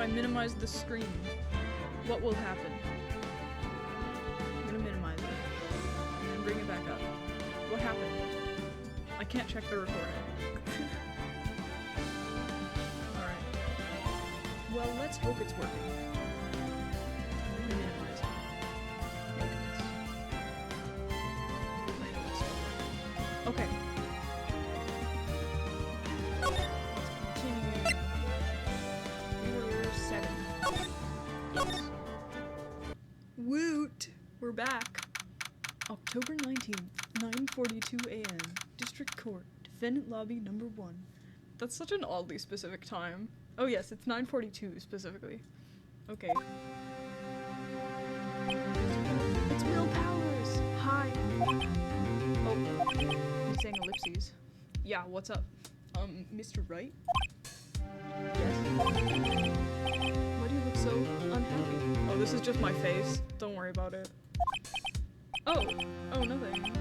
I minimize the screen, what will happen? I'm gonna minimize it. And then bring it back up. What happened? I can't check the recording. Alright. Well, let's hope it's working. I'm gonna minimize it. Look at this. I know it's not working. Okay. Let's continue. We're 7. Yes. Woot! We're back. October 19th, 9:42 a.m. District Court, Defendant Lobby number 1. That's such an oddly specific time. Oh yes, it's 9:42 specifically. Okay. It's Will Powers! Hi! Oh, I'm saying ellipses. Yeah, what's up? Mr. Wright? Yes? Why do you look so unhappy? Oh, this is just my face. Don't worry about it. Oh! Oh, nothing.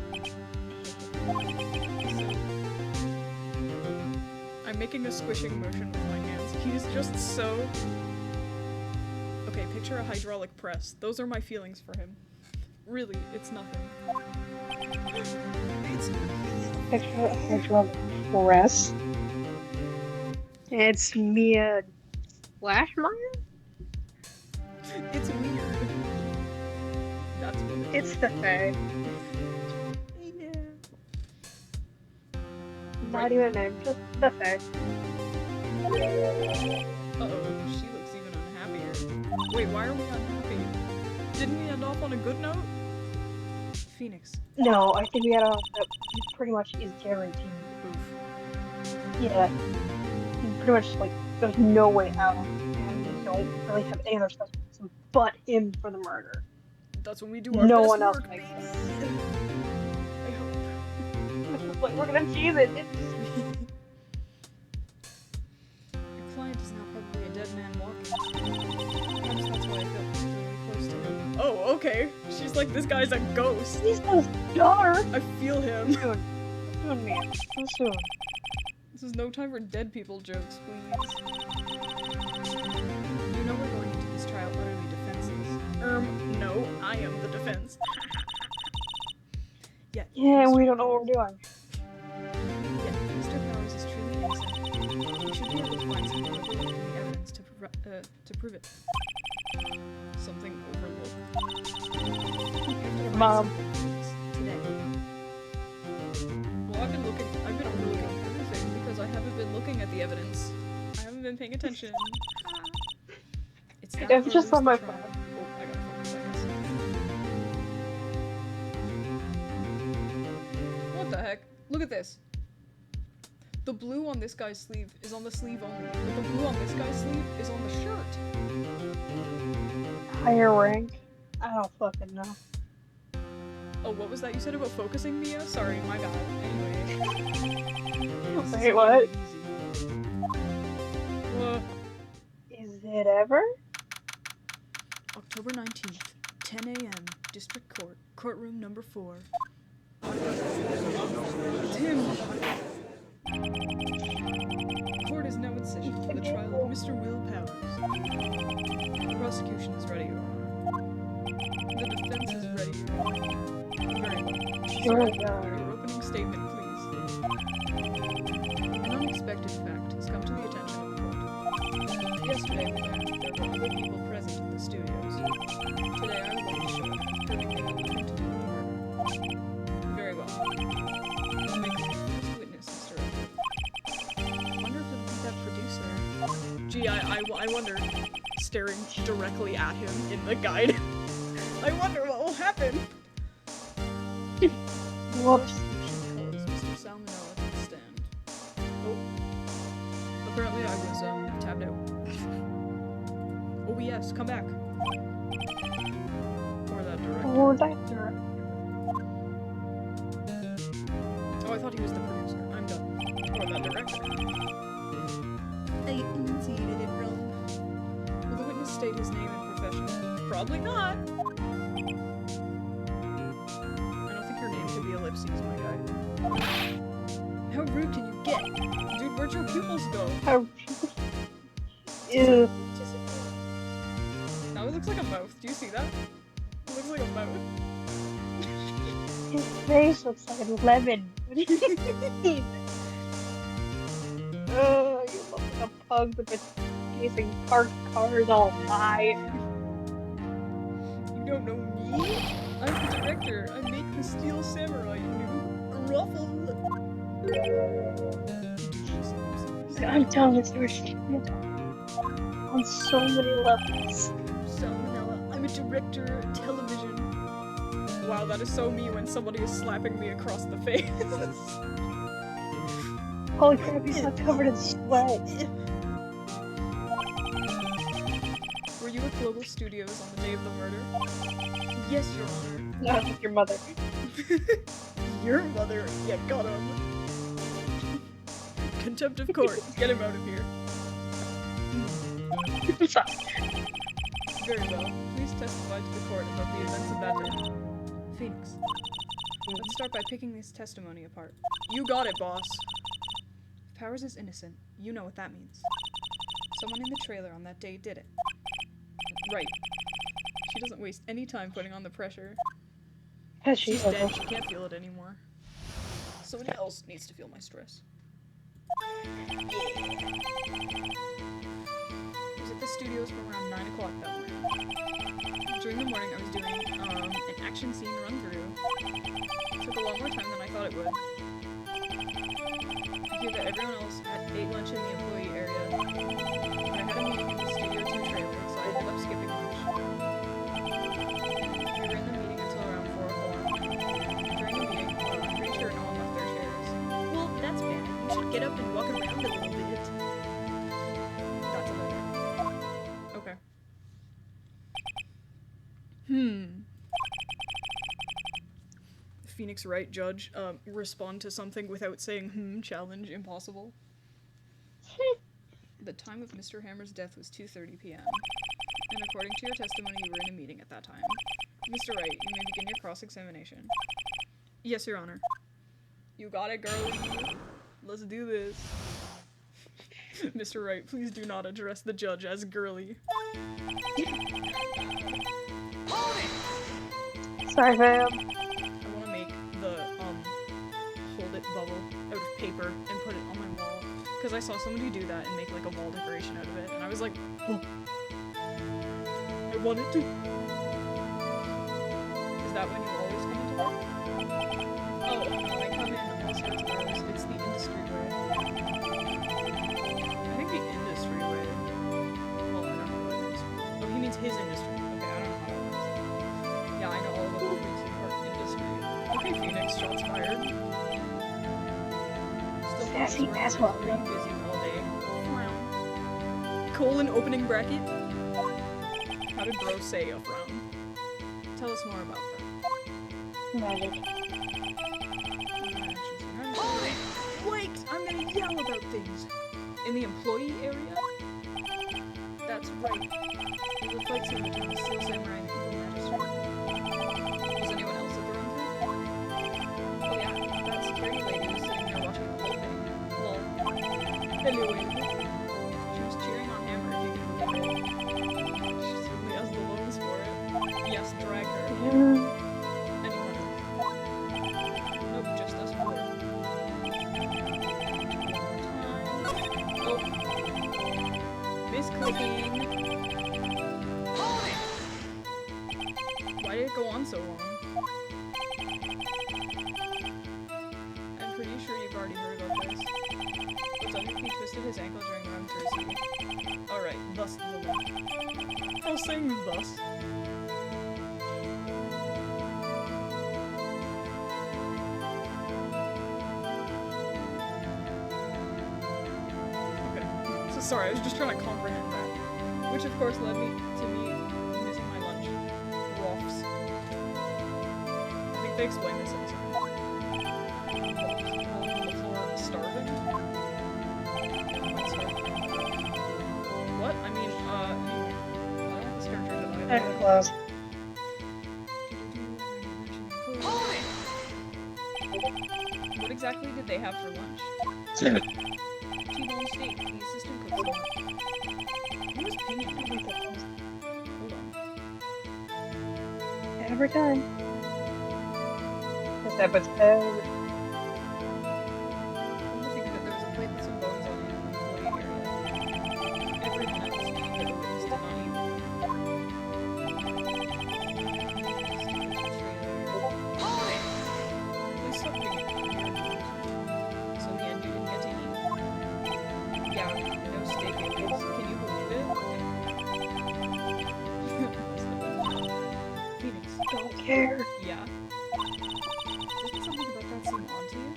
I'm making a squishing motion with my hands. He's just so... Okay, picture a hydraulic press. Those are my feelings for him. Really, it's nothing. It's Picture a hydraulic press. It's Mia Flashmeyer? It's weird. That's what it is. It's the Fae. Yeah. Not even a name, just the Fae. Uh-oh, she looks even unhappier. Wait, why are we unhappy? Didn't we end off on a good note? Phoenix. No, I think we had a that he pretty much is guaranteed. Oof. Yeah. He pretty much, like, there's no way out. And we don't really have any other stuff but him for the murder. That's when we do our No best one else work, makes baby. sense. I hope. Like, we're gonna cheese it. Your client is now probably a dead man walking. Perhaps that's why I felt particularly close to him. Oh, okay. She's like, this guy's a ghost. He's his daughter. I feel him. Soon. Soon, man. Too soon. This is no time for dead people jokes, please. You know we're going into this trial utterly defenseless. No, I am the defense. Yet, Yeah, Mr. we don't know what we're doing. Yet, Mr. Powers is truly innocent. We should be able to find something overlooked in the evidence to prove it. Something overlooked. We have to find Mom. something today. Well, I've been overlooking everything because I haven't been looking at the evidence. I haven't been paying attention. It's It's just on my phone. Oh, I gotta focus, I guess. What the heck? Look at this. The blue on this guy's sleeve is on the sleeve only, but the blue on this guy's sleeve is on the shirt. Higher rank? I don't fucking know. Oh, what was that you said about focusing, Mia? Sorry, my bad. Anyway. Wait, what? Easy. Is it ever? October 19th, 10 a.m., District Court, Courtroom number 4. Tim! Court is now in session for the trial of Mr. Will Powers. The prosecution is ready, Your Honor. The defense is ready, Your Honor. Very well. Sure, Your opening statement, please. An unexpected fact has come to the attention of the court. Yesterday we learned that there were other people present in the studios. Today I would like to show you proving they had nothing to do with the murder. Very well. This makes you the first witness, Mr. Edward. I wonder if it'll be that producer. Gee, I wonder, staring directly at him in the guide. I wonder what will happen. Whoops. Mr. Salmonella to the stand. Oh. Apparently I was, tabbed out. Oh yes, come back. Or that director. Or that director. Oh, I thought he was the producer. I'm done. Or that director. I initiated it wrong. Will the witness state his name and profession? Probably not. I don't think your name could be ellipses, my guy. How rude can you get? Dude, where'd your pupils go? How... Ew. looks like a mouth. Do you see that? It looks like a mouth. His face looks like a lemon. What do you mean? Oh, you look like a pug that's been chasing parked cars all night. You don't know me? I'm the director. I make the Steel Samurai, you ruffle. I'm telling this story on so many levels. Salmonella. I'm a director of television. Wow, that is so me when somebody is slapping me across the face. Holy crap, he's not covered in sweat. Were you at Global Studios on the day of the murder? Yes, Your Honor. No, it's your mother. Your mother? Yeah, got him. Contempt of court. Get him out of here. Sorry. Very well. Please testify to the court about the events of that day. Phoenix. Let's start by picking this testimony apart. You got it, boss. If Powers is innocent, you know what that means. Someone in the trailer on that day did it. Right. She doesn't waste any time putting on the pressure. She's dead, she can't feel it anymore. Somebody else needs to feel my stress. I was at the studios from around 9 o'clock that morning. During the morning I was doing an action scene run through. It took a lot more time than I thought it would. I hear that everyone else ate lunch in the employee area. But I had a meeting in the Studio 2 trailer, so I ended up skipping lunch. We were in the meeting until around 4 o'clock. During the meeting, I'm pretty sure no one left their chairs. Well, that's bad. You should get up and walk around a little bit. That's a little bit. Okay. Phoenix Wright, Judge, respond to something without saying challenge impossible. The time of Mr. Hammer's death was 2:30 p.m. And according to your testimony, you were in a meeting at that time. Mr. Wright, you may begin your cross-examination. Yes, Your Honor. You got it, girlie. Let's do this. Mr. Wright, please do not address the judge as girly. Sorry, fam. I want to make the, hold it bubble out of paper and put it on my wall. Because I saw somebody do that and make, like, a wall decoration out of it. And I was like, oh. I wanted to. Is that when you always come into work? Oh, no, I come in all sorts of hours. It's the industry way. I think the industry way. Well, I don't know what it is. Oh, he means his industry. Okay, I don't know how that works. Yeah, I know all the movies in our industry. Okay, Phoenix, shots fired. Still Sassy asshole. pretty busy all day. Colon opening bracket. How did bro say up round? Tell us more about that. Magic. Wait! I'm gonna yell about things! In the employee area? That's right. There were fights in between the Steel Samurai and the Evil Magistrate. Was anyone else at the run through? Oh yeah, that security lady was sitting there watching the whole thing. Lol. Hello, Amy. She was cheering on Hammer if you can believe it. She certainly has the lungs for it. Yes, drag her. Anyone else? Nope, just us four. Oh. Misclicking. Why did it go on so long? I'm pretty sure you've already heard about this. What's up if he twisted his ankle during round 3? Alright, thus the link. I was saying thus. Sorry, I was just trying to comprehend that. Which of course led me to me missing my lunch. Woffs. I think they explained this in a second. Starving? What? I mean, I don't want this character to die. I'm close. What exactly did they have for lunch? T-bone steak. The assistant cooked some. Who was pinging me? Hold on. Every time. This happens every time. Come to think of it, there was a plate with some bones on it in the employee area. Everyone else found that Owens did not eat them. Please stop being weird. So in the end, you didn't get to eat. Yeah, no steak at least. Can you believe it? Phoenix. Don't care. Yeah. Doesn't something about that seem odd to you?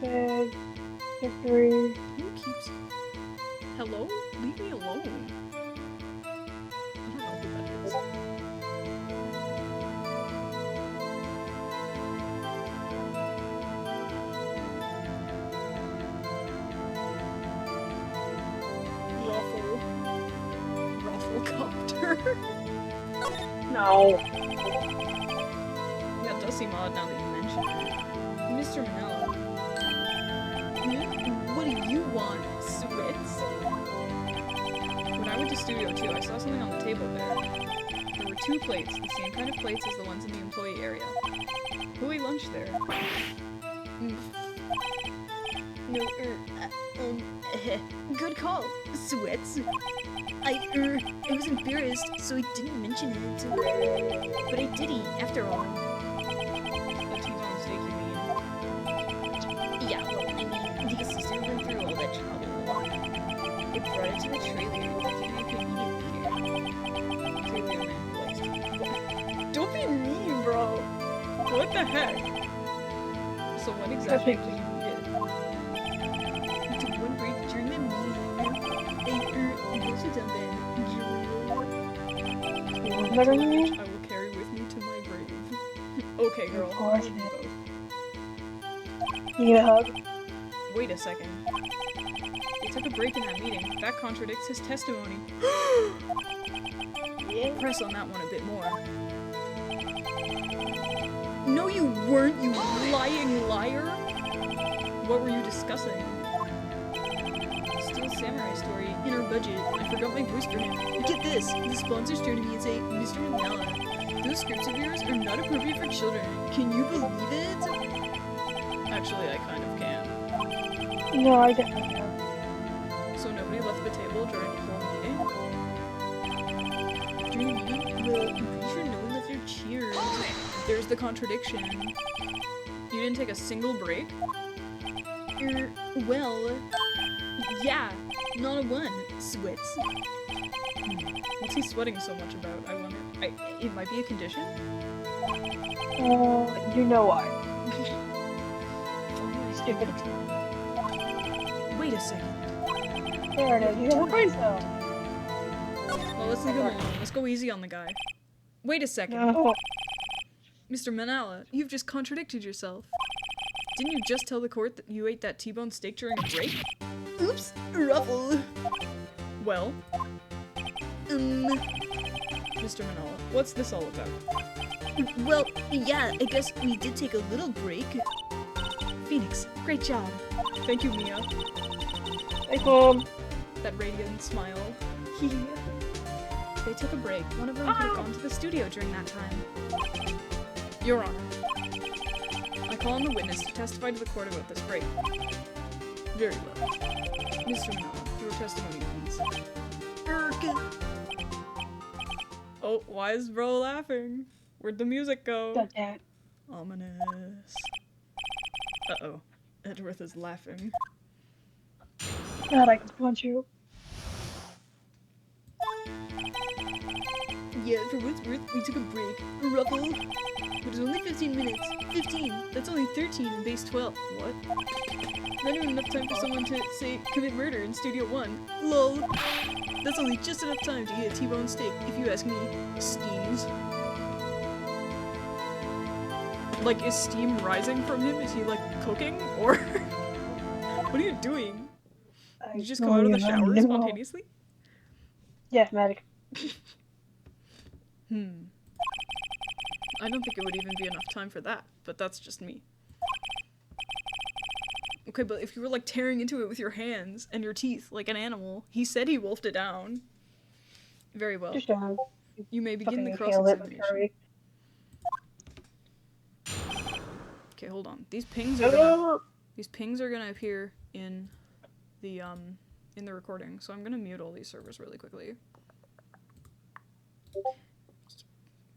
Big victory. Who keeps... Hello? Leave me alone. I don't know who that is. Rufflecopter. No. Yeah, it does seem odd now that you mention it. Mr. Manella. What do you want, Switz? When I went to Studio 2, I saw something on the table there. There were 2 plates, the same kind of plates as the ones in the employee area. Who ate lunch there? No, good call, Switz. I was embarrassed, so I didn't mention it. But I did eat, after all. A T-bone steak, you mean? Yeah, well, I mean, the assistant went through all that trouble. They brought it to the trailer, thinking I could eat it later. Clearly a man who likes to... Don't be mean, bro! What the heck? So what exactly did you eat it? I took one break during the meeting. I also done then. Never I mind. will carry with me to my grave. Okay, girl. Of course. I'll do both. You need a hug? Wait a second. They took a break in that meeting. That contradicts his testimony. Yeah. Press on that one a bit more. No, you weren't, you lying liar! What were you discussing? Steel Samurai story, inner budget. I forgot my voice for him. Get this! The sponsors turn to me and say, Mr. Manella, those scripts of yours are not appropriate for children. Can you believe it? Actually, I kind of can. No, I definitely have. So nobody left the table during the whole meeting? During the meeting? Well, I'm pretty sure no one left their cheers. There's the contradiction. You didn't take a single break? Well... Yeah, not a one, Switz. What's he sweating so much about, I wonder? It might be a condition? You know why. Stupid. Wait a second. There it is. You have a brain cell. Well, let's leave him alone. Let's go easy on the guy. Wait a second. No. Mr. Manala, you've just contradicted yourself. Didn't you just tell the court that you ate that T-bone steak during a break? Oops, ruffle. Well? Mr. Manala, what's this all about? Well, yeah, I guess we did take a little break. Phoenix, great job. Thank you, Mia. Hey, Mom. That radiant smile. They took a break. One of them could have gone to the studio during that time. Your Honor, I call on the witness to testify to the court about this break. Very well. Mr. Manala, your testimony, please. Oh, why is bro laughing? Where'd the music go? Got that. Ominous. Uh-oh. Edgeworth is laughing. God, I could punch you. Yeah, for what's worth, we took a break. A ruffle. But it's only 15 minutes. 15! That's only 13 in base 12. What? Not even enough time for someone to, say, commit murder in Studio 1. LOL. That's only just enough time to eat a T-bone steak, if you ask me. Steams. Like, is steam rising from him? Is he, like, cooking? Or... what are you doing? Did you just come out of the shower spontaneously? Yeah, medic. I don't think it would even be enough time for that, but that's just me. Okay, but if you were like tearing into it with your hands and your teeth like an animal, he said he wolfed it down. Very well. Just down. You may begin the Fucking cross nailed it, examination. Kirby. Okay, hold on. These pings are gonna appear in the recording, so I'm gonna mute all these servers really quickly.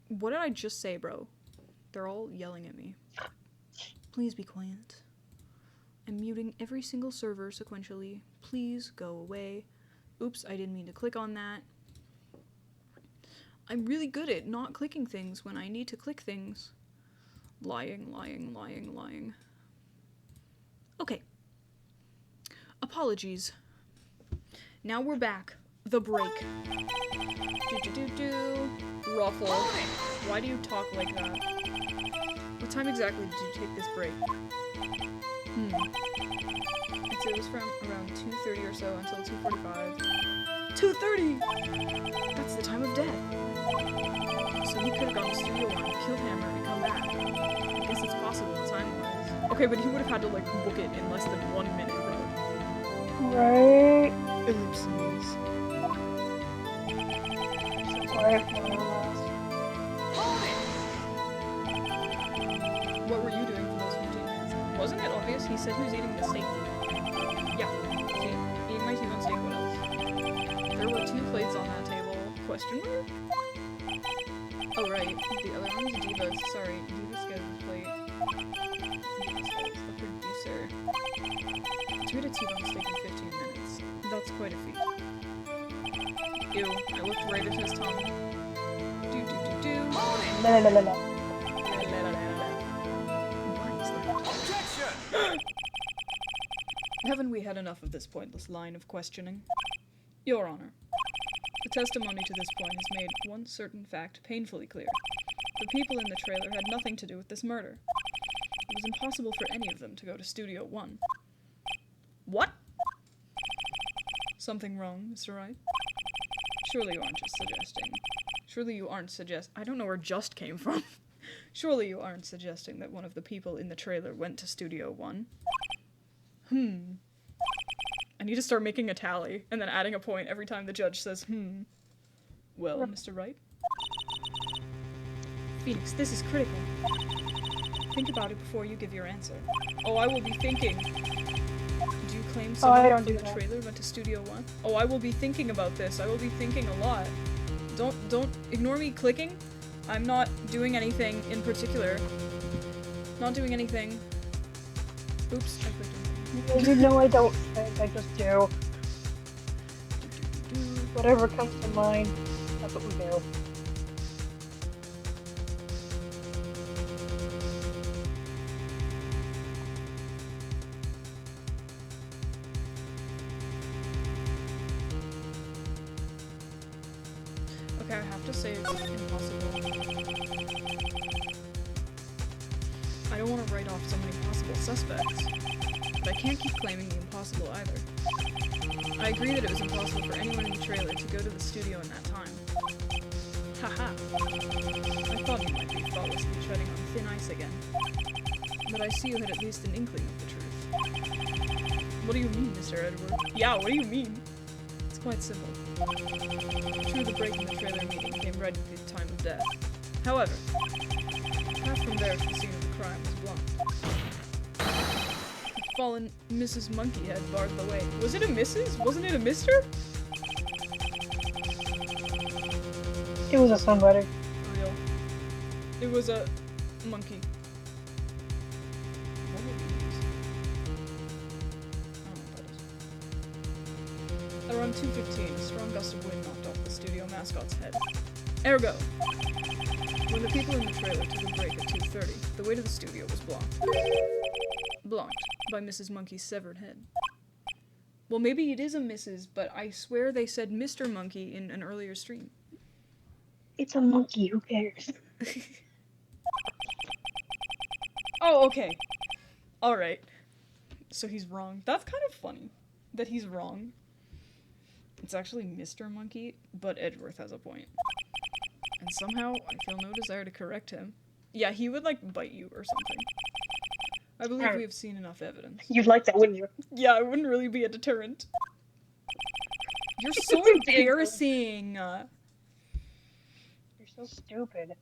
What did I just say, bro? They're all yelling at me. Please be quiet. I'm muting every single server sequentially. Please go away. Oops, I didn't mean to click on that. I'm really good at not clicking things when I need to click things. Lying, lying, lying, lying. Okay. Apologies. Now we're back. The break. Ruffle. Why do you talk like that? What time exactly did you take this break? I'd say it was from around 2:30 or so until 2:45. 2:30! That's the time of death. So he could have gone to Studio 1, killed Hammer, and come back. I guess it's possible the time-wise. Okay, but he would have had to, like, book it in less than 1 minute, bro. Right. Ellipses. What were you doing for those 15 minutes? Wasn't it obvious? He said he was eating the steak. Yeah. See, eating my T-bone steak, what else? There were 2 plates on that table. Question mark? Oh, right. The other one was Diva's. Sorry, Diva's got the plate. Diva's the producer. 2 to T-bone steak in 15 minutes. That's quite a feat. Ew, I looked right at his tongue. Do. La la la la. Haven't we had enough of this pointless line of questioning? Your Honor, the testimony to this point has made one certain fact painfully clear. The people in the trailer had nothing to do with this murder. It was impossible for any of them to go to Studio 1. What? Something wrong, Mr. Wright? Surely you aren't suggesting... I don't know where just came from. Surely you aren't suggesting that one of the people in the trailer went to Studio 1? I need to start making a tally, and then adding a point every time the judge says, Well, Mr. Wright? Phoenix, this is critical. Think about it before you give your answer. Oh, I will be thinking. Do you claim someone from the trailer went to Studio 1? Oh, I will be thinking about this. I will be thinking a lot. Don't ignore me clicking. I'm not doing anything in particular. Not doing anything. Oops, I clicked on it. No, I don't think. I just do. Whatever comes to mind, that's what we do. Okay, I have to say it's impossible. I don't want to write off so many possible suspects, but I can't keep claiming the impossible either. I agree that it was impossible for anyone in the trailer to go to the studio in that time. Haha. I thought you might be thoughtlessly treading on thin ice again. But I see you had at least an inkling of the truth. What do you mean, Mr. Edward? Yeah, what do you mean? It's quite simple. True, the break in the trailer meeting came right at the time of death. However, the path from there to the scene of the crime was blocked. The fallen Mrs. Monkeyhead barred the way. Was it a Mrs.? Wasn't it a Mr.? It was a somebody. Real. It was a monkey. What were these? I don't know what that is. Around 2:15, a strong gust of wind knocked off the studio mascot's head. Ergo, when the people in the trailer took a break at 2:30, the way to the studio was blocked. Blocked by Mrs. Monkey's severed head. Well, maybe it is a Mrs., but I swear they said Mr. Monkey in an earlier stream. It's a monkey, who cares? Oh, okay. Alright. So he's wrong. That's kind of funny that he's wrong. It's actually Mr. Monkey, but Edgeworth has a point. And somehow I feel no desire to correct him. Yeah, he would, like, bite you or something. I believe we have seen enough evidence. You'd like that, wouldn't you? Yeah, it wouldn't really be a deterrent. You're so embarrassing! So stupid.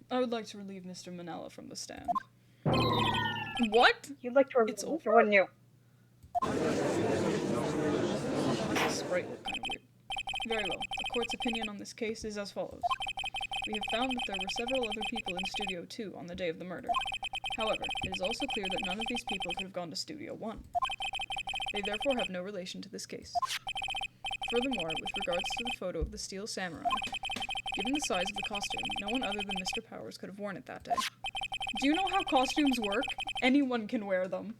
I would like to relieve Mr. Manella from the stand. What? You'd like to remove It's Mr. over? Wouldn't you? Why does the sprite look kind of weird? Very well. The court's opinion on this case is as follows. We have found that there were several other people in Studio 2 on the day of the murder. However, it is also clear that none of these people could have gone to Studio 1. They therefore have no relation to this case. Furthermore, with regards to the photo of the Steel Samurai, given the size of the costume, no one other than Mr. Powers could have worn it that day. Do you know how costumes work? Anyone can wear them.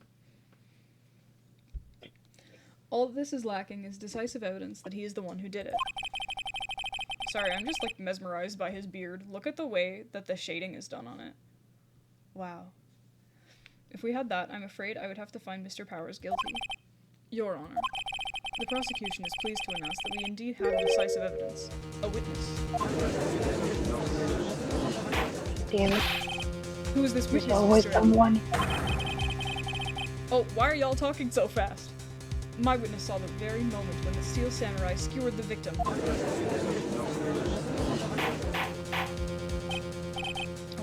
All this is lacking is decisive evidence that he is the one who did it. Sorry, I'm just, like, mesmerized by his beard. Look at the way that the shading is done on it. Wow. If we had that, I'm afraid I would have to find Mr. Powers guilty. Your Honor, the prosecution is pleased to announce that we indeed have decisive evidence. A witness. Damn it. Who is this There's witness, always Mr. someone. Oh, why are y'all talking so fast? My witness saw the very moment when the Steel Samurai skewered the victim. Oh,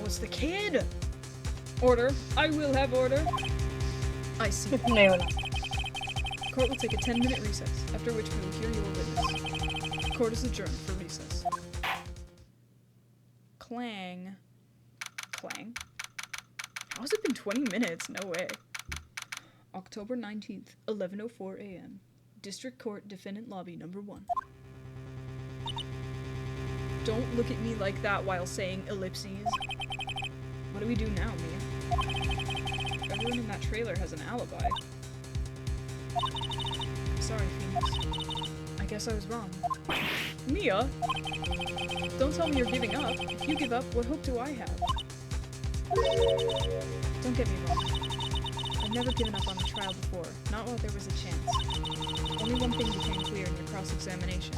it's the kid! Order. I will have order. I see. No. Court will take a 10-minute recess, after which we will hear your witness. Court is adjourned for recess. Clang. Clang. How has it been 20 minutes? No way. October 19th, 11:04 a.m. District Court Defendant Lobby Number 1. Don't look at me like that while saying ellipses. What do we do now, Mia? Everyone in that trailer has an alibi. Sorry, Phoenix. I guess I was wrong. Mia? Don't tell me you're giving up. If you give up, what hope do I have? Don't get me wrong. I've never given up on a trial before, not while there was a chance. Only one thing became clear in your cross-examination.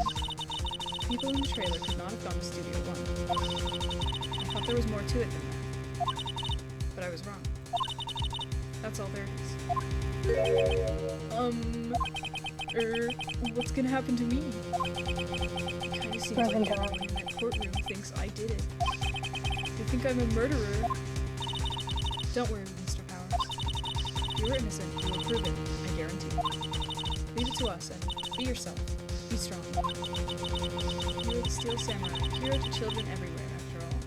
People in the trailer could not have gone to Studio 1. I thought there was more to it than that. But I was wrong. That's all there is. What's gonna happen to me? It kinda seems like everyone in that courtroom thinks I did it. They think I'm a murderer. Don't worry, Mr. Powers. If you're innocent, you will prove it, I guarantee. Leave it to us and be yourself. Be strong. You are the Steel Samurai, hero to children everywhere, after all.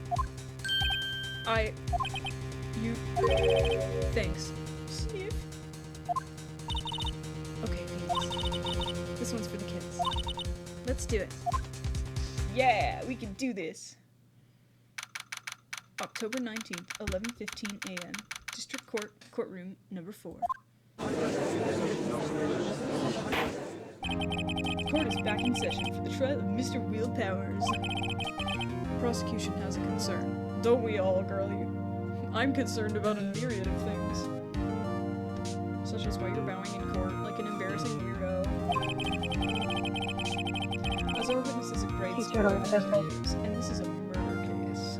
Thanks. Sniff. Okay, Phoenix. This one's for the kids. Let's do it. Yeah, we can do this. October 19th, 11:15 a.m. District Court, Courtroom Number 4. Court is back in session for the trial of Mr. Will Powers. The prosecution has a concern. Don't we all, girlie? I'm concerned about a myriad of things. Such as why you're bowing in court like an embarrassing weirdo. As our witness is a great interviews, and this is a murder case.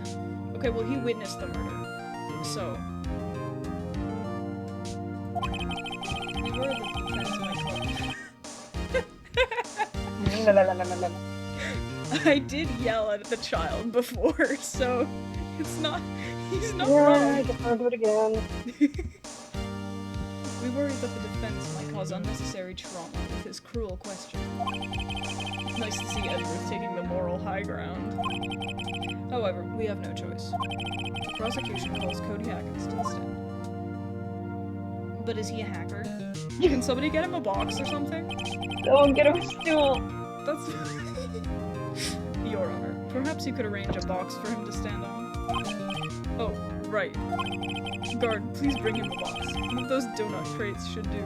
Okay, well he witnessed the murder. So. We were the defense of my club. I did yell at the child before, so it's not. He's not wrong. I guess I'll do it again. We worry that the defense might cause unnecessary trauma with his cruel question. Nice to see Edward taking the moral high ground. However, we have no choice. The prosecution calls Cody Hackins to the stand. But is he a hacker? Can somebody get him a box or something? Someone get him a stool. That's... Your Honor, perhaps you could arrange a box for him to stand on. Oh, right. Guard, please bring him a box. One of those donut crates should do.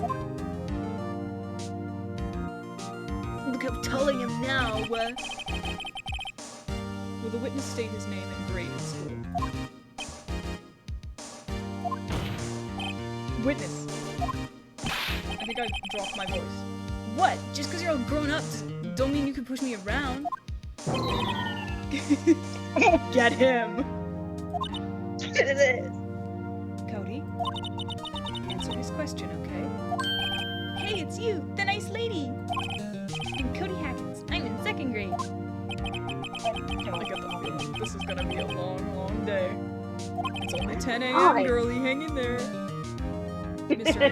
Look how telling him now, Will the witness state his name and grade in school? Witness. I think I dropped my voice. What? Just because you're all grown up don't mean you can push me around. Get him! Cody, answer his question, okay? Hey, it's you, the nice lady! I'm Cody Hackins. I'm in 2nd grade. I get that feeling. This is gonna be a long, long day. It's only 10 a.m., Hi. girlie. Hang in there. Mr.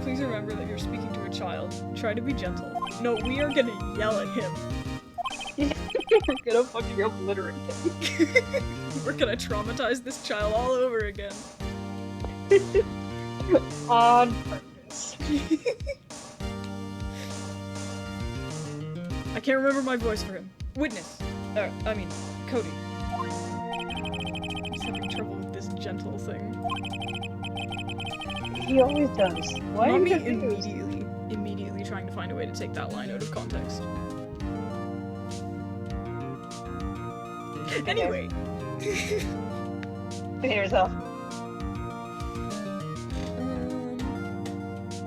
Please remember that you're speaking to a child. Try to be gentle. No, we are gonna yell at him. We're gonna fucking obliterate him. We're gonna traumatize this child all over again. On purpose. I can't remember my voice for him. Witness. Cody. He's having trouble with this gentle thing. He always does. Why are Not me you confused? immediately trying to find a way to take that line out of context. Anyway. Behave yourself.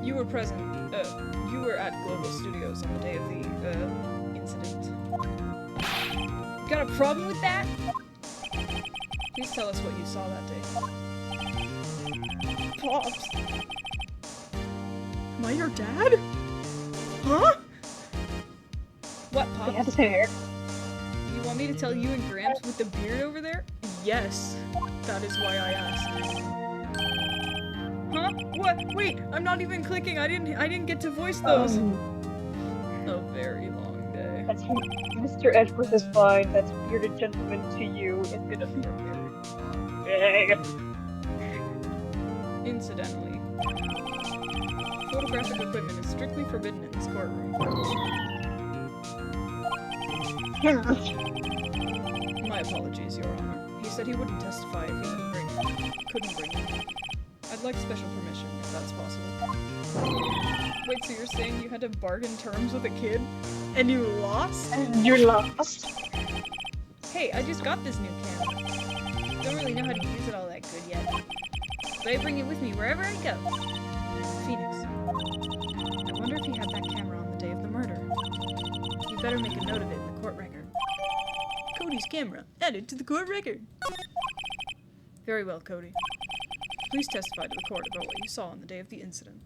You were present. You were at Global Studios on the day of the incident. Got a problem with that? Please tell us what you saw that day. Pops. Am I your dad? Huh? What, They have Pops? the same hair. You want me to tell you and Gramps with the beard over there? Yes. That is why I asked. Huh? What? Wait, I'm not even clicking. I didn't get to voice those. A very long day. That's Mr. Edgeworth is fine. That's bearded gentleman to you. It's gonna be a very long day. Incidentally, photographic equipment is strictly forbidden in this courtroom. My apologies, Your Honor. He said he wouldn't testify if he couldn't bring it. I'd like special permission, if that's possible. Wait, so you're saying you had to bargain terms with a kid? And you lost? And you're lost. Hey, I just got this new camera. Don't really know how to use it all that good yet. But I bring it with me wherever I go. Phoenix. I wonder if he had that camera on the day of the murder. You better make a note of it in the court record. Cody's camera, added to the court record. Very well, Cody. Please testify to the court about what you saw on the day of the incident.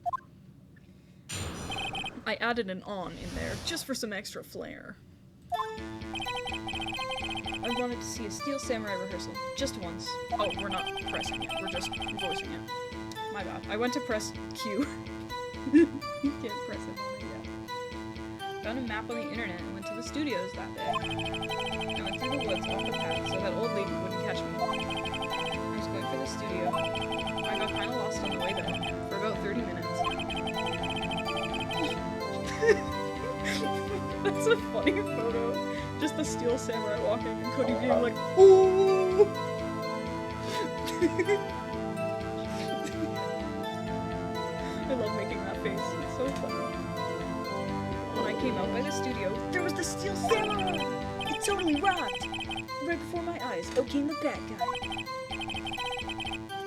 I added an on in there, just for some extra flair. I wanted to see a Steel Samurai rehearsal, just once. Oh, we're not pressing it, we're just voicing it. My bad. I went to press Q. You can't press it on it yet. Found a map on the internet and went to the studios that day. I went through the woods off the path so that old lady wouldn't catch me. I was going for the studio. I got kinda lost on the way though, for about 30 minutes. That's a funny photo. Just the Steel Samurai walking and Cody being like, ooh! I love making that face. It's so funny. When I came out by the studio, there was the Steel Samurai! It totally rocked! Right before my eyes, out came the bad guy.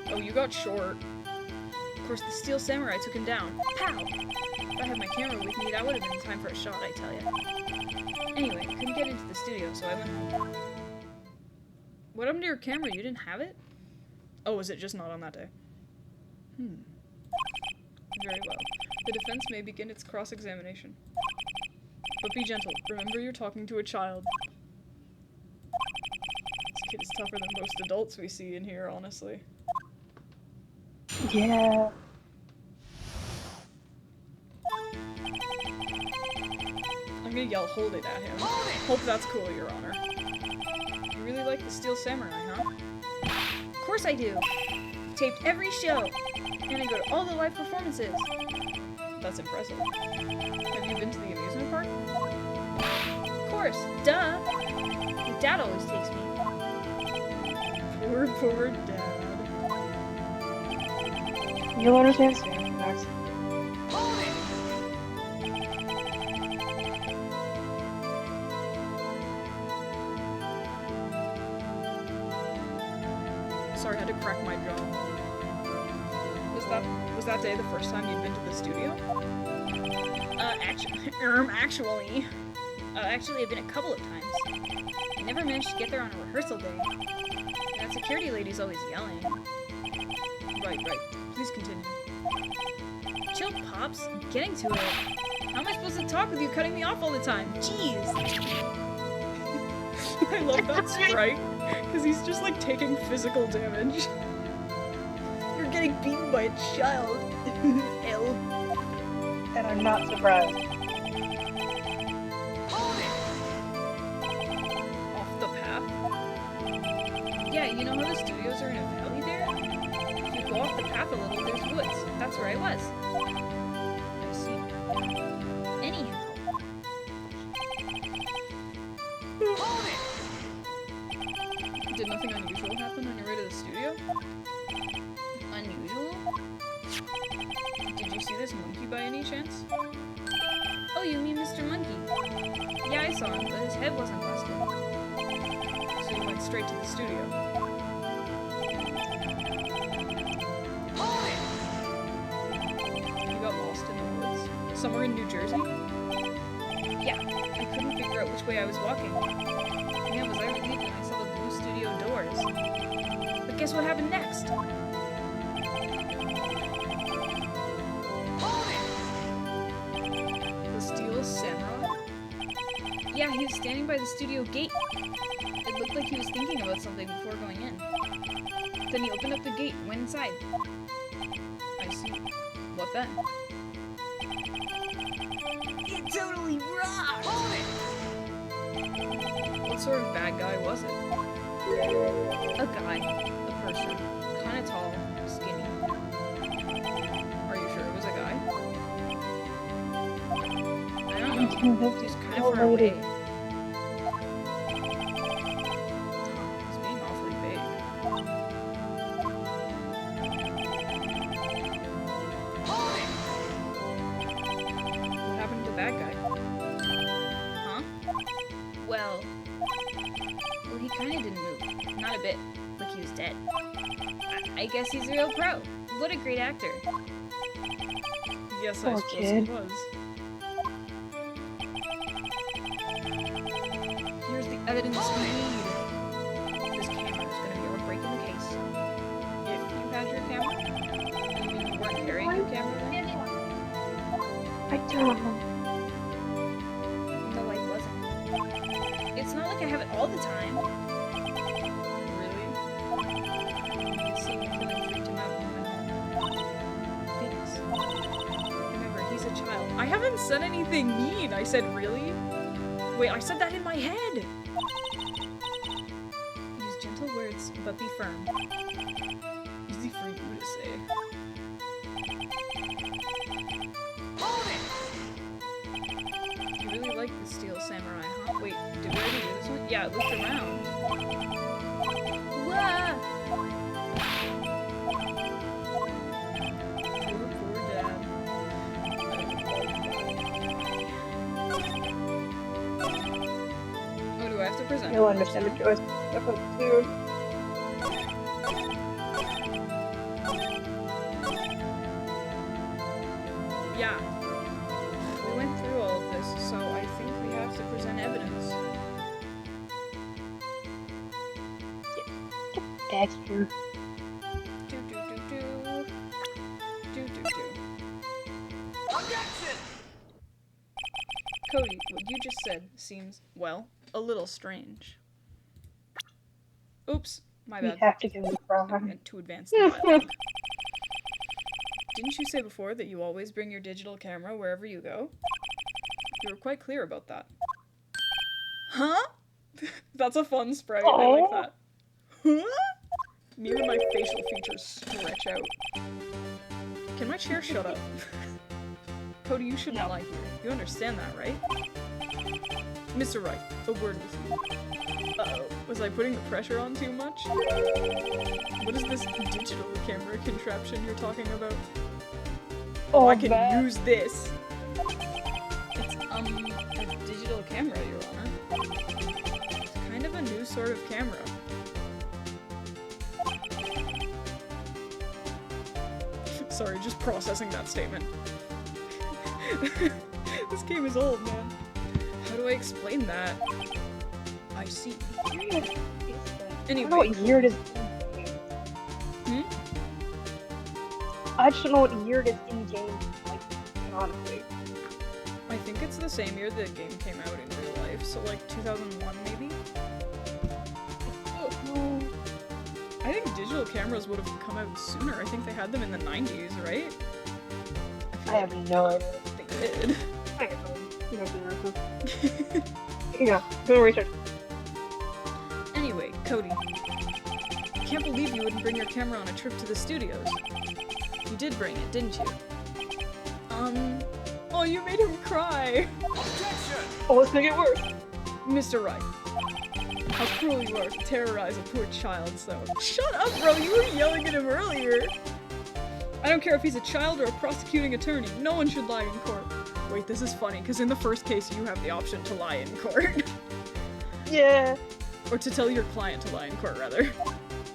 Oh, you got short. Of course, the Steel Samurai took him down. Pow! If I had my camera with me, that would have been time for a shot, I tell ya. Anyway, I couldn't get into the studio, so I went home. What happened to your camera? You didn't have it? Oh, was it just not on that day? Very well. The defense may begin its cross-examination. But be gentle. Remember you're talking to a child. This kid is tougher than most adults we see in here, honestly. Yeah. I'm gonna yell hold it at him. Hope that's cool, Your Honor. You really like the Steel Samurai, huh? Of course I do! Taped every show! And I go to all the live performances! That's impressive. Have you been to the amusement park? Of course, duh! My dad always takes me. Poor dad. You'll understand soon, Max. Sorry, I had to crack my jaw. Was that day the first time you'd been to the studio? Actually, I've been a couple of times. I never managed to get there on a rehearsal day. And that security lady's always yelling. Right. Please continue. Chill, Pops. I'm getting to it. How am I supposed to talk with you cutting me off all the time? Jeez! I love that sprite, because he's just like taking physical damage. You're getting beaten by a child. L. And I'm not surprised. Off the path? Yeah, you know how the studios are in a valley there? If you go off the path a little, there's woods. That's where I was. I see. Anyhow. Did nothing unusual happen on your way to the studio? Unusual? Did you see this monkey by any chance? Oh, you mean Mr. Monkey? Yeah, I saw him, but his head wasn't busted. So you went straight to the studio. You got lost in the woods? Somewhere in New Jersey? Yeah, I couldn't figure out which way I was walking. Man, was I relieved when I saw the blue studio doors. But guess what happened next? The Steel Samurai? Yeah, he was standing by the studio gate. It looked like he was thinking about something before going in. Then he opened up the gate and went inside. I see. What then? It totally rocked! What sort of bad guy was it? A guy. A person. Kinda tall. Skinny. Are you sure it was a guy? I don't know. He's kind of far away. He's being awfully vague. What happened to the bad guy? Huh? Well, he kind of didn't move. Not a bit. Like he was dead. I guess he's a real pro. What a great actor. Yes, I suppose he was. Here's the evidence we need. This camera is going to be able to break in the case. If you had your camera? You mean you weren't carrying your camera then? I don't know. No, I wasn't. It's not like I have it all the time. Really? It seemed killing freaked him out when he went home. Phoenix. Remember, he's a child. I haven't said anything mean. I said, really? Wait, I said that in my head! Use gentle words, but be firm. Easy for you to say. You really like the Steel Samurai, huh? Wait, did we already do this one? Yeah, it looked around. Wah! Poor dad. Oh, do I have to present? You'll understand the choice soon. Yeah. We went through all of this, so I think we have to present evidence. Back here. Do do do do. Do do do. Objection! Cody, what you just said seems, well, a little strange. Oops, my We bad. have to go to the I prom. meant to advance the dialogue. Didn't you say before that you always bring your digital camera wherever you go? You were quite clear about that. Huh? That's a fun sprite. I like that. Huh? Me when my facial features stretch out. Can my chair shut up? Cody, you shouldn't lie here. You understand that, right? Mr. Wright, a word with you. Uh-oh, was I putting the pressure on too much? What is this digital camera contraption you're talking about? Oh, I can man. use this! It's, a digital camera, Your Honor. It's kind of a new sort of camera. Sorry, just processing that statement. This game is old, man. How do I explain that? I see. I don't know Anyway. what year it is. I just don't know what year it is in game. Like, canonically. I think it's the same year the game came out in real life, so like 2001 maybe? Oh, I think digital cameras would have come out sooner. I think they had them in the 90s, right? I have no idea. They did. I get home. You don't do that. Yeah, go research. Anyway, Cody. I can't believe you wouldn't bring your camera on a trip to the studios. You did bring it, didn't you? Oh, you made him cry! Oh, it's gonna get worse. Mr. Wright. How cruel you are to terrorize a poor child so. Shut up, bro! You were yelling at him earlier! I don't care if he's a child or a prosecuting attorney. No one should lie in court. Wait, this is funny, because in the first case you have the option to lie in court. Yeah. Or to tell your client to lie in court, rather.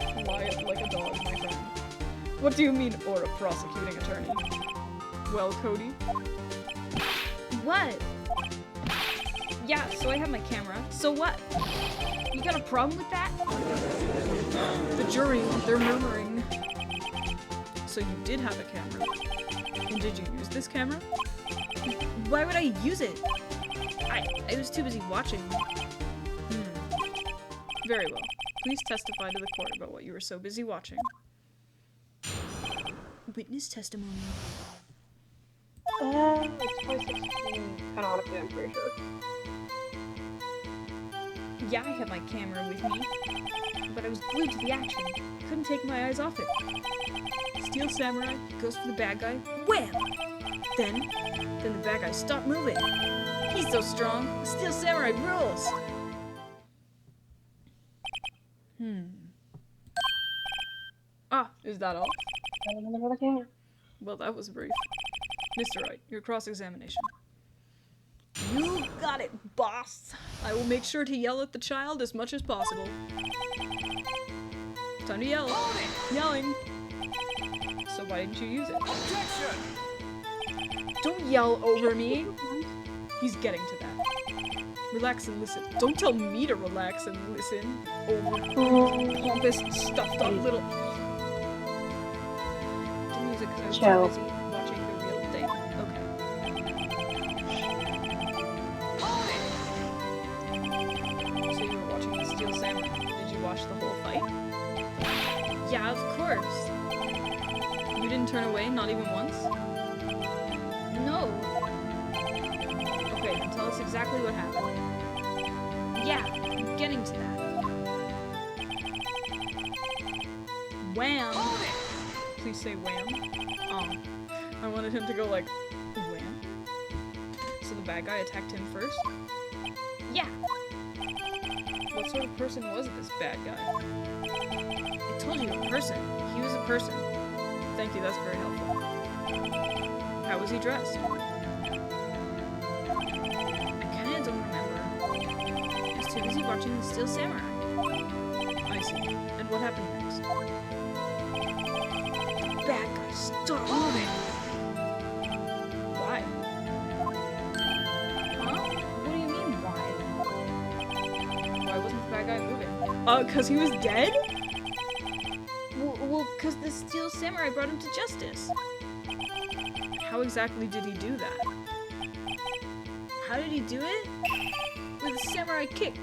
Lie like a dog, my friend. What do you mean, or a prosecuting attorney? Well, Cody? What? Yeah, so I have my camera. So what? You got a problem with that? The jury, they're murmuring. So you did have a camera. And did you use this camera? Why would I use it? I was too busy watching. Very well. Please testify to the court about what you were so busy watching. Witness testimony. It's 2016. Kinda honestly, I'm pretty sure. Yeah, I had my camera with me, but I was glued to the action. Couldn't take my eyes off it. Steel Samurai goes for the bad guy. Wham! Then the bad guy stopped moving. He's so strong. Steel Samurai rules. Ah, is that all? I don't know the camera. Well, that was brief. Mr. Wright, your cross-examination. You got it, boss! I will make sure to yell at the child as much as possible. Time to yell. Yelling. So why didn't you use it? Objection! Don't yell over me! He's getting to that. Relax and listen. Don't tell me to relax and listen. Pompous, stuffed up little... Didn't use it because I was too busy watching the real thing. Okay. So you were watching the Steel Samurai. Did you watch the whole fight? Yeah, of course. You didn't turn away, not even once? No. Okay, then tell us exactly what happened. Yeah, I'm getting to that. Wham! Please say wham. I wanted him to go like, wham. So the bad guy attacked him first? Yeah. What sort of person was this bad guy? I told you, a person. He was a person. Thank you, that's very helpful. How was he dressed? I kinda don't remember. I was too busy watching the Steel Samurai. I see. And what happened next? The bad guy stopped moving! Why? Huh? What do you mean, why? Why wasn't the bad guy moving? 'Cause he was dead? Well, 'cause the Steel Samurai brought him to justice. How exactly did he do that? How did he do it? With a samurai kick,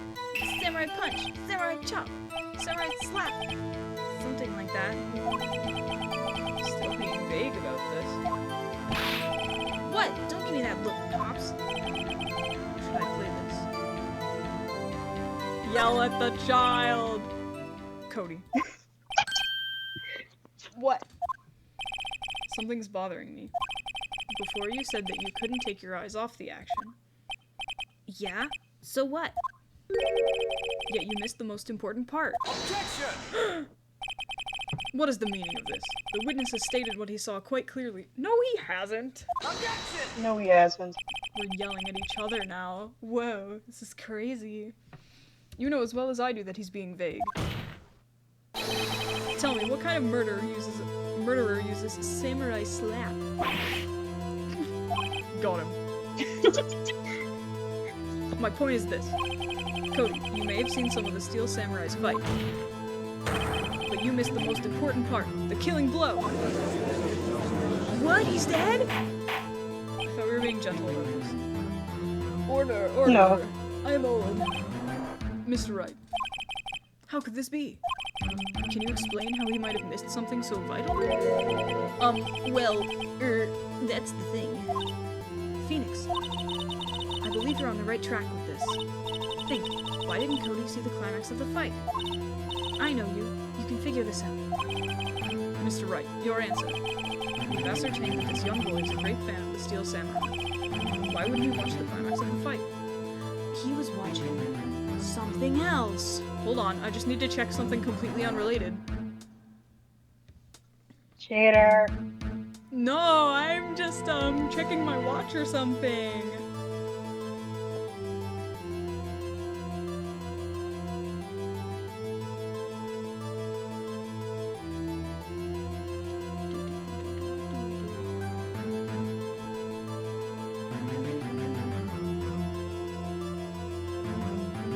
samurai punch, samurai chop, samurai slap. Something like that. Still being vague about this. What? Don't give me that look, Pops. How should I play this? Yell at the child! Cody. What? Something's bothering me. Before you said that you couldn't take your eyes off the action. Yeah? So what? Yet you missed the most important part. Objection! What is the meaning of this? The witness has stated what he saw quite clearly. No, he hasn't! Objection! No, he hasn't. We're yelling at each other now. Whoa, this is crazy. You know as well as I do that he's being vague. Tell me, what kind of murderer uses samurai slap? Got him. My point is this. Cody, you may have seen some of the Steel Samurais fight, but you missed the most important part, the killing blow. What? He's dead? I thought we were being gentle about this. Order, order. No. I am Owen. Mr. Wright. How could this be? Can you explain how he might have missed something so vital? Well, that's the thing. Phoenix, I believe you're on the right track with this. Think, why didn't Cody see the climax of the fight? I know you. You can figure this out. Mr. Wright, your answer. We've ascertained that this young boy is a great fan of the Steel Samurai. Why wouldn't he watch the climax of the fight? He was watching something else. Hold on, I just need to check something completely unrelated. Cheater. No, I'm just, checking my watch or something.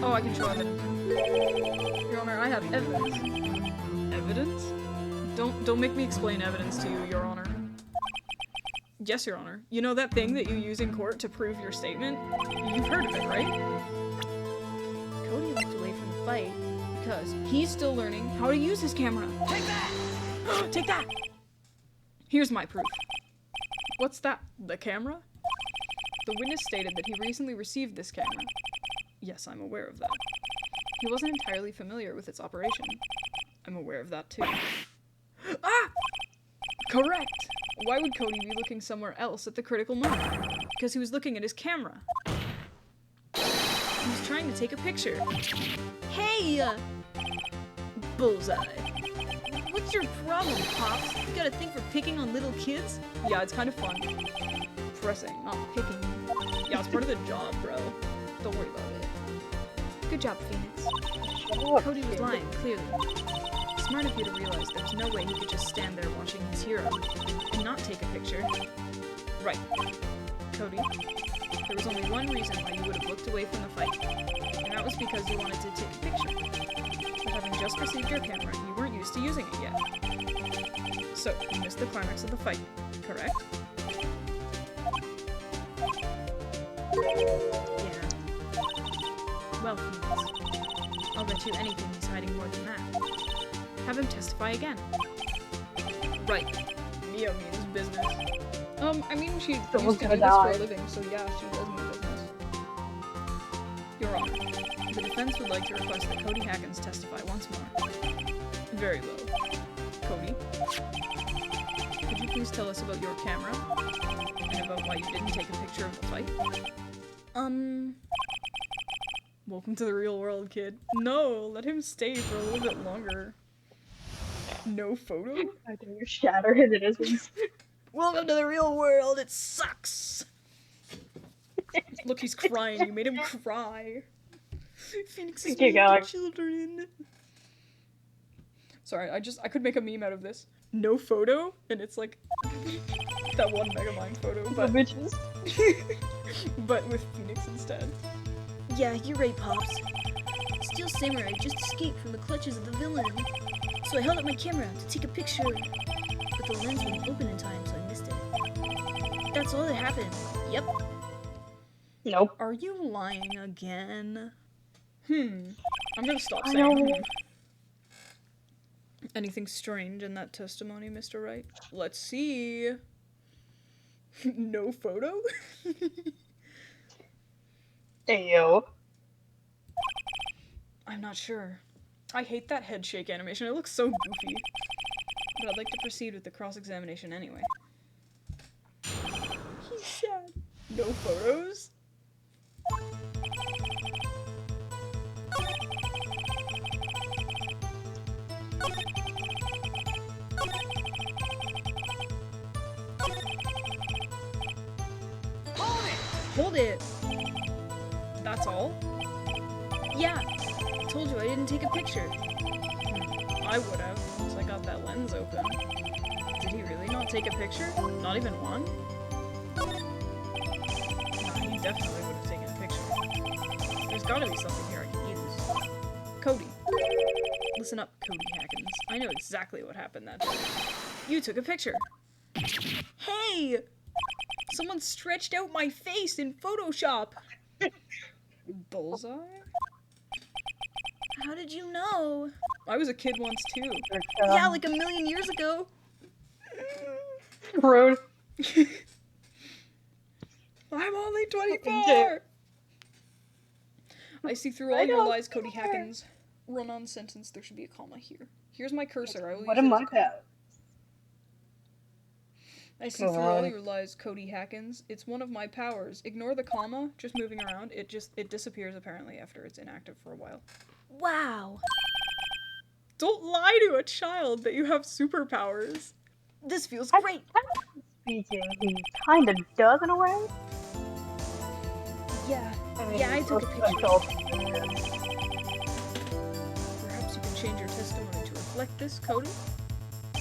Oh, I can show evidence. Your Honor, I have evidence. Evidence? Don't make me explain evidence to you, Your Honor. Yes, Your Honor. You know that thing that you use in court to prove your statement? You've heard of it, right? Cody looked away from the fight because he's still learning how to use his camera. Take that! Take that! Here's my proof. What's that? The camera? The witness stated that he recently received this camera. Yes, I'm aware of that. He wasn't entirely familiar with its operation. I'm aware of that too. Ah! Correct! Why would Cody be looking somewhere else at the critical moment? Because he was looking at his camera. He was trying to take a picture. Hey! Bullseye. What's your problem, Pops? You got a thing for picking on little kids? Yeah, it's kind of fun. Pressing, not picking. Yeah, it's part of the job, bro. Don't worry about it. Good job, Phoenix. Cody was lying, clearly. Smart of you to realize there was no way he could just stand there watching his hero and not take a picture. Right. Cody, there was only one reason why you would have looked away from the fight, and that was because you wanted to take a picture. But having just received your camera, you weren't used to using it yet. So, you missed the climax of the fight, correct? Yeah. Well, Phoenix, I'll bet you anything he's hiding more than that. Have him testify again. Right. Mia means business. I mean, she used to do this for a living, so yeah, she does mean business. Your Honor, the defense would like to request that Cody Haggins testify once more. Very well. Cody, could you please tell us about your camera? And about why you didn't take a picture of the fight? Welcome to the real world, kid. No, let him stay for a little bit longer. No photo? I dare you shatter his innocence. Welcome to the real world, it sucks! Look, he's crying, you made him cry. Phoenix is mean to children. Sorry, I could make a meme out of this. No photo, and it's like that one Megamind photo, but bitches. but with Phoenix instead. Yeah, you're right, Pops. Steel Samurai just escaped from the clutches of the villain. So I held up my camera to take a picture, but the lens wouldn't open in time, so I missed it. That's all that happened. Yep. Nope. Are you lying again? I'm gonna stop saying Anything strange in that testimony, Mr. Wright? Let's see. No photo? Ew. I'm not sure. I hate that head shake animation. It looks so goofy. But I'd like to proceed with the cross-examination anyway. He's sad. No photos? Hold it! That's all? Yeah, I told you I didn't take a picture. I would have, since I got that lens open. Did he really not take a picture? Not even one? No, he definitely would have taken a picture. There's gotta be something here I can use. Cody. Listen up, Cody Haggins. I know exactly what happened that day. You took a picture. Hey! Someone stretched out my face in Photoshop! Bullseye? How did you know? I was a kid once too. Yeah, like 1,000,000 years ago. Rude. I'm only 24! I see through all your lies, Cody Hackins. Run-on sentence, there should be a comma here. Here's my cursor, I will What use it am as I a comma. about? I see through all your lies, Cody Hackins. It's one of my powers. Ignore the comma, just moving around. It disappears apparently after it's inactive for a while. Wow. Don't lie to a child that you have superpowers. This feels great. Speaking, he kind of does in a way. Yeah. I mean, Yeah, I took a picture. Perhaps you can change your testimony to reflect this, Cody? I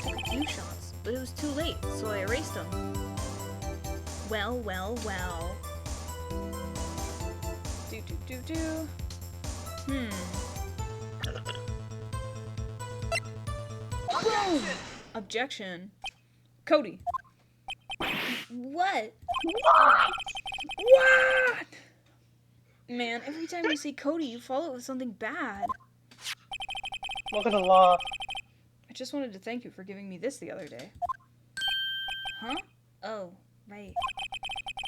took a few shots, but it was too late, so I erased them. Well. Boom! Objection. Cody. What? What? Man, every time you say Cody, you follow it with something bad. Look at the law. I just wanted to thank you for giving me this the other day. Huh? Oh, right.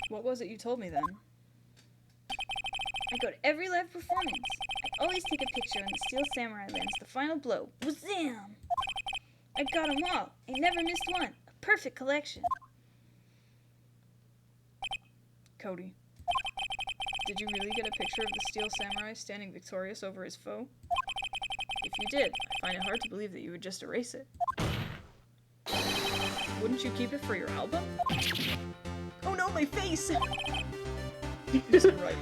What was it you told me then? I go to every live performance. I always take a picture when the Steel Samurai lands the final blow. Wazam! I got them all. I never missed one. A perfect collection. Cody. Did you really get a picture of the Steel Samurai standing victorious over his foe? If you did, I find it hard to believe that you would just erase it. Wouldn't you keep it for your album? Oh no, my face! Mr. Wright.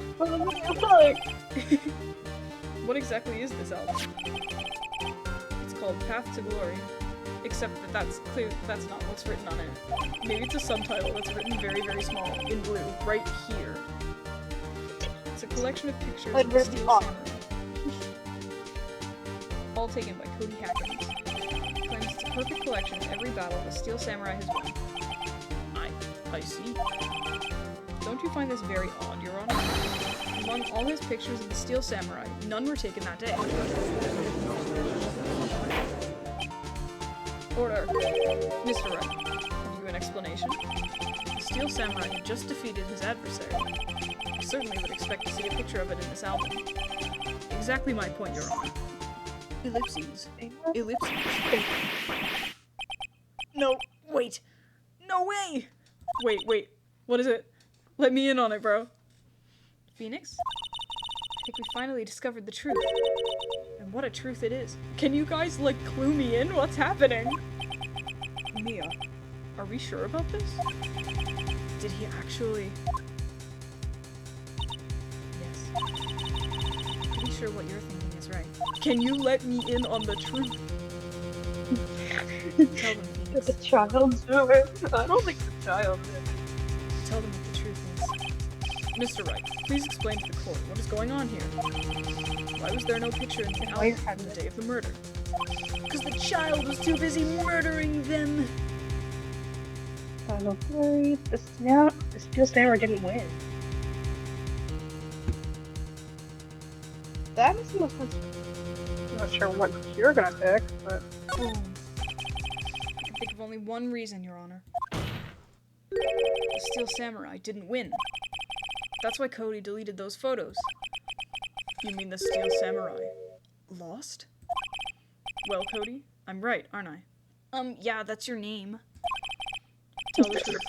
Sorry. What exactly is this album? It's called Path to Glory. Except that that's not what's written on it. Maybe it's a subtitle that's written very, very small, in blue, right here. It's a collection of pictures of the Steel Samurai. All taken by Cody Hackins. Claims it's a perfect collection of every battle the Steel Samurai has won. I see. Don't you find this very odd, Your Honor? Among all his pictures of the Steel Samurai, none were taken that day. Order. Mr. Wright, have you an explanation? The Steel Samurai had just defeated his adversary. I certainly would expect to see a picture of it in this album. Exactly my point, Your Honor. Ellipses. Ellipses. No, wait. No way! Wait. What is it? Let me in on it, bro. Phoenix? I think we finally discovered the truth. And what a truth it is. Can you guys, like, clue me in? What's happening? Mia, are we sure about this? Did he actually... Yes. Pretty sure what you're thinking is right. Can you let me in on the truth? Tell them, Phoenix. Did the child do it? I don't think the child did. Tell them what the truth is. Mr. Wright, please explain to the court what is going on here. Why was there no picture in the album on the day of the murder? Because the child was too busy murdering them! Don't worry, the Steel Samurai didn't win. That makes no sense. I'm not sure what you're gonna pick, but... Boom. I can think of only one reason, Your Honor. The Steel Samurai didn't win. That's why Cody deleted those photos. You mean the Steel Samurai lost? Well, Cody, I'm right, aren't I? Yeah, that's your name. Tell the truth.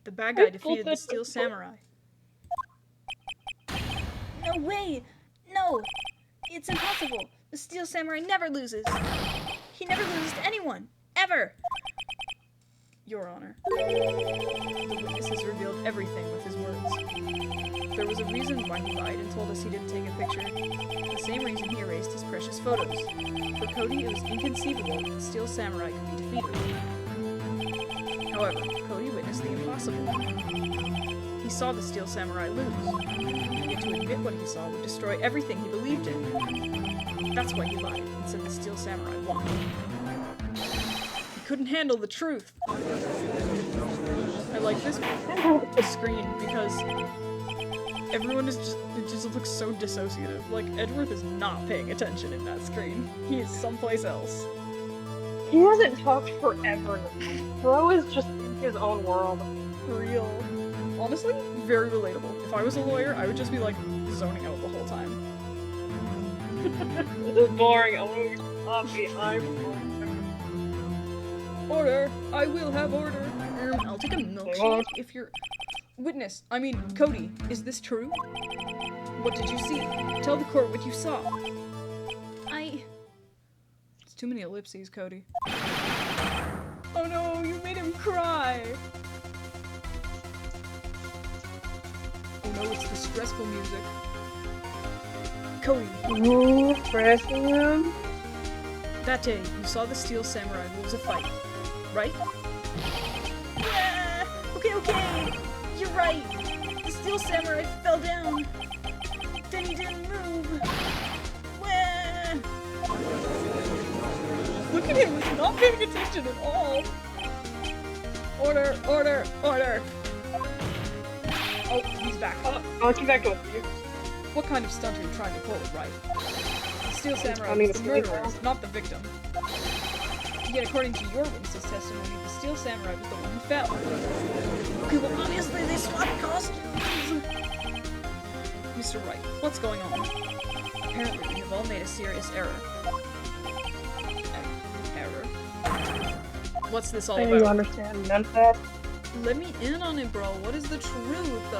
The bad guy defeated the Steel Samurai. No way! No! It's impossible! The Steel Samurai never loses! He never loses to anyone! Ever! Your Honor, the witness has revealed everything with his words. There was a reason why he lied and told us he didn't take a picture. The same reason he erased his precious photos. For Cody, it was inconceivable that the Steel Samurai could be defeated. However, Cody witnessed the impossible. He saw the Steel Samurai lose. Yet to admit what he saw would destroy everything he believed in. That's why he lied and said the Steel Samurai won. He couldn't handle the truth. I like this screen because Everyone is just, it just looks so dissociative. Like, Edgeworth is not paying attention in that screen. He is someplace else. He hasn't talked forever. Bro is just in his own world. For real. Honestly, very relatable. If I was a lawyer, I would just be like zoning out the whole time. This is boring. I want to coffee. I'm bored. Order! I will have order! I'll take a milkshake if you're... Witness, I mean, Cody, is this true? What did you see? Tell the court what you saw. It's too many ellipses, Cody. Oh no, you made him cry! Oh no, it's the stressful music. Cody. Ooh, pressing him. That day, you saw the Steel Samurai lose a fight, right? Yeah! Okay! You're right! The Steel Samurai fell down! Then he didn't move! Wah! Look at him! He's not paying attention at all! Order! Order! Order! Oh, he's back. I'll get back with you. What kind of stunt are you trying to pull, right? The Steel Samurai mean, was the murderer, not the victim. Yet according to your witness's testimony, the Steel Samurai was the one who fell. Okay, well obviously they swapped costumes! Mr. Wright, what's going on? Apparently we have all made a serious error. Error? What's this all I about? don't understand none of that. Let me in on it, bro. What is the truth?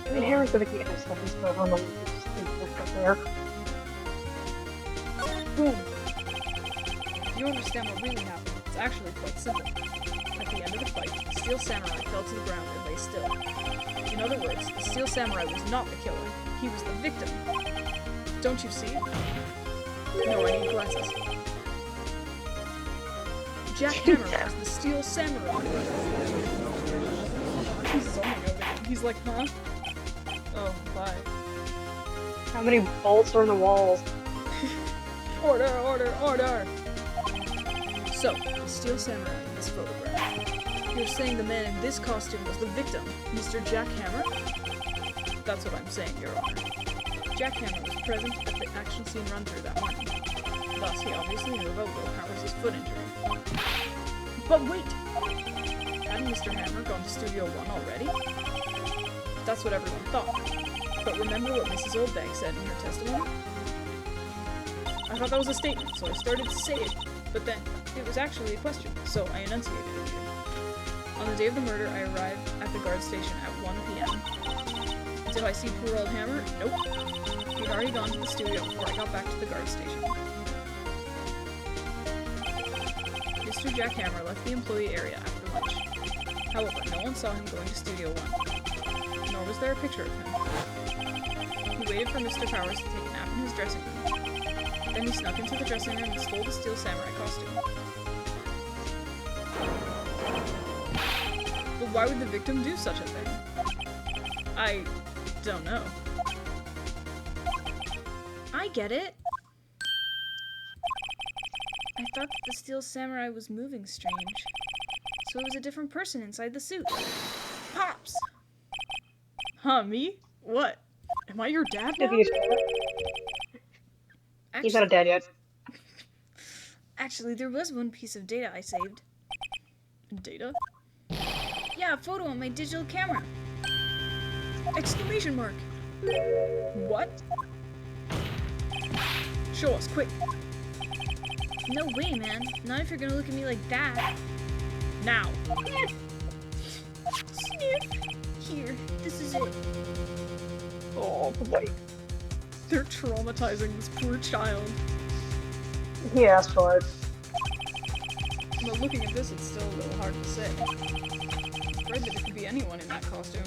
I mean, Harry's gonna get his stuff and stuff on the there. Boom! You understand what really happened? It's actually quite simple. At the end of the fight, the Steel Samurai fell to the ground and lay still. In other words, the Steel Samurai was not the killer. He was the victim. Don't you see? No, I need glasses. Jack Hammer was the Steel Samurai. He's zoning over him. He's like, huh? Oh, bye. How many bolts are in the walls? Order, order, order! So, the Steel Samurai in this photograph. You're saying the man in this costume was the victim, Mr. Jack Hammer? That's what I'm saying, Your Honor. Jack Hammer was present at the action scene run-through that morning. Thus, he obviously knew about Will Powers' foot injury. But wait! Hadn't Mr. Hammer gone to Studio 1 already? That's what everyone thought. But remember what Mrs. Oldbag said in her testimony? I thought that was a statement, so I started to say it, but then it was actually a question, so I enunciated it here. On the day of the murder, I arrived at the guard station at 1 p.m. Did I see poor old Hammer? Nope. He'd already gone to the studio before I got back to the guard station. Mr. Jack Hammer left the employee area after lunch. However, no one saw him going to Studio 1. Nor was there a picture of him. He waited for Mr. Powers to take a nap in his dressing room. Then he snuck into the dressing room and stole the Steel Samurai costume. But why would the victim do such a thing? I don't know. I get it! I thought that the Steel Samurai was moving strange. So it was a different person inside the suit. Pops! Huh, me? What? Am I your dad now? He's not dead yet. Actually, there was one piece of data I saved. Data? Yeah, a photo on my digital camera. Exclamation mark! What? Show us, quick! No way, man. Not if you're gonna look at me like that. Now! Sniff! Here, this is it. Oh boy. They're traumatizing this poor child. He asked for it. But looking at this, it's still a little hard to say. I'm afraid that it could be anyone in that costume.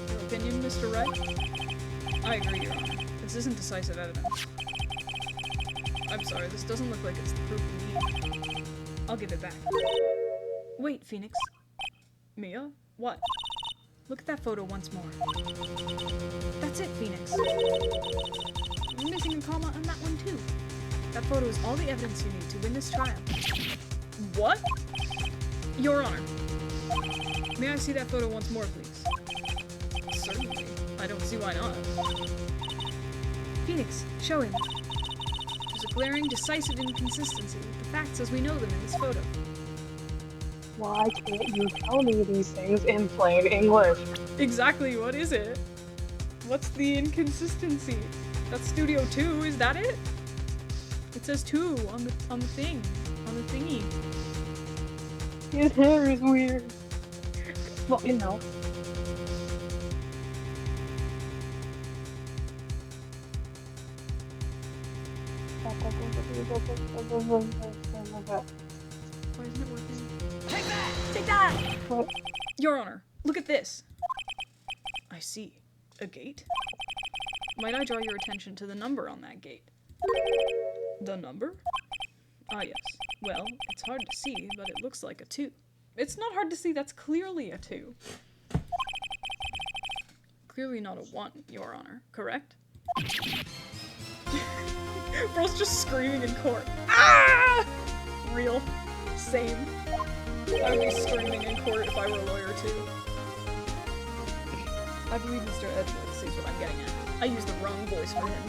Your opinion, Mr. Wright? I agree, Your Honor. This isn't decisive evidence. I'm sorry, this doesn't look like it's the proof we need. I'll give it back. Wait, Phoenix. Mia? What? Look at that photo once more. That's it, Phoenix. You're missing a comma on that one too. That photo is all the evidence you need to win this trial. What? Your Honor, may I see that photo once more, please? Certainly. I don't see why not. Phoenix, show him. There's a glaring, decisive inconsistency with the facts as we know them in this photo. Why can't you tell me these things in plain English? Exactly, what is it? What's the inconsistency? That's Studio 2, is that it? It says 2 on the thing, on the thingy. His hair is weird. Well, you know. Why isn't it working? Take that! Take that! What? Your Honor, look at this. I see. A gate? Might I draw your attention to the number on that gate? The number? Ah, yes. Well, it's hard to see, but it looks like a 2. It's not hard to see, that's clearly a 2. Clearly not a 1, Your Honor, correct? Bro's just screaming in court. Ah! Real. Same. I would be screaming in court if I were a lawyer too. I believe Mr. Edwards sees what I'm getting at. I used the wrong voice for him.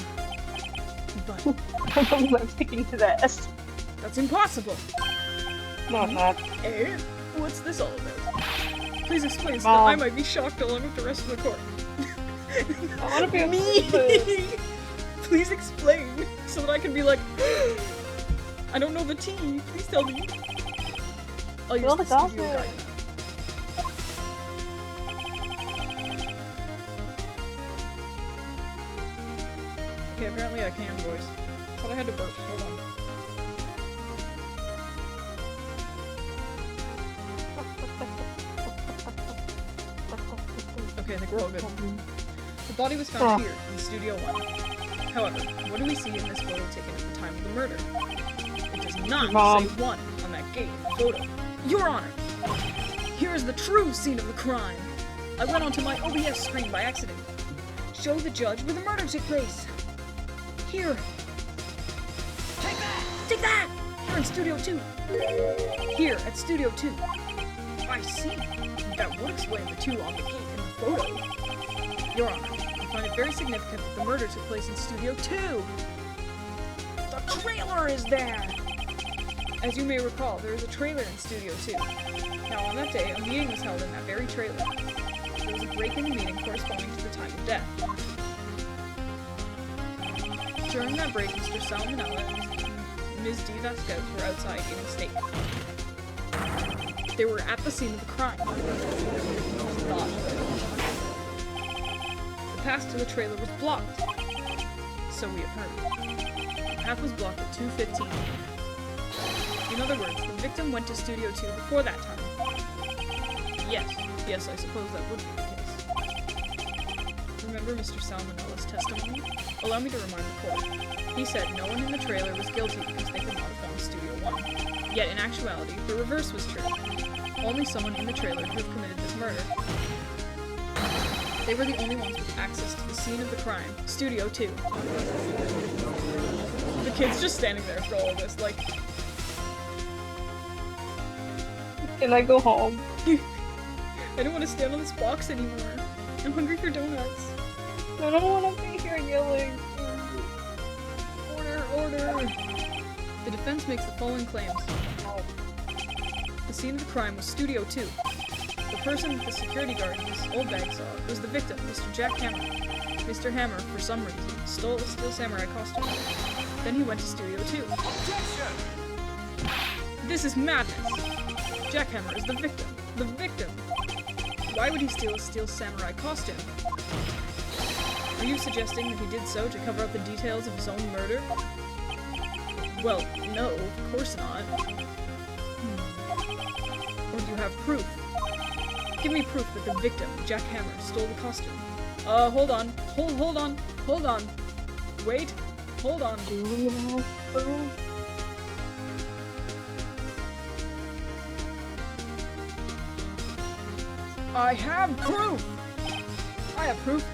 But I'm sticking to the S. that's impossible. No, it's not. Eh? What's this all about? Please explain so that I might be shocked along with the rest of the court. I want to be Me! Please explain so that I can be like, I don't know the T. Please tell me. I'll use Well, the it's studio also- guide. Okay, apparently I can, boys. Thought I had to burp. Hold on. Okay, I think we're all good. The body was found here, in Studio 1. However, what do we see in this photo taken at the time of the murder? It does not Mom. say 1 on that gate photo. Your Honor! Here is the true scene of the crime! I went onto my OBS screen by accident. Show the judge where the murder took place. Here. Take that! Take that! Here in Studio 2. Here at Studio 2. I see. That would explain the 2 on the gate in the photo. Your Honor, I find it very significant that the murder took place in Studio 2. The trailer is there! As you may recall, there is a trailer in Studio 2. Now, on that day, a meeting was held in that very trailer. There was a break in the meeting corresponding to the time of death. During that break, Mr. Salmonella and Ms. D. Vasquez were outside eating steak. They were at the scene of the crime. The path to the trailer was blocked. So we have heard. The path was blocked at 2:15. In other words, the victim went to Studio 2 before that time. Yes, I suppose that would be the case. Remember Mr. Salmonella's testimony? Allow me to remind the court. He said no one in the trailer was guilty because they could not have found Studio 1. Yet in actuality, the reverse was true. Only someone in the trailer could have committed this murder. They were the only ones with access to the scene of the crime, Studio 2. The kid's just standing there for all of this, like... Can I go home? I don't want to stand on this box anymore. I'm hungry for donuts. I don't want to be here yelling. Order! The defense makes the following claims. The scene of the crime was Studio 2. The person with the security guard in this old bag saw was the victim, Mr. Jack Hammer. Mr. Hammer, for some reason, stole a Steel Samurai costume. Then he went to Studio 2. Objection! This is madness! Jack Hammer is the victim. The victim! Why would he steal a Steel Samurai costume? Are you suggesting that he did so to cover up the details of his own murder? Well, no, of course not. Or do you have proof? Give me proof that the victim, Jack Hammer, stole the costume. Hold on. Hold on. Wait. Hold on. Do you have proof? I have proof! I have proof.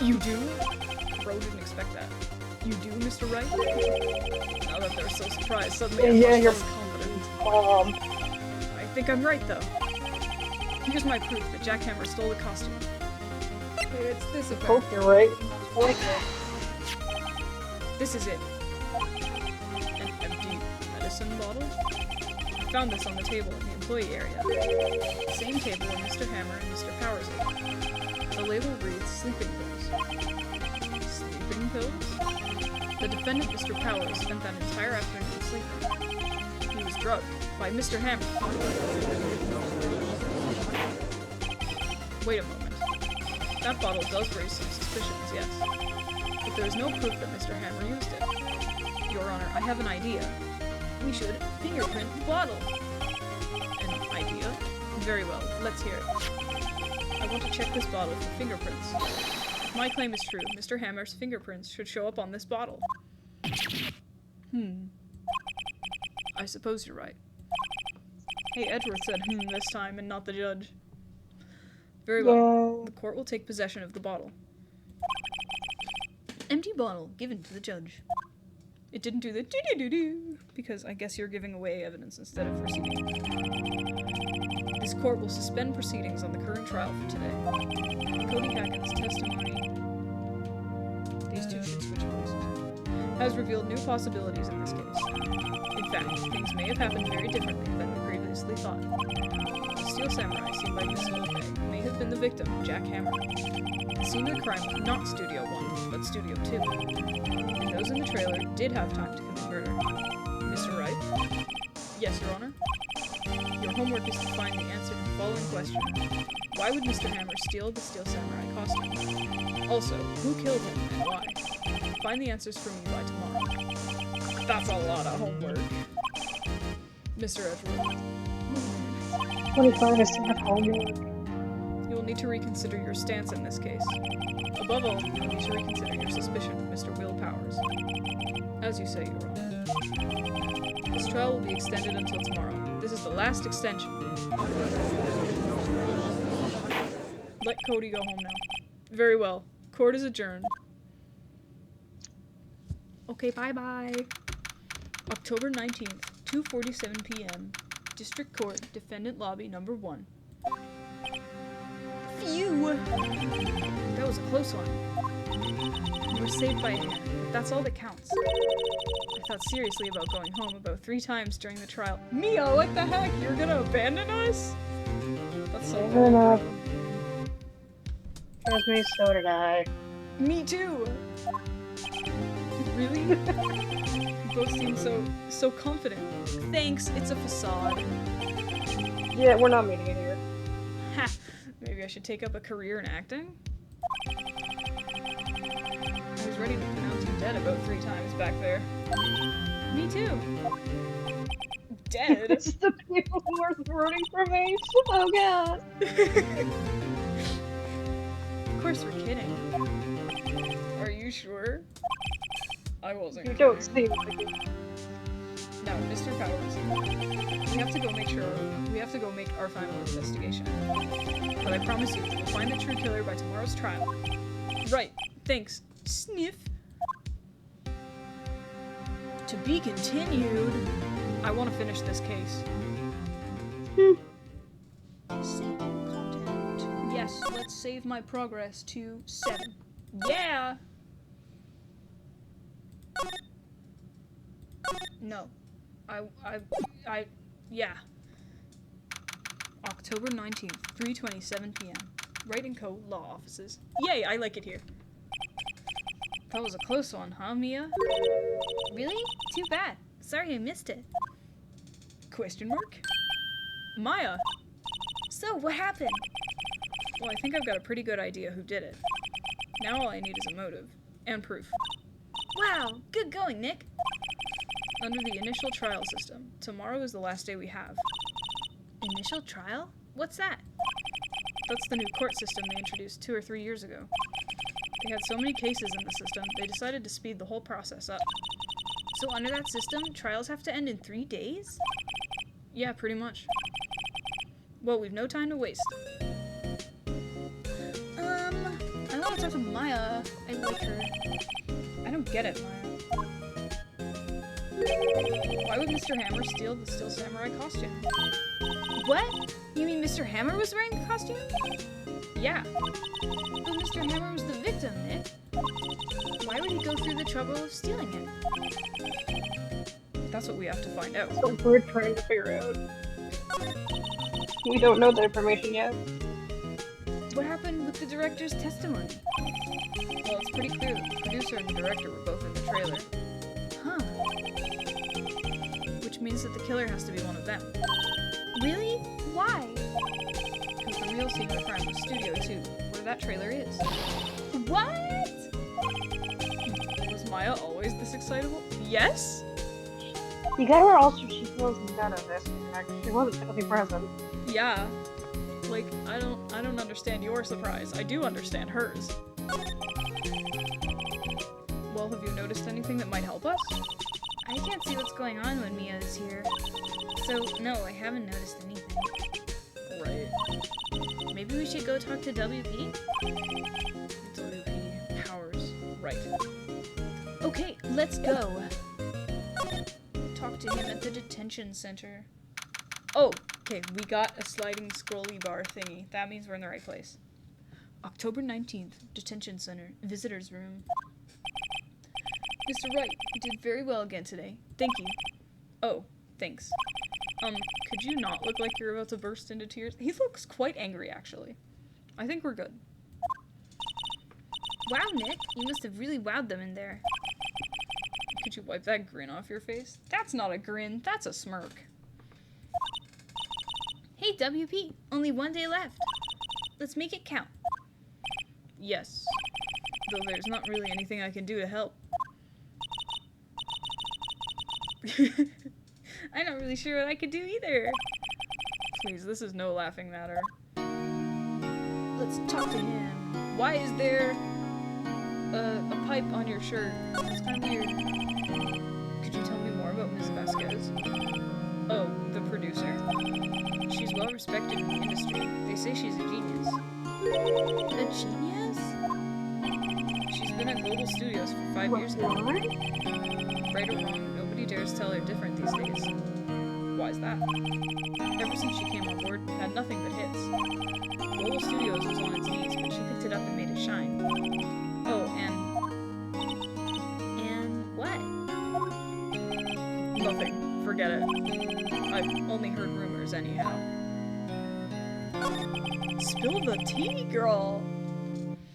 You do? Bro didn't expect that. You do, Mr. Wright? Now that they're so surprised, suddenly I'm Yeah, much you're- less confident. I think I'm right, though. Here's my proof that Jackhammer stole the costume. It's this effect. Hope you're right. This is it. An empty medicine bottle? I found this on the table in the employee area. The same table where Mr. Hammer and Mr. Powers ate. The label reads sleeping pills. Sleeping pills? The defendant, Mr. Powers, spent that entire afternoon sleeping. He was drugged by Mr. Hammer. Wait a moment. That bottle does raise some suspicions, yes. But there is no proof that Mr. Hammer used it. Your Honor, I have an idea. We should fingerprint the bottle. An idea? Very well, let's hear it. I want to check this bottle for fingerprints. If my claim is true, Mr. Hammer's fingerprints should show up on this bottle. I suppose you're right. Hey, Edgeworth said this time and not the judge. Very well. The court will take possession of the bottle. Empty bottle given to the judge. It didn't do the do-do-do-do because I guess you're giving away evidence instead of receiving. This court will suspend proceedings on the current trial for today. Cody Hackett's testimony, these two should switch places, has revealed new possibilities in this case. In fact, things may have happened very differently than we previously thought. The Steel Samurai seen by Miss Lopez may have been the victim, Jack Hammer. The scene of the crime was not Studio 1, but Studio 2. And those in the trailer did have time to commit murder. Mr. Wright? Yes, Your Honor? Your homework is to find the answer to the following question. Why would Mr. Hammer steal the Steel Samurai costume? Also, who killed him and why? Find the answers for me by tomorrow. That's a lot of homework. Mr. Edgeworth. 25 is not homework. You will need to reconsider your stance in this case. Above all, you will need to reconsider your suspicion of Mr. Will Powers. As you say, Your Honor. This trial will be extended until tomorrow. This is the last extension. Let Cody go home now. Very well. Court is adjourned. Okay, bye-bye. October 19th, 2:47 p.m. District Court, Defendant Lobby Number 1. Phew! That was a close one. You were saved by a hand. That's all that counts. I thought seriously about going home about 3 times during the trial. Mia, what the heck? You're gonna abandon us? That's so Fair enough. cool. Trust me, so did I. Me too! Really? You both seem so confident. Thanks, it's a facade. Yeah, we're not meeting it here. Ha! Maybe I should take up a career in acting? I was ready to pronounce you dead about 3 times back there. Me too. Dead? It's the people who are rooting for me. Oh god. Of course we're kidding. Are you sure? I wasn't You kidding. don't seem like it. No, Mr. Powers. We have to go make our final investigation. But I promise you, we'll find the true killer by tomorrow's trial. Right. Thanks. Sniff. To be continued. I want to finish this case. Save content. Yes, let's save my progress to 7. Yeah! No. Yeah. October 19th, 3:27 p.m. Wright & Co. Law Offices. Yay, I like it here. That was a close one, huh, Mia? Really? Too bad. Sorry I missed it. Question mark? Maya! So, what happened? Well, I think I've got a pretty good idea who did it. Now all I need is a motive. And proof. Wow, good going, Nick. Under the initial trial system, tomorrow is the last day we have. Initial trial? What's that? That's the new court system they introduced 2 or 3 years ago. They had so many cases in the system, they decided to speed the whole process up. So under that system, trials have to end in 3 days? Yeah, pretty much. Well, we've no time to waste. I want to talk to Maya. I like her. I don't get it, Maya. Why would Mr. Hammer steal the Steel Samurai costume? What? You mean Mr. Hammer was wearing the costume? Yeah. But Mr. Hammer was the victim, Nick. Why would he go through the trouble of stealing it? That's what we have to find out. So we're trying to figure out. We don't know the information yet. What happened with the director's testimony? Well, it's pretty clear that the producer and the director were both in the trailer, Huh. which means that the killer has to be one of them. Really? Why? Because the real secret crime was Studio 2, where that trailer is. What? Was Maya always this excitable? Yes? You got her also, she feels none of this. In fact, she wasn't totally present. Yeah. Like, I don't understand your surprise. I do understand hers. Well, have you noticed anything that might help us? I can't see what's going on when Mia is here. So, no, I haven't noticed anything. Right. Maybe we should go talk to WP? WP powers. Right. Okay, let's go. Talk to him at the detention center. Oh, okay, we got a sliding scrolly bar thingy. That means we're in the right place. October 19th, detention center, visitor's room. Mr. Wright, you did very well again today. Thank you. Oh, thanks. Could you not look like you're about to burst into tears? He looks quite angry, actually. I think we're good. Wow, Nick, you must have really wowed them in there. Could you wipe that grin off your face? That's not a grin, that's a smirk. Hey, WP, only one day left. Let's make it count. Yes. Though there's not really anything I can do to help. I'm not really sure what I could do either. Please, this is no laughing matter. Let's talk to him. Why is there a pipe on your shirt? That's kind of weird. Could you tell me more about Ms. Vasquez? Oh, the producer? She's well respected in the industry. They say she's a genius. A genius? She's been at Global Studios for 5 years now. Right or wrong, nobody dares tell her different these days. Why is that? Ever since she came on board, had nothing but hits. Global Studios was on its knees, but she picked it up and made it shine. Oh, And what? nothing. Forget it. I've only heard rumors anyhow. Spill the tea, girl!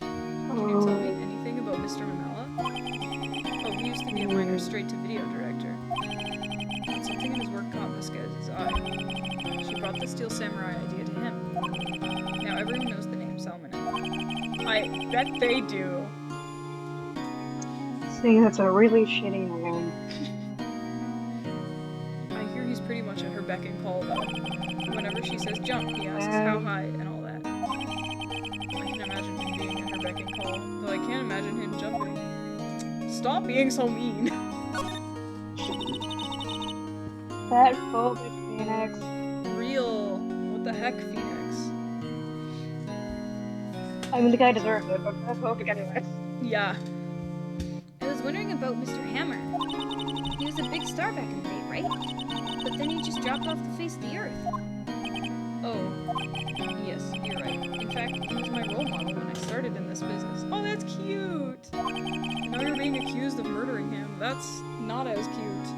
Can you tell me anything about Mr. Mamela? Oh, he used to be a minor straight-to-video director. And something in his work caught Vasquez's eye. She brought the Steel Samurai idea to him. Now everyone knows the name Salmonella. I bet they do. See, that's a really shitty name. I hear he's pretty much at her beck and call, though. Whenever she says jump, he asks how high and all that. I can imagine him being at her beck and call, though I can't imagine him jumping. Stop being so mean. That phobic Phoenix. Real. What the heck, Phoenix? I mean, the guy deserves it, but that's phobic anyway. Yeah. I was wondering about Mr. Hammer. He was a big star back in the day, right? But then he just dropped off the face of the earth. Oh. Yes, you're right. In fact, he was my role model when I started in this business. Oh, that's cute! Now you're being accused of murdering him. That's not as cute.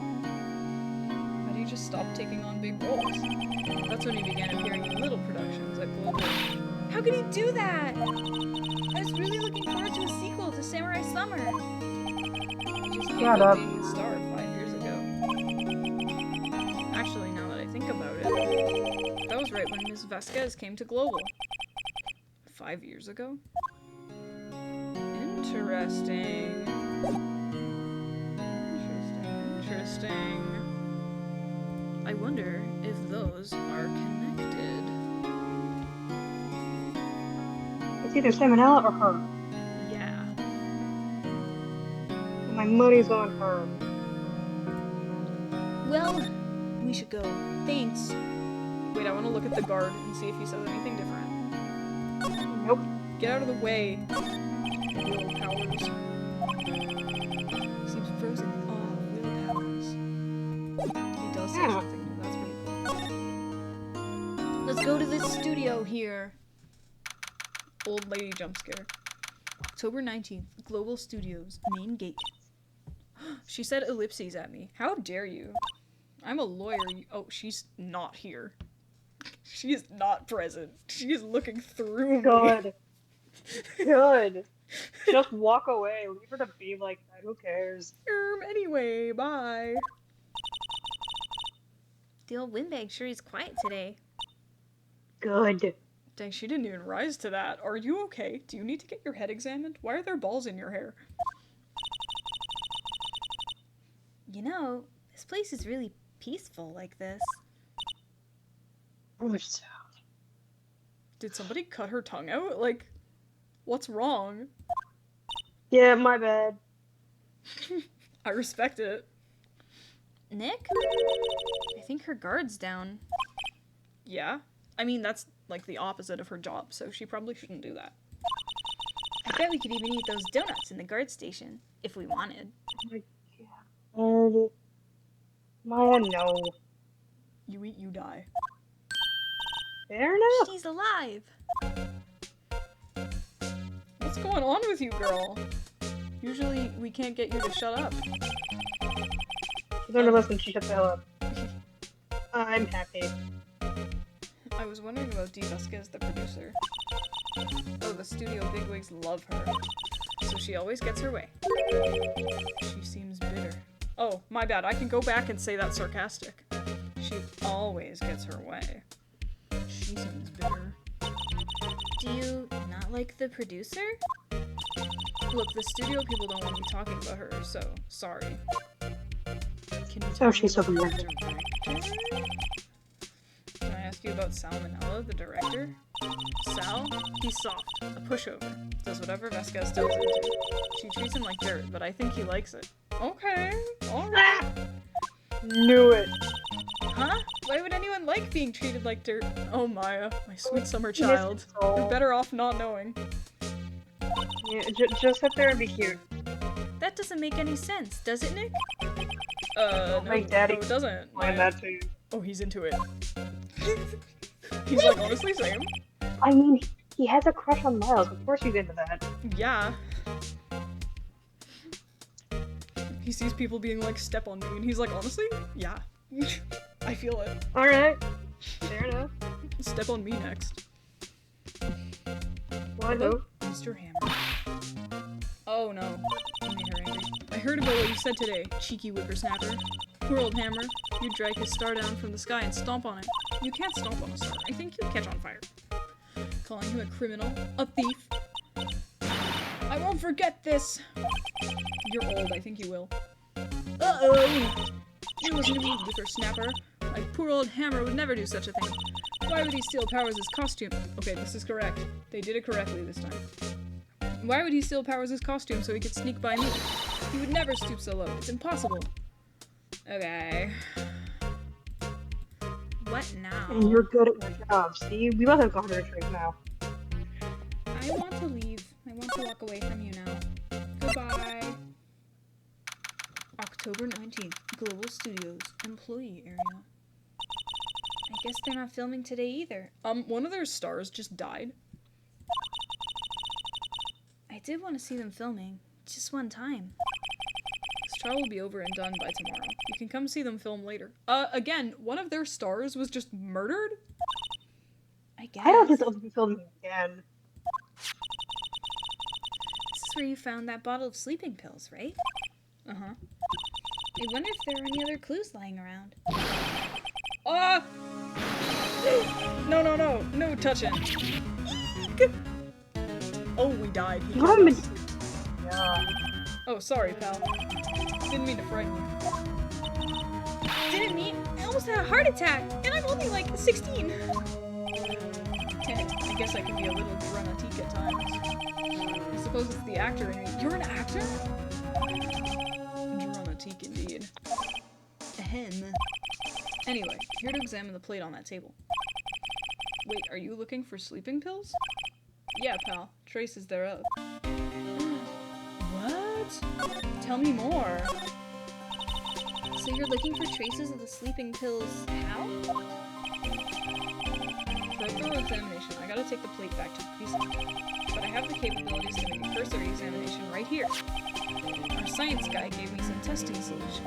How do you just stop taking on big roles? That's when he began appearing in little productions at Global. How could he do that? I was really looking forward to a sequel to Samurai Summer. He just gave Shut up up. being a star 5 years ago. Actually, now that I think about it, that was right when Ms. Vasquez came to Global. 5 years ago? Interesting. Interesting. I wonder if those are connected. It's either Salmonella or her. Yeah. And my money's on her. Well, we should go. Thanks. Wait, I want to look at the guard and see if he says anything different. Nope. Get out of the way. Will powers. Seems frozen in awe of will powers. say something new. That's pretty cool. Let's go to this studio here. Old lady jump scare. October 19th, Global Studios, main gate. She said ellipses at me. How dare you? I'm a lawyer. Oh, she's not here. She is not present. She is looking through me. Good. Good. Just walk away. Leave her to be like that. Who cares? Anyway, bye. The old windbag sure is quiet today. Good. Dang, she didn't even rise to that. Are you okay? Do you need to get your head examined? Why are there balls in your hair? You know, this place is really peaceful like this. Did somebody cut her tongue out? Like, what's wrong? Yeah, my bad. I respect it. Nick? I think her guard's down. Yeah? I mean, that's like the opposite of her job, so she probably shouldn't do that. I bet we could even eat those donuts in the guard station, if we wanted. Maya, no. You eat, you die. Fair enough. She's alive! What's going on with you, girl? Usually, we can't get you to shut up. She's going to listen. She shut the hell up. I'm happy. I was wondering about Dee Vasquez, the producer. Oh, the studio bigwigs love her. So she always gets her way. She seems bitter. Oh, my bad. I can go back and say that's sarcastic. She always gets her way. She seems bitter. Do you not like the producer? Look, the studio people don't want me talking about her, so sorry. Can you Oh, tell me she's so about the weird. director? Can I ask you about Salmonella, the director? Sal? He's soft, a pushover. Does whatever Vasquez tells him to. She treats him like dirt, but I think he likes it. Okay, alright. Knew it. Huh? Why would anyone like being treated like dirt? Oh, Maya, my sweet summer child. You're better off not knowing. Yeah, just sit there and be cute. That doesn't make any sense, does it, Nick? No, My daddy no, it doesn't. Mind Maya. that too. Oh, he's into it. He's like, honestly, same. I mean, he has a crush on Miles. Of course he's into that. Yeah. He sees people being like, step on me, and he's like, honestly? Yeah. I feel it. Alright. Fair enough. Step on me next. Why no? Mr. Hammer. Oh no. You made her angry. I heard about what you said today, cheeky whippersnapper. Poor old Hammer. You'd drag his star down from the sky and stomp on it. You can't stomp on a star. I think you'll catch on fire. Calling him a criminal, a thief. I won't forget this! You're old, I think you will. Uh-oh! You listen to me, whippersnapper. My poor old Hammer would never do such a thing. Why would he steal Powers' costume? Okay, this is correct. They did it correctly this time. Why would he steal Powers' costume so he could sneak by me? He would never stoop so low. It's impossible. Okay. What now? And you're good at your job. See, we both have gone to retreat now. I want to leave. I want to walk away from you now. Goodbye. October 19th, Global Studios, employee area. I guess they're not filming today either. One of their stars just died. I did want to see them filming. Just one time. This trial will be over and done by tomorrow. You can come see them film later. Again, one of their stars was just murdered? I guess. I don't think they'll be filming again. This is where you found that bottle of sleeping pills, right? Uh-huh. I wonder if there are any other clues lying around. Ah! No, no, no. No touching. Oh, we died. He You haven't killed been... us. Yeah. Oh, sorry, pal. Didn't mean to frighten you. Didn't mean I almost had a heart attack, and I'm only like 16. I guess I can be a little dramatique at times. I suppose it's the actor in me. You're an actor? Dramatique indeed. Ahem. Anyway, here to examine the plate on that table. Wait, are you looking for sleeping pills? Yeah, pal. Traces thereof. What? Tell me more. So you're looking for traces of the sleeping pills. How? For a thorough examination, I gotta take the plate back to the precinct. But I have the capabilities to make a cursory examination right here. Our science guy gave me some testing solution.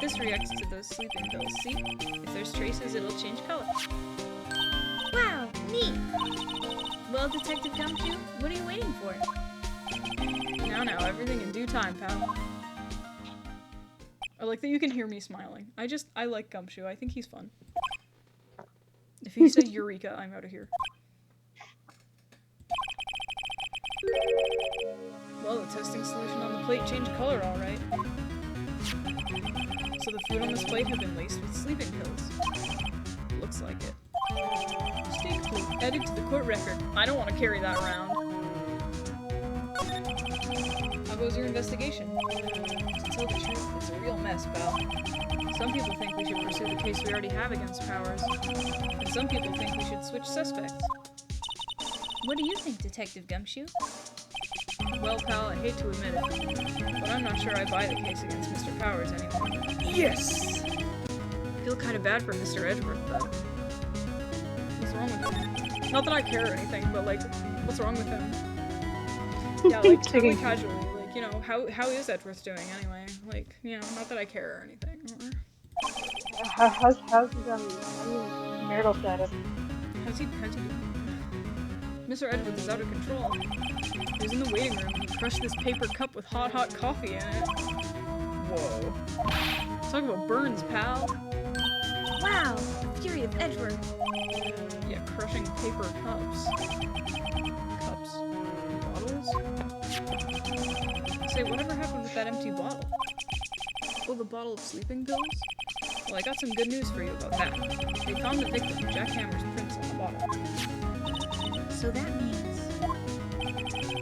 This reacts to those sleeping pills, see? If there's traces, it'll change color. Wow, neat! Well, Detective Gumshoe, what are you waiting for? Now, everything in due time, pal. I like that you can hear me smiling. I like Gumshoe. I think he's fun. If he said Eureka, I'm out of here. Well, the testing solution on the plate changed color, alright. So the food on this plate had been laced with sleeping pills. Looks like it. Steak plate added to the court record. I don't want to carry that around. How goes your investigation? To tell the truth, it's a real mess, pal. Some people think we should pursue the case we already have against Powers, and some people think we should switch suspects. What do you think, Detective Gumshoe? Well, pal, I hate to admit it, but I'm not sure I buy the case against Mr. Powers anymore. Yes! I feel kind of bad for Mr. Edgeworth, though. What's wrong with him? Not that I care or anything, but, like, what's wrong with him? Yeah, like, totally casually, like, you know, how is Edgeworth doing anyway? Like, you know, not that I care or anything. How's his marital status? How's he doing? Mr. Edgeworth is out of control. He was in the waiting room and he crushed this paper cup with hot coffee in it. Whoa. Talk about burns, pal. Wow, the fury of Edgeworth. Yeah, crushing paper cups. Cups? Bottles? Say, whatever happened with that empty bottle? Oh, the bottle of sleeping pills? Well, I got some good news for you about that. They found the victim, Jack Hammer's prints on the bottle. So that means...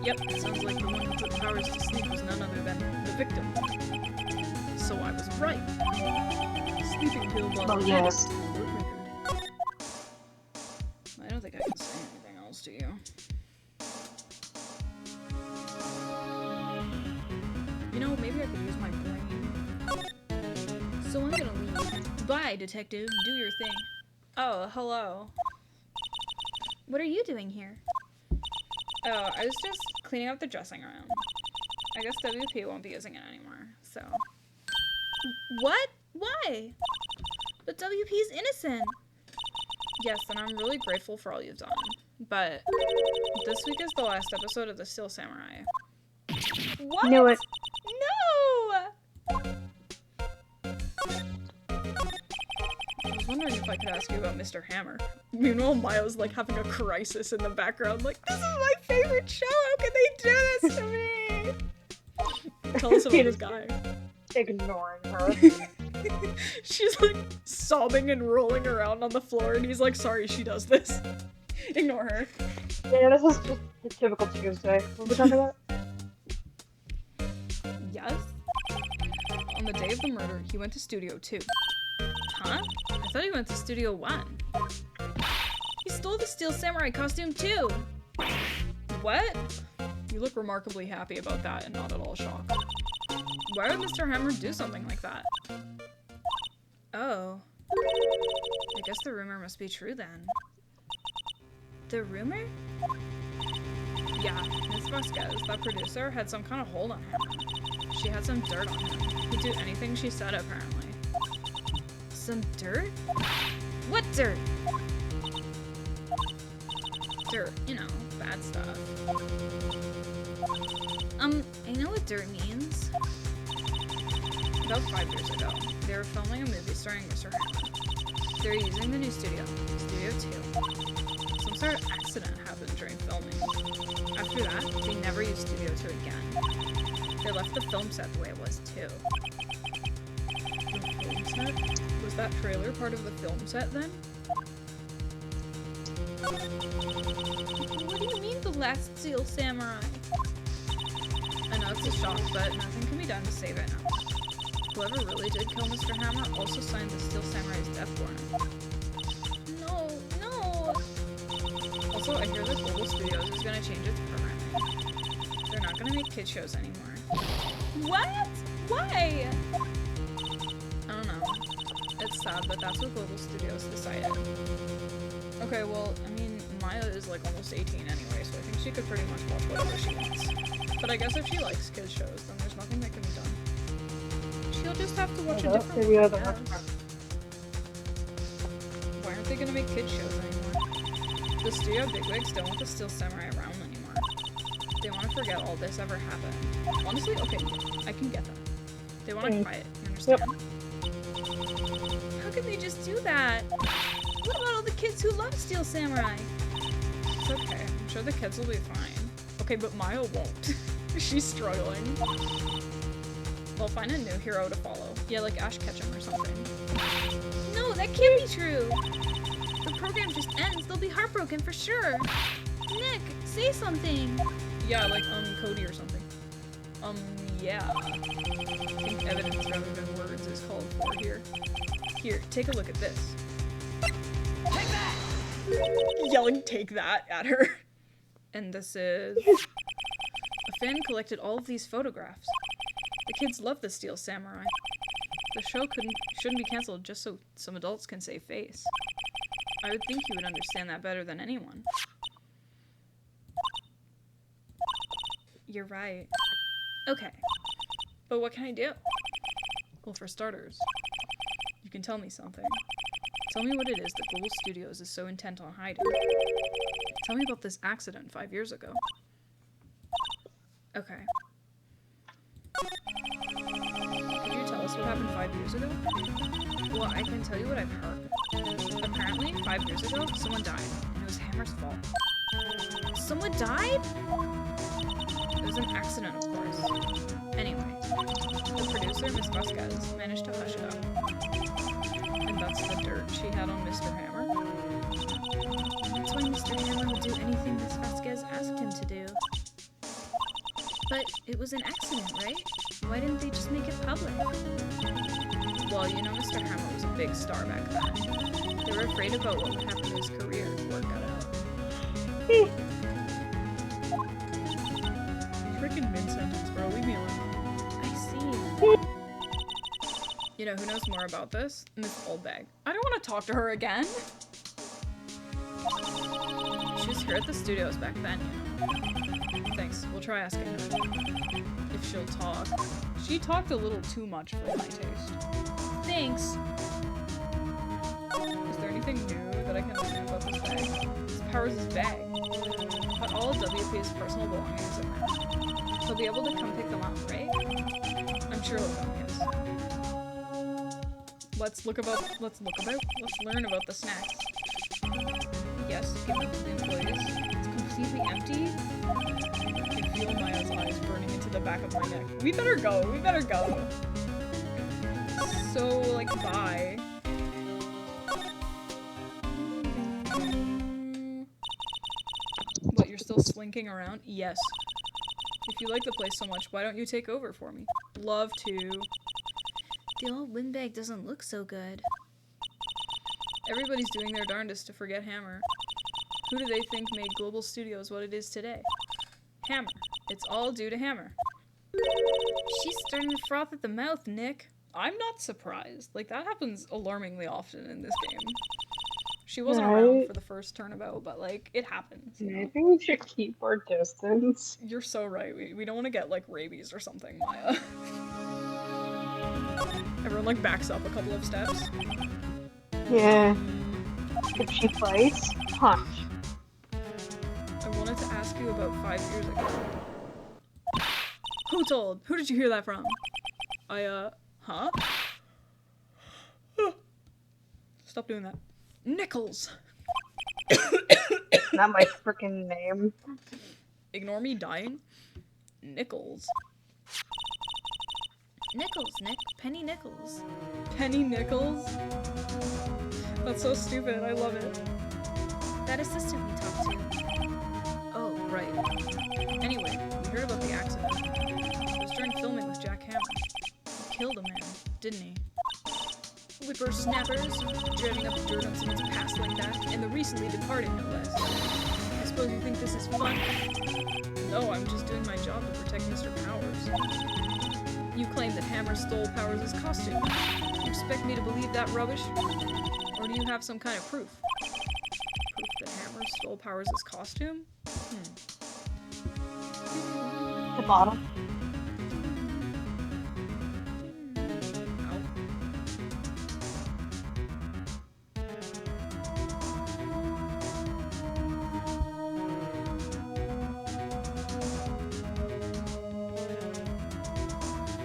Yep, it sounds like the one who put Powers to sleep was none other than the victim. So I was right. Sleeping pill bottle. Oh, yes. I don't think I can say anything else to you. You know, maybe I could use my brain. So I'm gonna leave. Bye, Detective. Do your thing. Oh, hello. What are you doing here? Oh, I was just cleaning up the dressing room. I guess WP won't be using it anymore, so... What? Why? But WP's innocent. Yes, and I'm really grateful for all you've done. But this week is the last episode of The Steel Samurai. What? Knew it. No! I was wondering if I could ask you about Mr. Hammer. Meanwhile, Maya's like having a crisis in the background, like, this is my favorite show, how can they do this to me? Tell us about this guy. Ignoring her. She's like sobbing and rolling around on the floor, and he's like, sorry, she does this. Ignore her. Yeah, this is just the typical Tuesday. What are we talking about? Yes? On the day of the murder, he went to Studio 2. Huh? I thought he went to Studio 1. He stole the Steel Samurai costume too! What? You look remarkably happy about that and not at all shocked. Why would Mr. Hammer do something like that? Oh. I guess the rumor must be true then. The rumor? Yeah, Ms. Vasquez, that producer, had some kind of hold on him. She had some dirt on him. He'd do anything she said, apparently. Some dirt? What dirt? Dirt, you know, bad stuff. I know what dirt means. About 5 years ago, they were filming a movie starring Mr. Hammer. They were using the new studio, Studio 2. Some sort of accident happened during filming. After that, they never used Studio 2 again. They left the film set the way it was, too. The film set? Was that trailer part of the film set, then? What do you mean, the last Steel Samurai? I know it's a shock, but nothing can be done to save it now. Whoever really did kill Mr. Hammer also signed the Steel Samurai's death warrant. No. Also, I hear that Global Studios is gonna change its programming. They're not gonna make kid shows anymore. What? Why? It's sad, but that's what Global Studios decided. Okay, well, I mean, Maya is like almost 18 anyway, so I think she could pretty much watch whatever she wants. But I guess if she likes kids shows, then there's nothing that can be done. She'll just have to watch a different one, I guess. Why aren't they gonna make kids shows anymore? The studio bigwigs don't want the Steel Samurai around anymore. They want to forget all this ever happened. Honestly, okay, I can get that. They want to quiet, you understand? How can they just do that? What about all the kids who love Steel Samurai? It's okay. I'm sure the kids will be fine. Okay, but Maya won't. She's struggling. They'll find a new hero to follow. Yeah, like Ash Ketchum or something. No, that can't be true. The program just ends. They'll be heartbroken for sure. Nick, say something. Yeah, like, Cody or something. Yeah. I think evidence rather than words is called for here. Here, take a look at this. Take that! Yelling take that at her. And this is... A fan collected all of these photographs. The kids love the Steel Samurai. The show shouldn't be cancelled just so some adults can save face. I would think you would understand that better than anyone. You're right. Okay. But what can I do? Well, for starters, you can tell me something. Tell me what it is that Global Studios is so intent on hiding. Tell me about this accident 5 years ago. Okay. Could you tell us what happened 5 years ago? Well, I can tell you what I've heard. Apparently, 5 years ago, someone died, and it was Hammer's fault. Someone died? It was an accident, of course. Anyway, the producer, Miss Vasquez, managed to hush it up. And that's the dirt she had on Mr. Hammer. That's why Mr. Hammer would do anything Miss Vasquez asked him to do. But it was an accident, right? Why didn't they just make it public? Well, you know Mr. Hammer was a big star back then. They were afraid about what would happen to his career if word got out. Freaking mid-sentence, bro. Leave me alone. I see. You know who knows more about this? Miss Oldbag. I don't want to talk to her again. She was here at the studios back then, you know. Thanks. We'll try asking her. If she'll talk. She talked a little too much for my taste. Thanks. Is there anything new that I can learn about this bag? This Powers' bag. But all of WP's personal belongings in there. He'll be able to come pick them up, right? I'm sure he'll come, yes. Let's learn about the snacks. Yes, give them to the employees. It's completely empty. I can feel Maya's eyes burning into the back of my neck. We better go. So, like, bye. What, you're still slinking around? Yes. If you like the place so much, why don't you take over for me? Love to. The old windbag doesn't look so good. Everybody's doing their darndest to forget Hammer. Who do they think made Global Studios what it is today? Hammer. It's all due to Hammer. She's starting to froth at the mouth, Nick. I'm not surprised. Like, that happens alarmingly often in this game. She wasn't around for the first turnabout, but, like, it happens. You know? I think we should keep our distance. You're so right. We don't want to get, like, rabies or something, Maya. Everyone, like, backs up a couple of steps. Yeah. If she fights, punch. I wanted to ask you about 5 years ago. Who told? Who did you hear that from? Huh? Stop doing that. Nichols! Not my freaking name. Ignore me dying? Nichols. Nichols, Nick. Penny Nichols. Penny Nichols? That's so stupid. I love it. That assistant we talked to. Oh, right. Anyway, we heard about the accident. It was during filming with Jack Hammer. He killed a man, didn't he? Whippersnappers, dredging up dirt on someone's past like that, and the recently departed, no less. I suppose you think this is fun? No, I'm just doing my job to protect Mr. Powers. You claim that Hammer stole Powers' costume. You expect me to believe that rubbish? Or do you have some kind of proof? Proof that Hammer stole Powers' costume? The bottle. Ow.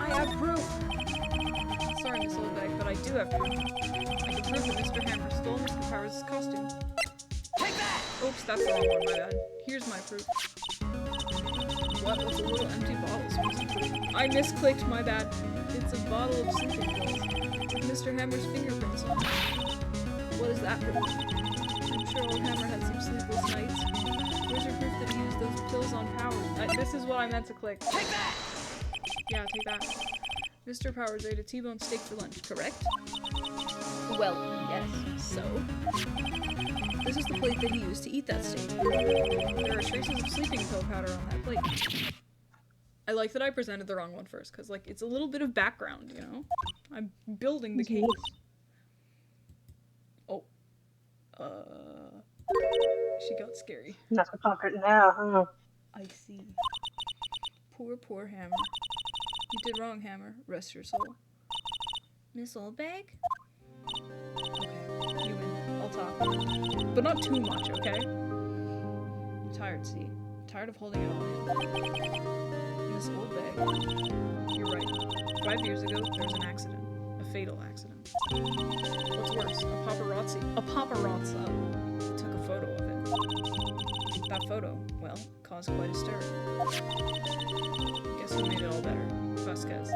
I have proof! Sorry, Miss Oldbag, but I do have proof. I can prove that Mr. Hammer stole Mr. Powers' costume. Take that! Oops, that's the wrong one, my bad. Here's my proof. What was a little empty bottle supposed to prove? I misclicked, my bad. It's a bottle of sleeping pills with Mr. Hammer's fingerprints on it. What is that proof? I'm sure old Hammer had some sleepless nights. Where's your proof that he used those pills on Powers? This is what I meant to click. Take that! Yeah, take that. Mr. Powers ate a T-bone steak for lunch, correct? Well, yes. So? This is the plate that he used to eat that steak. There are traces of sleeping pill powder on that plate. I like that I presented the wrong one first, because, like, it's a little bit of background, you know? I'm building the case. Oh. She got scary. Not the pocket now, huh? I see. Poor, poor Hammer. You did wrong, Hammer. Rest your soul. Miss Oldbag? Okay, you win. I'll talk. But not too much, okay? I'm tired, see? Tired of holding it all in. Miss Oldbag. You're right. 5 years ago, there was an accident. A fatal accident. What's worse, a paparazzi took a photo of it. That photo, well, caused quite a stir. Guess who made it all better? Vasquez.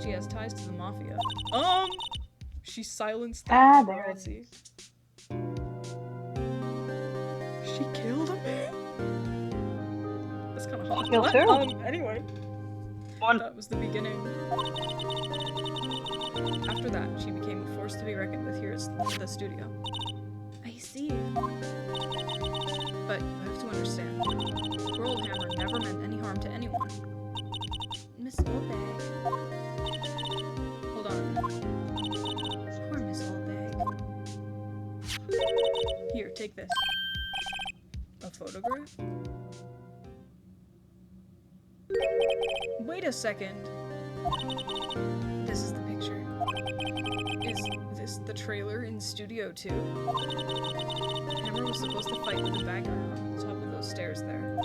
She has ties to the mafia. She silenced the paparazzi. She killed him? That's kind of hot. She killed who? Anyway. One. That was the beginning. After that, she became a force to be reckoned with here at the studio. I see. But you have to understand, poor old Hammer never meant any harm to anyone. Miss Oldbag. Hold on a minute. Poor Miss Oldbag. Here, take this. A photograph? Wait a second. This is the picture. Is this the trailer in Studio 2? Hammer was supposed to fight with the bad guy on top of those stairs there.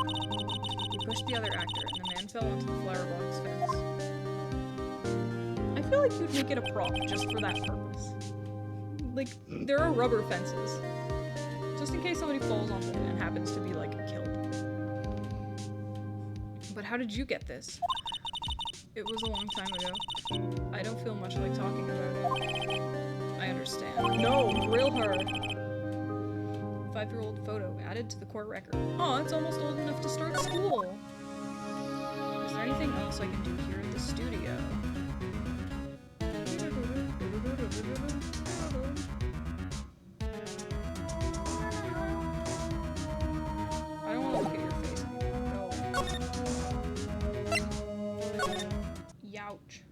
He pushed the other actor, and the man fell onto the flower box fence. I feel like you'd make it a prop just for that purpose. Like, there are rubber fences. Just in case somebody falls onto it and happens to be, like, killed. But how did you get this? It was a long time ago. I don't feel much like talking about it. I understand. No, grill her! 5-year-old photo added to the court record. Oh, it's almost old enough to start school! Is there anything else I can do here at the studio? I don't want to look at your face anymore. No. Youch.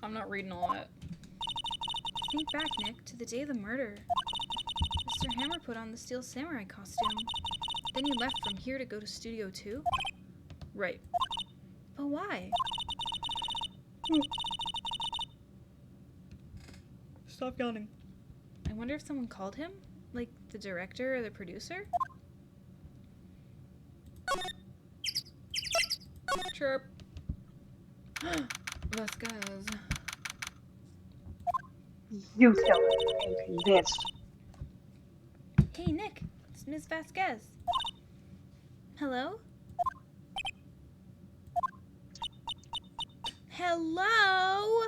I'm not reading all that. Think back, Nick, to the day of the murder. Mr. Hammer put on the Steel Samurai costume. Then he left from here to go to Studio 2? Right. But why? Stop yawning. I wonder if someone called him? Like the director or the producer? Chirp. Vasquez. You tell me. I'm convinced. Hey, Nick. It's Miss Vasquez. Hello? Hello?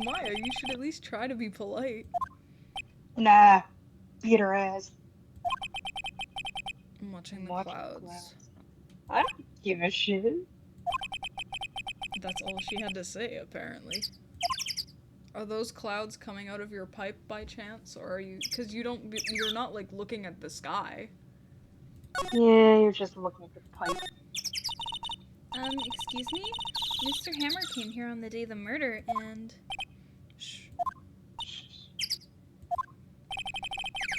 Maya, you should at least try to be polite. Nah. Beat her ass. I'm watching the Watch clouds. I don't give a shit. That's all she had to say, apparently. Are those clouds coming out of your pipe by chance, or are you? Because you're not like looking at the sky. Yeah, you're just looking for the pipe. Excuse me? Mr. Hammer came here on the day of the murder, and... Shh.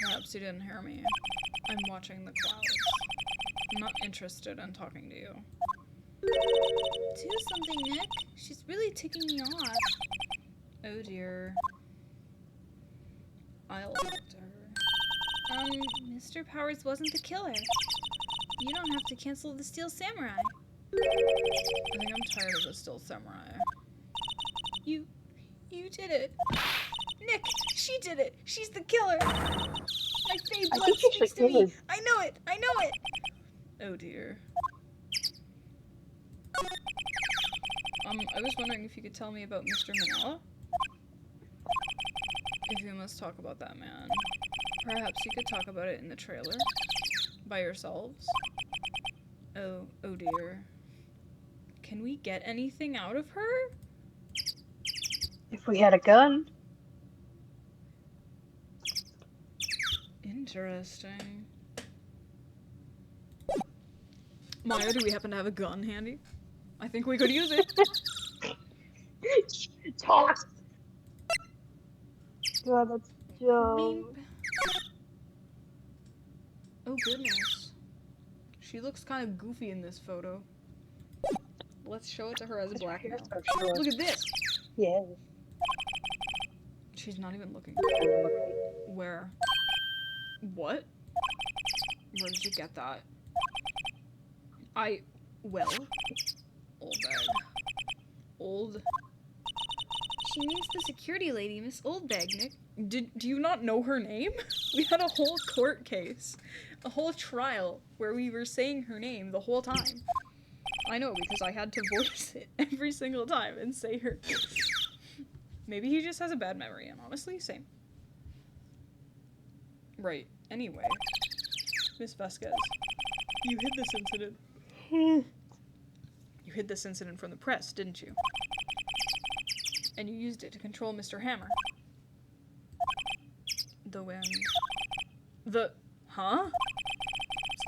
Perhaps you didn't hear me. I'm watching the clouds. I'm not interested in talking to you. Do something, Nick. She's really ticking me off. Oh dear. I'll talk to her. Mr. Powers wasn't the killer. You don't have to cancel the Steel Samurai. I think I'm tired of the Still Samurai. You did it. Nick, she did it. She's the killer. My fade I blood think she speaks to me. is. I know it. I know it. Oh dear. I was wondering if you could tell me about Mr. Manila? If you must talk about that man, perhaps you could talk about it in the trailer? By yourselves? Oh dear. Can we get anything out of her? If we had a gun. Interesting. Maya, do we happen to have a gun handy? I think we could use it. Talk. God, that's dumb. Beep. Oh goodness. She looks kind of goofy in this photo. Let's show it to her as a blackmail. Look at this! Yeah. She's not even looking. Where? What? Where did you get that? Well. Old bag. Old. She means the security lady, Miss Oldbag, Nick. Do you not know her name? We had a whole court case. A whole trial where we were saying her name the whole time. I know, because I had to voice it every single time and say her. Maybe he just has a bad memory, and honestly, same. Right. Anyway. Miss Vasquez, you hid this incident. You hid this incident from the press, didn't you? And you used it to control Mr. Hammer. The wind. Huh?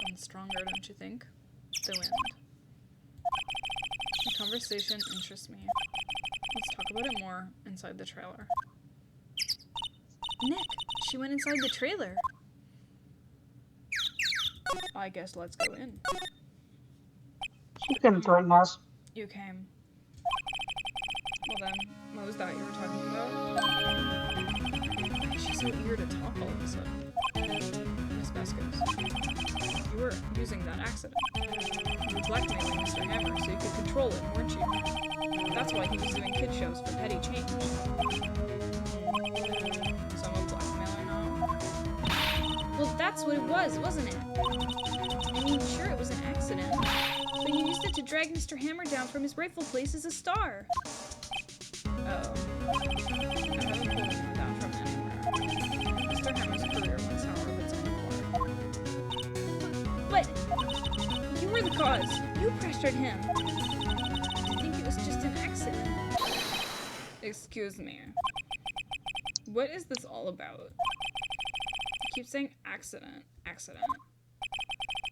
Sounds stronger, don't you think? The wind. The conversation interests me. Let's talk about it more inside the trailer. Nick, she went inside the trailer. I guess let's go in. She couldn't threaten us. You came. Well then, what was that you were talking about? Why is she so eager to talk all of a sudden? Miss Vasquez, you were using that accident. You were blackmailing Mr. Hammer so you could control it, weren't you? That's why he was doing kid shows for petty change. So I'm a blackmailer now? Well, that's what it was, wasn't it? I mean, sure, it was an accident. But you used it to drag Mr. Hammer down from his rightful place as a star. I haven't pulled that from anywhere. Mr. Hammer's career went sour of its own accord. But you were the cause. You pressured him. I think it was just an accident. Excuse me. What is this all about? You keep saying accident.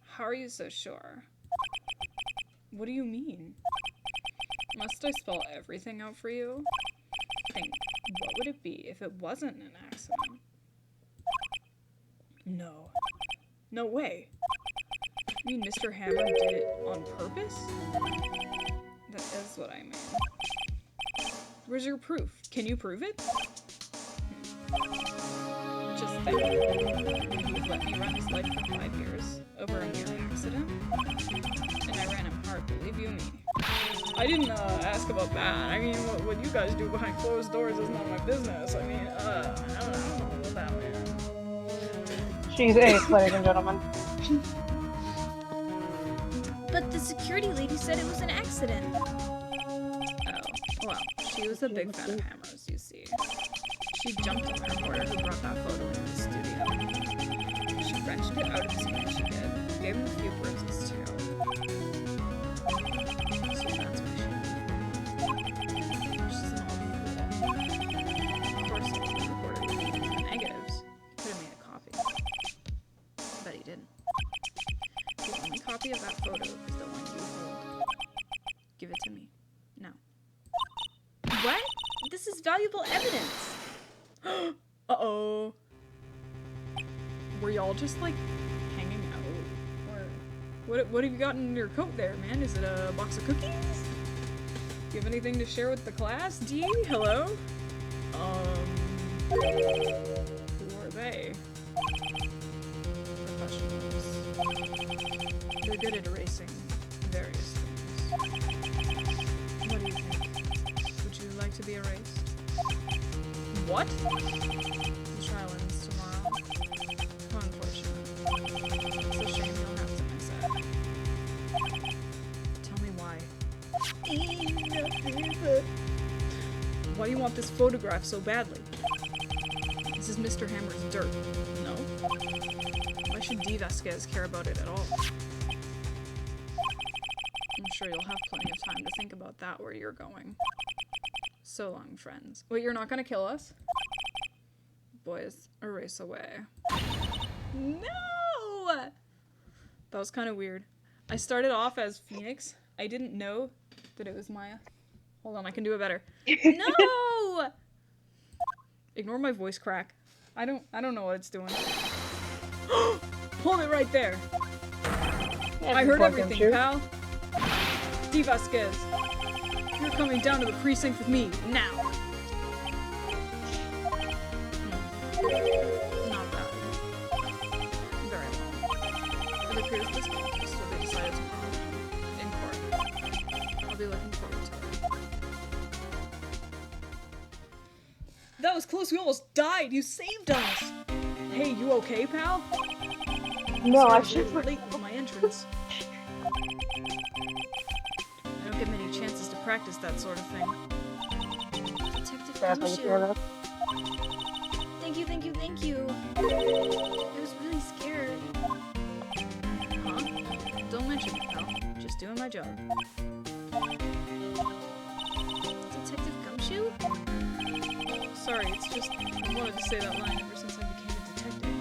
How are you so sure? What do you mean? Must I spell everything out for you? Think, what would it be if it wasn't an accident? No. No way. You mean Mr. Hammer did it on purpose? That is what I mean. Where's your proof? Can you prove it? Just think. He'd let me run his life for 5 years over a mere accident? And I ran him hard, believe you me. I didn't ask about that. I mean, what you guys do behind closed doors is not my business. I mean, I don't know about that, man. She's ace, ladies and gentlemen. But the security lady said it was an accident. Oh, well, she was a big fan of Hammers, you see. She jumped on the reporter who brought that photo into the studio. She wrenched it out of his hand, she did. Gave him a few bruises, too. So that's why she's an all Of course, the reporter would need the negatives. Could have made a copy. But he didn't. is the one you hold. Give it to me. Now. What? This is valuable evidence. Uh-oh. Were y'all just, like, hanging out? Or what have you got in your coat there, man? Is it a box of cookies? Do you have anything to share with the class? D? Hello? Who are they? Professionals. They're good at erasing various things. What do you think? Would you like to be erased? What? The trial ends tomorrow. How unfortunate. It's a shame you'll have to miss it. Tell me why. Why do you want this photograph so badly? This is Mr. Hammer's dirt. No? Why should D. Vasquez care about it at all? I'm sure you'll have plenty of time to think about that where you're going. So long, friends. Wait, you're not gonna kill us? Boys, erase away. No! That was kind of weird. I started off as Phoenix. I didn't know that it was Maya. Hold on, I can do it better. No! Ignore my voice crack. I don't know what it's doing. Hold it right there. I heard everything, pal. D. Vasquez, you're coming down to the precinct with me now. Not bad. Very well. It appears this case will be decided tomorrow in court. I'll be looking forward to it. That was close. We almost died. You saved us. Hey, you okay, pal? No, I Sorry, should. you were late with my entrance. I don't get many chances to practice that sort of thing. Detective That's how you feel Gumshoe. about Thank you, thank you, thank you. I was really scared. Huh? Don't mention it, pal. Just doing my job. Detective Gumshoe? Sorry, it's just I wanted to say that line ever since I became a detective.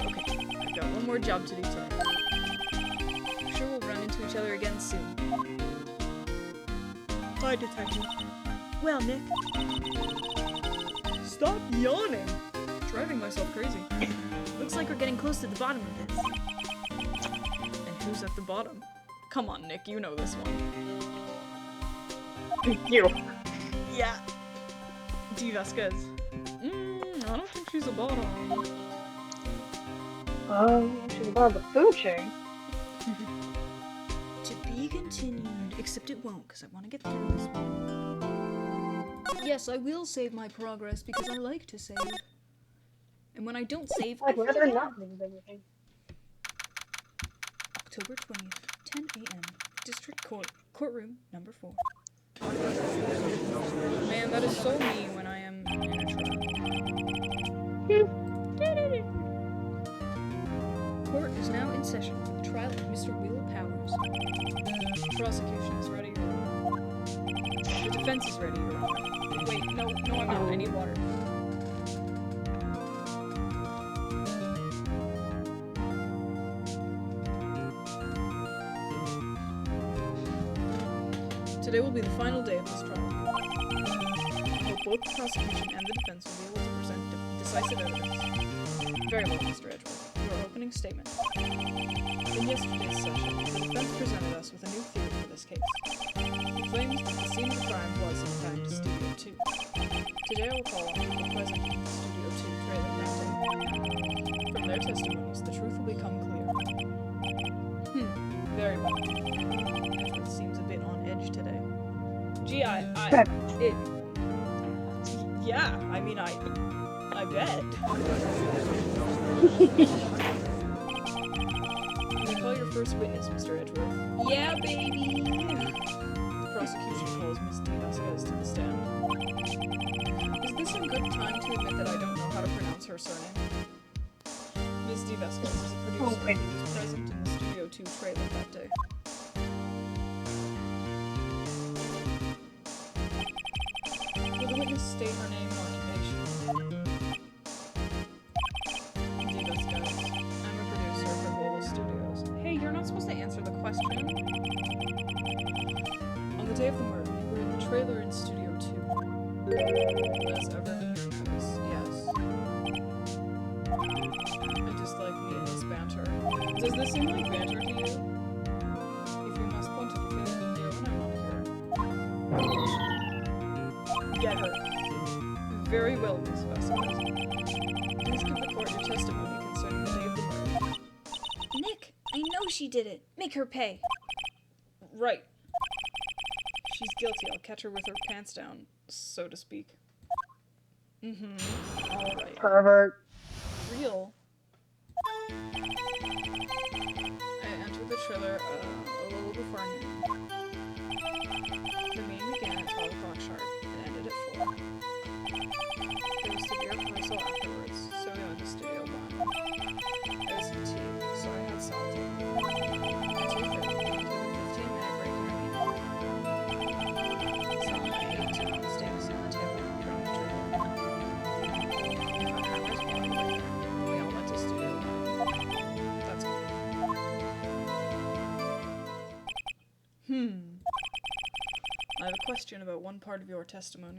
Okay, I've got one more job to do today. I'm sure we'll run into each other again soon. Bye, detective. Well, Nick. Stop yawning! Driving myself crazy. Looks like we're getting close to the bottom of this. And who's at the bottom? Come on, Nick, you know this one. you. Yeah. D. Vasquez. I don't think she's a bottom. She's about the food chain. To be continued, except it won't, because I want to get through this one. Yes, I will save my progress because I like to save. And when I don't save, I I'd rather forget. not leave anything. October 20th, 10 a.m. District Court, courtroom number 4. Man, that is so me when I am in a trial. Court is now in session for the trial of Mr. Will Powers. Prosecution is ready, Your Honor. The defense is ready, Your Honor. Wait, no, I'm not. I need water. Today will be the final day of this trial. I hope both the prosecution and the defense will be able to present decisive evidence. Very well, Mr. Edgeworth. Your opening statement. In yesterday's session, the defense presented us with a new theory for this case. It claims that the scene of the crime was, in fact, Studio 2. Today I will call on people present in the Studio 2 trailer that day. From their testimonies, the truth will become clear. Very well. Edgeworth seems a bit on edge today. Gee, yeah, I mean, I bet. Can you call your first witness, Mr. Edgeworth? Yeah, baby! The prosecution calls Miss D. Vasquez to the stand. Is this a good time to admit that I don't know how to pronounce her surname? Miss D. Vasquez is a producer who was present in the Studio 2 trailer that day. Will the witness state her name and occupation? D. Vasquez. I'm a producer for Global not supposed to answer the question. On the day of the murder, you were in the trailer in Studio 2. As ever. Yes. I just like meaningless banter. Does this seem like banter to you? If you must pontificate, do when I'm not here. Get her. Very well, Miss Vasquez. Please give the court your testimony concerning the day of the murder. Nick, I know she did it. Make her pay. Right. She's guilty. I'll catch her with her pants down, so to speak. Alright. Pervert. Real. I entered the trailer a little before noon. The meeting began at 12 o'clock sharp and ended at 4. There was severe rehearsal afterwards, so we went to Studio 1. I was fatigued, so I had salty. At 2:30, we took a 15-minute break in our meeting. Someone ate 2 pound steaks on the table in front of the trailer. Hammers followed later. We all went to Studio 1. That's all. I have a question about one part of your testimony.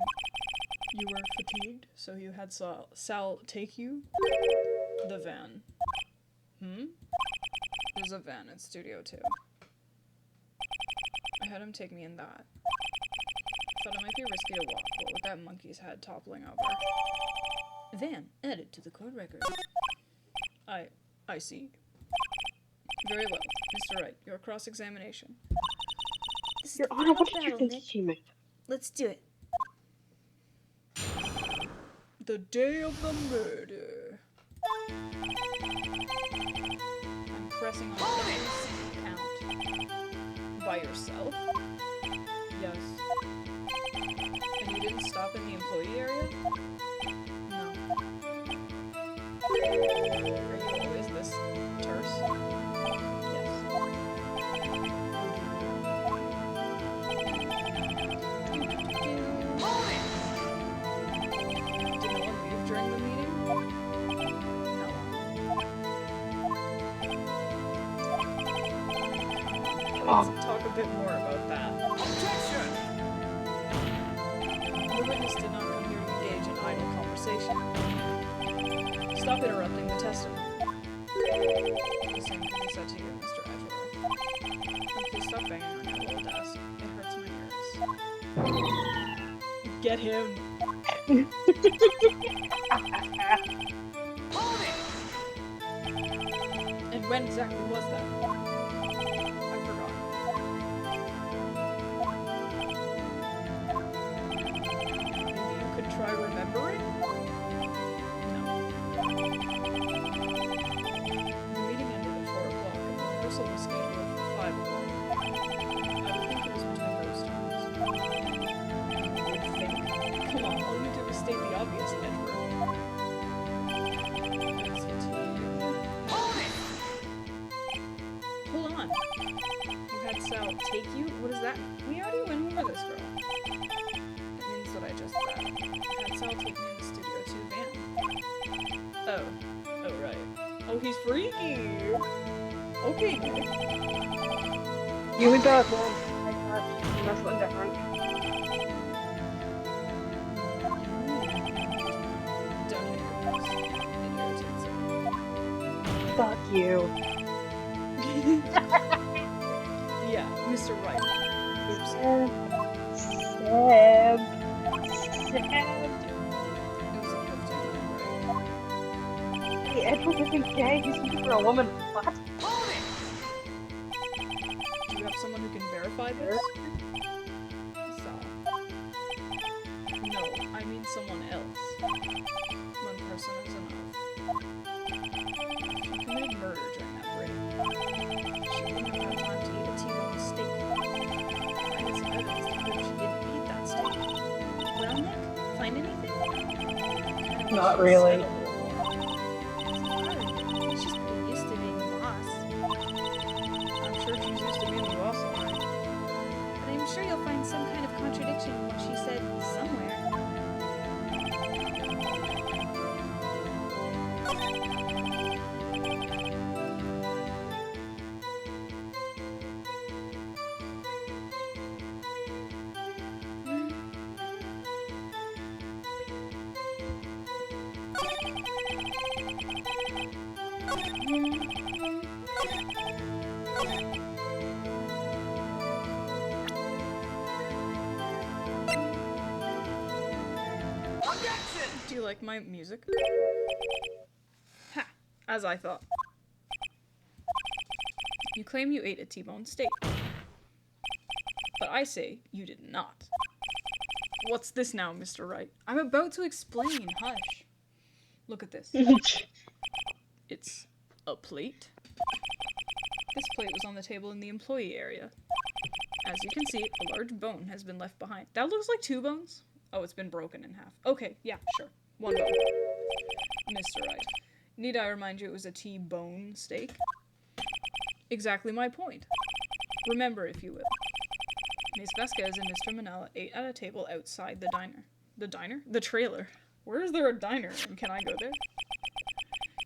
You were fatigued, so you had Sal take you? The van. There's a van at Studio 2. I had him take me in that. Thought it might be risky to walk, what with that monkey's head toppling over. Van added to the court record. I see. Very well. Mr. Wright, your cross-examination. This is Your the Honor, final what did you battle, think Nick. she meant? Let's do it. The day of the murder. I'm pressing on every single count. By yourself? Yes. And you didn't stop in the employee area? No. Are you always this terse? Yes. Did no one leave during the meeting? No. Let's talk a bit more about that. Objection! The witness did not come here to engage in idle conversation. Stop interrupting the testimony. The same can be said to you, Mr. Edgeworth. And please stop banging on your little desk. It hurts my ears. Get him! And when exactly was that? I forgot. Maybe you could try remembering? No. The meeting ended at 4 o'clock and the rehearsal was scheduled for 5 o'clock. I would think it was between those times. You would think? Come on, all you did was state the obvious, Edward. Hold on. You had Sal take you? What does that mean? We already went over this, girl. It means what I just said. I had Sal take me in the Studio 2 van. Oh. Oh, right. Oh, he's freaky! Okay, Nick. You and that one. I thought that's one different. Don't hit your voice. It irritates me. Fuck you. Yeah, Mr. Wright. Oops. Sam. It was a 15-minute break. Hey, Edward isn't gay. He's looking for a woman. What? Do you have someone who can verify this? Sal. No, I mean someone else. One person is enough. She committed murder during that break. She wouldn't have had time to eat a T-bone steak. I had some evidence to prove she didn't eat that steak. Well, Nick, find anything? Not really. It's hard. She's pretty used to being the boss. I'm sure she's used to being the boss all right. But I'm sure you'll find some kind of contradiction in what she said somewhere. Do you like my music? Ha! As I thought. You claim you ate a T-bone steak. But I say you did not. What's this now, Mr. Wright? I'm about to explain. Hush. Look at this. It's a plate. This plate was on the table in the employee area. As you can see, a large bone has been left behind. That looks like 2 bones. Oh, it's been broken in half. Okay, yeah, sure. 1 bone. Mr. Wright, need I remind you it was a T-bone steak? Exactly my point. Remember, if you will. Ms. Vasquez and Mr. Manella ate at a table outside the diner. The diner? The trailer. Where is there a diner, and can I go there?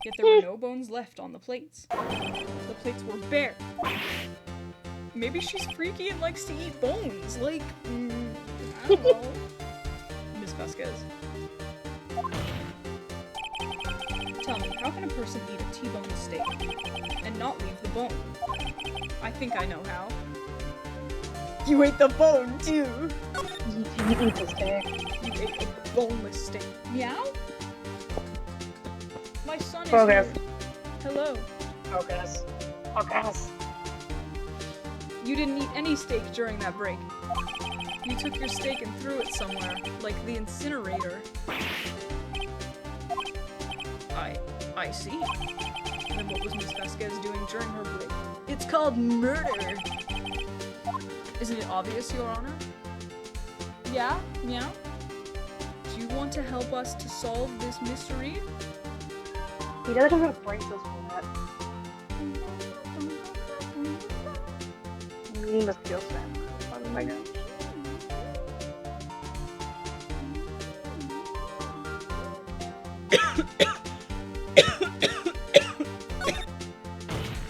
Yet there were no bones left on the plates. The plates were bare. Maybe she's freaky and likes to eat bones. Like, I don't know. Ms. Vasquez. Tell me, how can a person eat a T-bone steak and not leave the bone? I think I know how. You ate the bone, too! You eat the steak. You ate a boneless steak. Meow? My son is Progress. here. Hello. Focus. Focus. You didn't eat any steak during that break. You took your steak and threw it somewhere, like the incinerator. I see. Then what was Miss Vasquez doing during her break? It's called murder! Isn't it obvious, Your Honor? Yeah? Meow? Do you want to help us to solve this mystery? He doesn't have a brain cells for that. He must feel sad. Oh my god.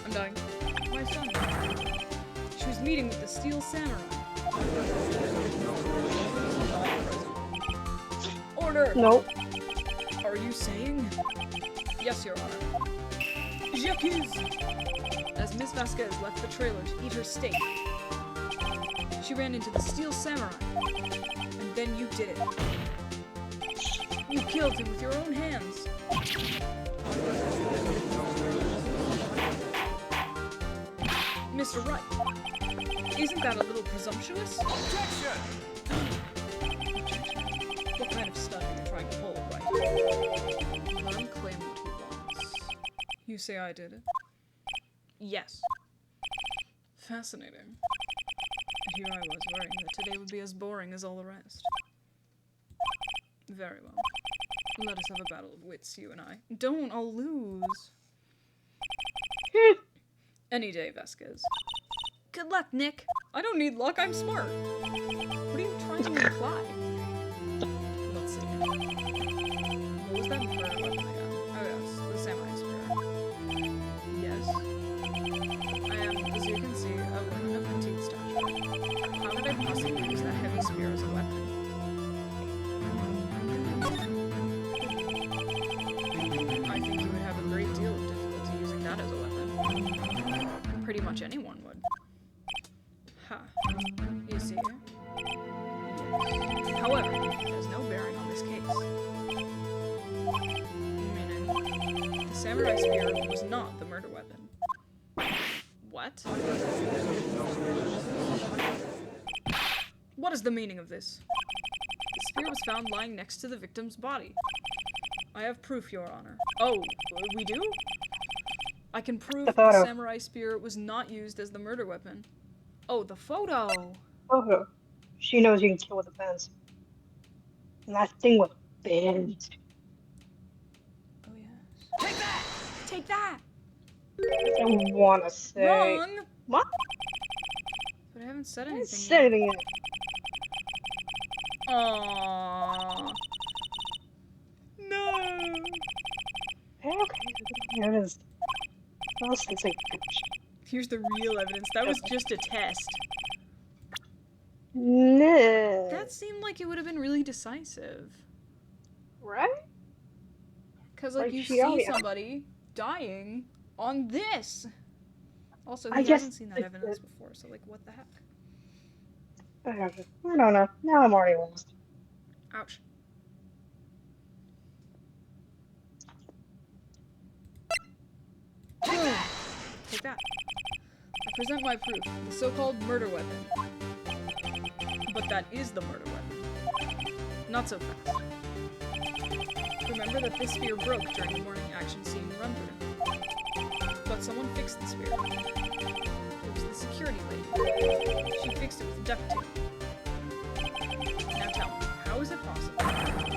I'm dying. My son. She was meeting with the Steel Samurai. Order! Nope. Are you saying? Yes, Your Honor. J'accuse! As Miss Vasquez left the trailer to eat her steak, she ran into the Steel Samurai. And then you did it. You killed him with your own hands. Mr. Wright, isn't that a little presumptuous? Objection! What kind of stunt are you trying to pull, Wright? Let him claim what he wants. You say I did it? Yes. Fascinating. And here I was worrying that today would be as boring as all the rest. Very well. Let us have a battle of wits, you and I. Don't, I'll lose. Any day, Vasquez. Good luck, Nick. I don't need luck, I'm smart. What are you trying to imply? Let's see. What was that murder weapon again? Oh yes, the samurai spear. Yes. I am, as you can see, a woman of petite stature. How did I possibly use that heavy spear as a weapon? I think you would have a great deal of difficulty using that as a weapon. Pretty much anyone would. Ha. You see? Yes. However, it has no bearing on this case. Meaning, the samurai spear was not the murder weapon. What? What is the meaning of this? The spear was found lying next to the victim's body. I have proof, Your Honor. Oh, we do? I can prove The the photo. samurai spear was not used as the murder weapon. Oh, the photo! Oh, she knows you can kill with a fence. And that thing was bent. Oh, yes. Take that! Take that! I wanna say. Wrong! What? But I haven't said I didn't anything say yet. anything yet. Aww. No! Okay, there it is. Well, since I... Here's the real evidence. That was just a test. No. That seemed like it would have been really decisive. Right? Because, like, Like, you she see already- somebody dying, On this! Also, I he just- hasn't seen that evidence before, so, like, what the heck? I don't know. Now I'm already lost. Ouch. Boom! Take that. I present my proof, the so-called murder weapon. But that is the murder weapon. Not so fast. Remember that this sphere broke during the morning action scene run-through. But someone fixed the sphere. It was the security lady. She fixed it with duct tape. Now tell me, how is it possible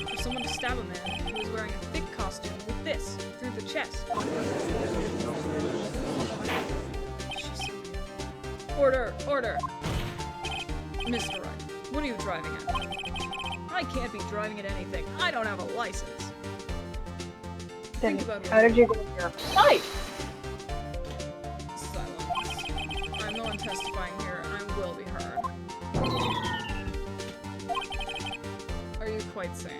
for someone to stab a man who is wearing a thick costume with this through the chest? Order! Order! Mr. Wright, what are you driving at? I can't be driving at anything. I don't have a license. Then Think about how did you get here? Hi! Silence. I'm the one testifying here, and I will be heard. Are you quite sane?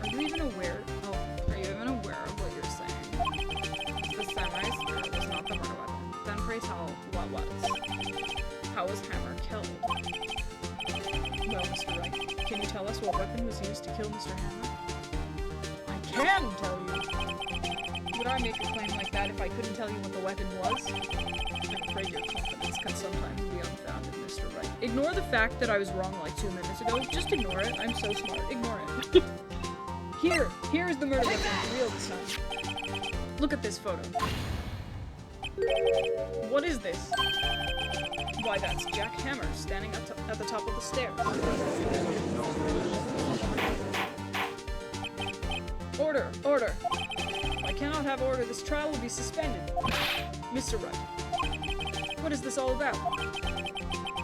Are you even aware? Oh, are you even aware of what you're saying? The samurai spear was not the murder weapon. Then pray tell, what was? How was Hammer killed? Well, Mr. Wright, can you tell us what weapon was used to kill Mr. Hammer? I can tell you! Would I make a claim like that if I couldn't tell you what the weapon was? I'm afraid your confidence can sometimes be unfounded, Mr. Wright. Ignore the fact that I was wrong like 2 minutes ago. Just ignore it. I'm so smart. Ignore it. Here is the murder weapon, real this time. Look at this photo. What is this? Why, that's Jack Hammer standing at the top of the stairs. Order! Order! If I cannot have order, this trial will be suspended. Mr. Wright, what is this all about?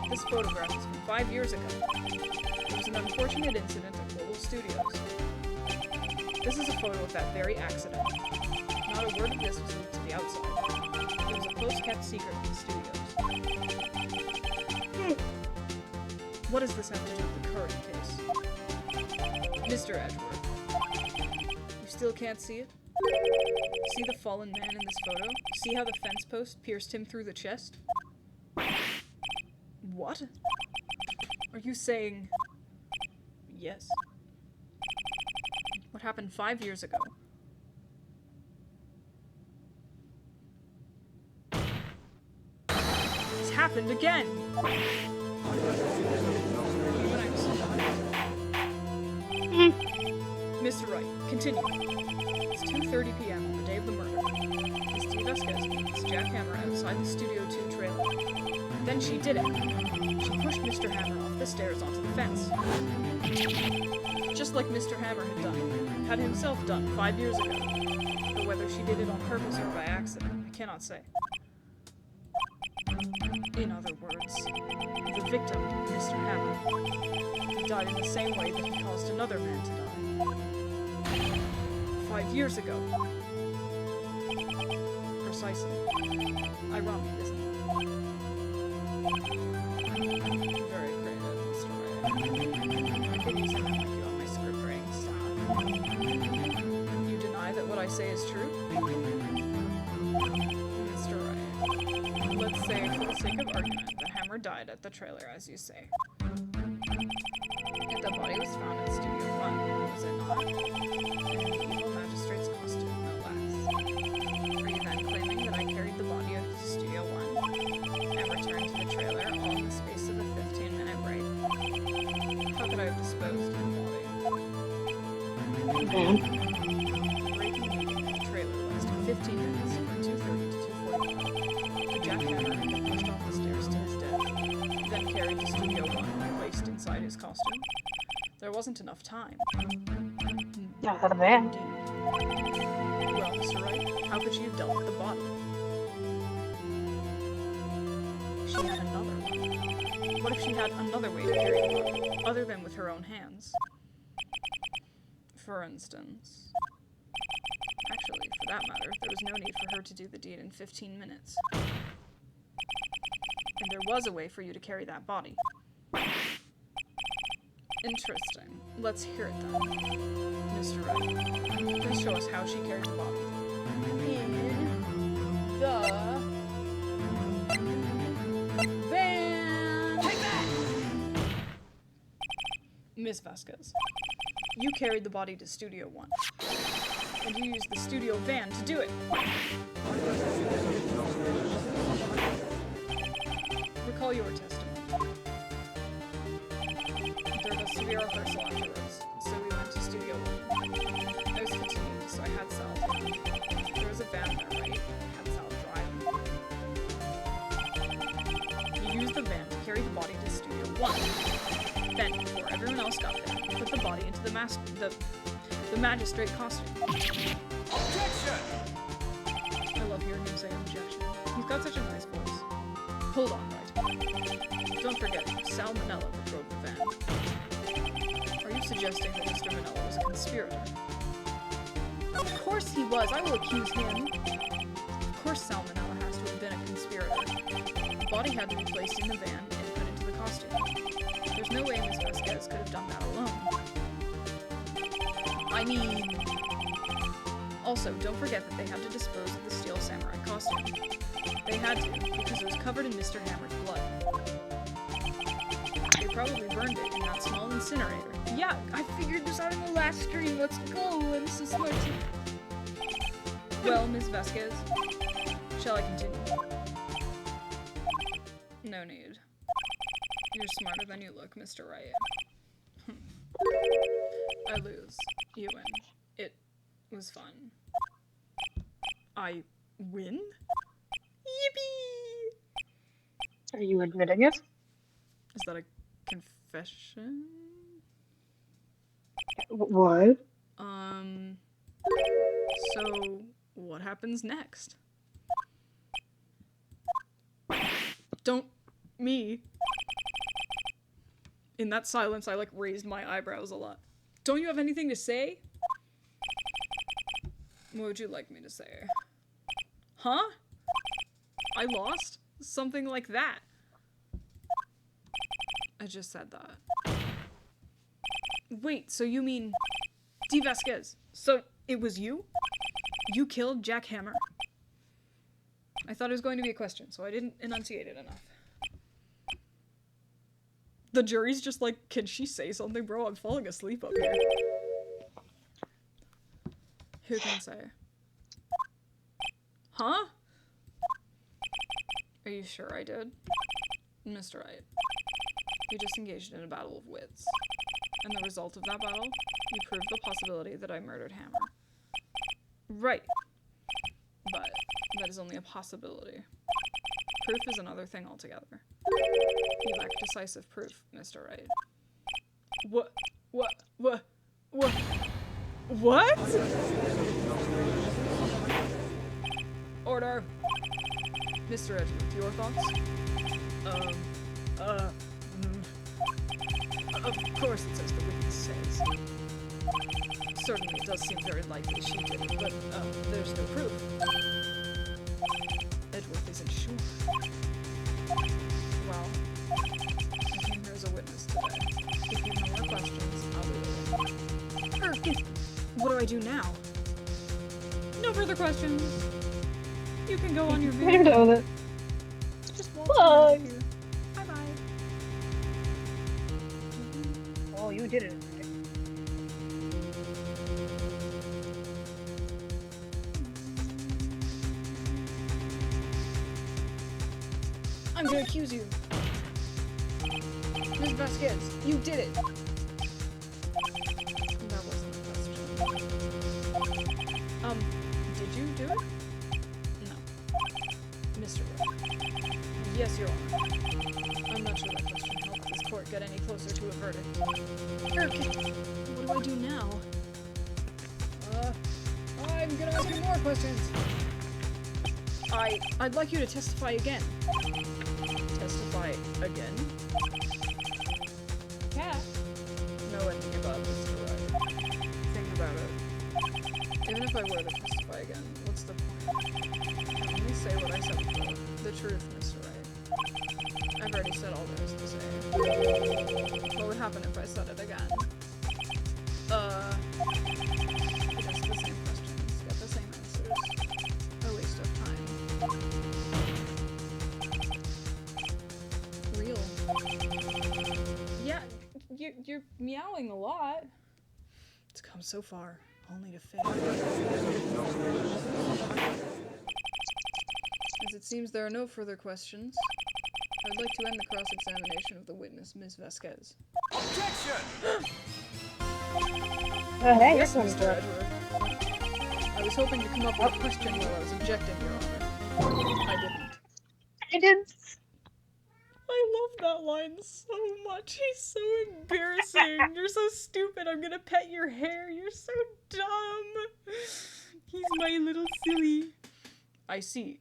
This photograph is from 5 years ago. It was an unfortunate incident at Global Studios. This is a photo of that very accident. Not a word of this was leaked to the outside. It was a close-kept secret in the studios. What does this have to do with the current case? Mr. Edgeworth, you still can't see it? See the fallen man in this photo? See how the fence post pierced him through the chest? What? Are you saying... Yes. What happened 5 years ago? It's happened again! Mr. Wright, continue. It's 2:30 p.m. on the day of the murder. Miss Vasquez meets Jack Hammer outside the Studio 2 trailer. Then she did it. She pushed Mr. Hammer off the stairs onto the fence. Just like Mr. Hammer had himself done 5 years ago. But whether she did it on purpose or by accident, I cannot say. In other words, the victim, Mr. Hammer, died in the same way that he caused another man to die. 5 years ago. Precisely. Ironic, isn't it? Very creative, Mr. Ray. I could use a man like you on my script writing staff. You deny that what I say is true? Mr. Ray, let's say, for the sake of argument, that Hammer died at the trailer, as you say. If the body was found in Studio 1, was it not? In an evil magistrate's costume, no less. Are you then claiming that I carried the body out to Studio 1 and returned to the trailer all in the space of a 15-minute break? How could I have disposed of the body? Breaking meeting in the trailer lasted 15 minutes from 2:30 to 2:45. The Jack Hammer had been pushed off the stairs to his death, then carried to Studio 1 and placed inside his costume. There wasn't enough time. Yeah, that a man. Well, Mr. Wright, how could she have dealt with the body? She had another way. What if she had another way to carry the body, other than with her own hands? For instance... Actually, for that matter, there was no need for her to do the deed in 15 minutes. And there was a way for you to carry that body. Interesting. Let's hear it then. Mr. Wright, please show us how she carried the body. in the van. Take that! Miss Vasquez, you carried the body to Studio 1, and you used the studio van to do it. Recall your testimony. There was severe rehearsal afterwards, so we went to Studio 1. I was fatigued, so I had Sal. There was a van there, right? I had Sal drive. You used the van to carry the body to Studio 1. Then, before everyone else got there, you put the body into the magistrate costume. Objection! I love hearing him say objection. He's got such a nice voice. Hold on, right? Don't forget, Sal Manella drove the van. Are you suggesting that Mr. Manella was a conspirator? Of course he was! I will accuse him! Of course Sal Manella has to have been a conspirator. The body had to be placed in the van and put into the costume. There's no way Miss Vasquez could have done that alone. I mean... Also, don't forget that they had to dispose of the steel samurai costume. They had to, because it was covered in Mr. Hammer's blood. They probably burned it in that small incinerator. Yeah, I figured this out in the last stream. Let's go! I'm so smart. Well, Miss Vasquez, shall I continue? No need. You're smarter than you look, Mr. Wright. I lose. You win. It was fun. I win? Yippee! Are you admitting it? Is that a confession? What? So what happens next? Don't me. In that silence, I raised my eyebrows a lot. Don't you have anything to say? What would you like me to say? Huh? I lost? Something like that. I just said that. Wait, so you mean... D. Vasquez. So it was you? You killed Jack Hammer? I thought it was going to be a question, so I didn't enunciate it enough. The jury's just like, can she say something, bro? I'm falling asleep up here. Who can say? Huh? Are you sure I did? Mr. Wright, you just engaged in a battle of wits. And the result of that battle, you proved the possibility that I murdered Hammer. Right. But that is only a possibility. Proof is another thing altogether. You lack decisive proof, Mr. Wright. What? Order! Mr. Edgeworth, your thoughts? Of course it's as the witness says. Certainly it does seem very likely she did it, but, there's no proof. Edgeworth isn't sure. Well, I came here as a witness today. If you have no more questions, I'll be waiting. What do I do now? No further questions. You can go on your I video. don't know that. Just waltz out of here. Bye-bye. Oh, you did it. I'm gonna accuse you. Ms. Vasquez, you did it. That wasn't a question. Did you do it? No. Mr. Wright. Yes, Your Honor. I'm not sure that question helped this court get any closer to a verdict. Okay. What do I do now? I'm gonna ask you more questions. I'd like you to testify again. Testify again? Cat? Know anything about this, Wright? Think about it. Even if I were to testify again, what's the point? Let me say what I said before. The truth, Mr. Wright. I've already said all there is to say. What would happen if I said it again? Just the same questions, get the same answers. you're meowing a lot. It's come so far, only to fail. As it seems there are no further questions, I would like to end the cross-examination of the witness, Ms. Vasquez. Objection! Hey, Yes, you're Mr. Edward. I was hoping to come up with a question while I was objecting, Your Honor. I didn't. I didn't. I love that line so much. He's so embarrassing. You're so stupid. I'm gonna pet your hair. You're so dumb. He's my little silly. I see.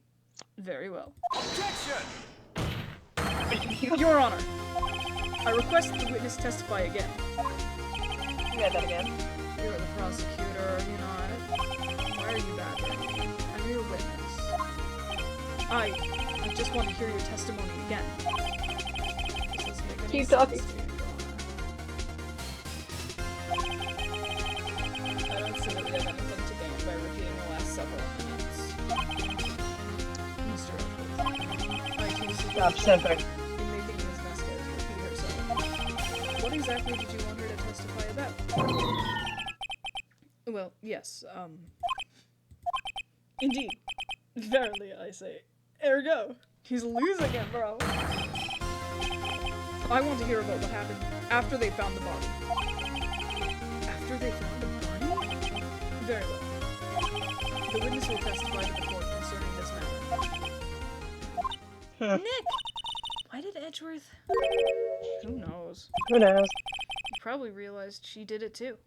Very well. Objection! Your Honor, I request that the witness testify again. You got that again. You're the prosecutor, are you not? Why are you bad? I'm your witness. I just want to hear your testimony again. This doesn't make any Keep sense talking. to you, Your Honor. I don't see that we have anything to gain by repeating the last several minutes. Mr. Edwards, I too support Stop simping. in making Ms. Vasquez repeat herself. What exactly did you want her to testify about? Well, yes, indeed. Verily, I say. Ergo, he's losing it, bro. I want to hear about what happened after they found the body. After they found the body? Very well. The witness will testify to the court concerning this matter. Nick! Why did Edgeworth... Who knows? Who knows? He probably realized she did it too.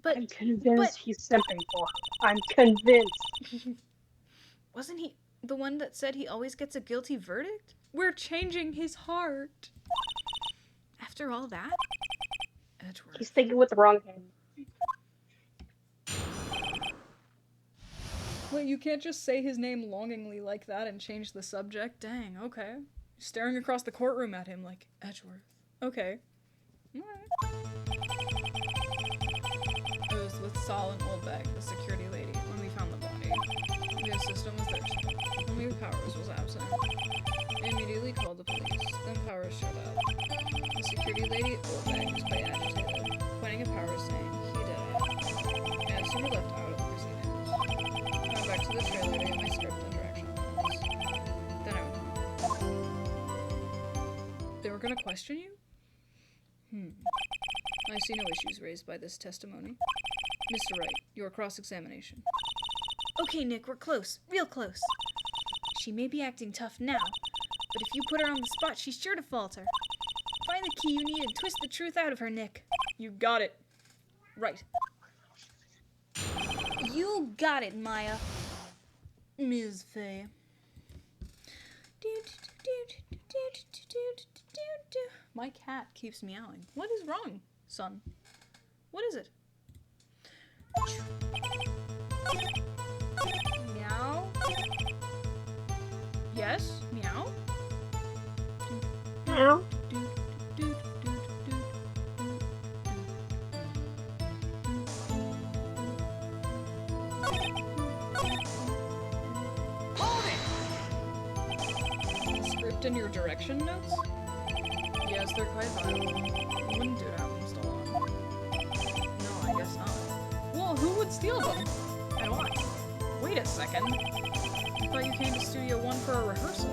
But I'm convinced he's simping for her. I'm convinced. wasn't he the one that said he always gets a guilty verdict? We're changing his heart. After all that? Edgeworth. He's thinking with the wrong hand. Wait, you can't just say his name longingly like that and change the subject? Dang, okay. Staring across the courtroom at him like, Edgeworth. Okay. Alright. It was with Saul and Oldbag, the security lady, when we found the body. The system was there. Only Powers was absent. They immediately called the police. Then Powers showed up. The security lady, Oldbag, was quite agitated, pointing at Powers saying, he did it. And soon left out of the proceedings. I went back to the trailer to get my script and direction notes. Then I went home. They were gonna question you? I see no issues raised by this testimony. Mr. Wright, your cross-examination. Okay, Nick, we're close. Real close. She may be acting tough now, but if you put her on the spot, she's sure to falter. Find the key you need and twist the truth out of her, Nick. You got it. Right. You got it, Maya. Ms. Faye. My cat keeps meowing. What is wrong, son? What is it? Meow? Yes? Meow? Meow. Hold it! Script and your direction notes? Yes, they're quite valuable. You wouldn't do it out in Stallone. No, I guess not. Well, who would steal them? And why? Wait a second. I thought you came to Studio One for a rehearsal.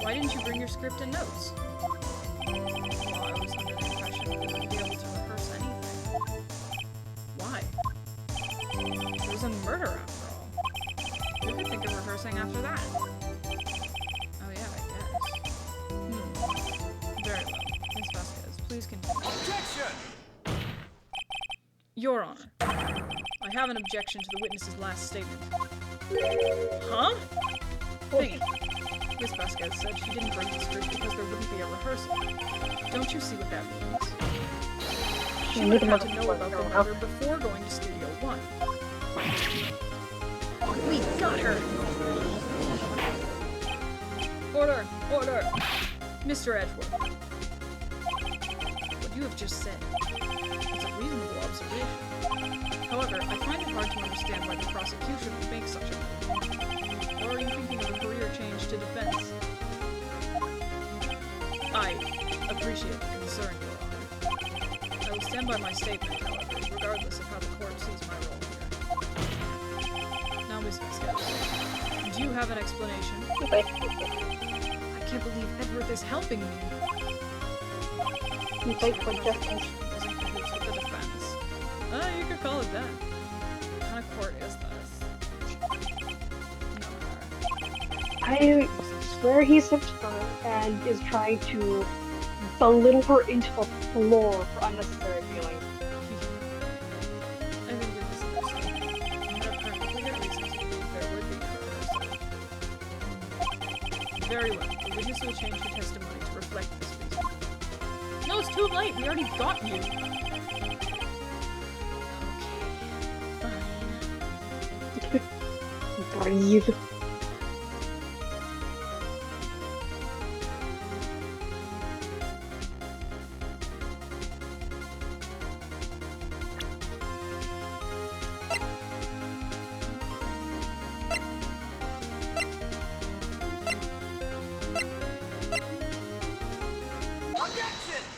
Why didn't you bring your script and notes? Well, I was under the impression we wouldn't be able to rehearse anything. Why? There was a murder after all. You could think of rehearsing after that. Oh yeah, I guess. Very well. Ms. Vasquez, please continue. Objection! Your Honor, I have an objection to the witness's last statement. Huh? Think. Miss Vasquez said she didn't bring the script because there wouldn't be a rehearsal. Don't you see what that means? She would have had to know about the murder before going to Studio One. We got her! Order! Order! Mr. Edgeworth. What you have just said is a reasonable observation. However, I find it hard to understand why the prosecution would make such a move. Or are you thinking of a career change to defense? I appreciate the concern, Your Honor. stand by my statement, however, regardless of how the court sees my role here. Now, Miss Vasquez, do you have an explanation? Like, I can't believe Edward is helping me. you fight for justice. Is in cahoots with the defense. You could call it that. What kind of court is this? No, I swear he's upset and is trying to belittle her into the floor for unnecessary feelings. I think you're misunderstanding. I have perfectly good reason to believe there would be for Very well. The witness will change her testimony to reflect this reason. No, it's too late. We already got you. Breathe.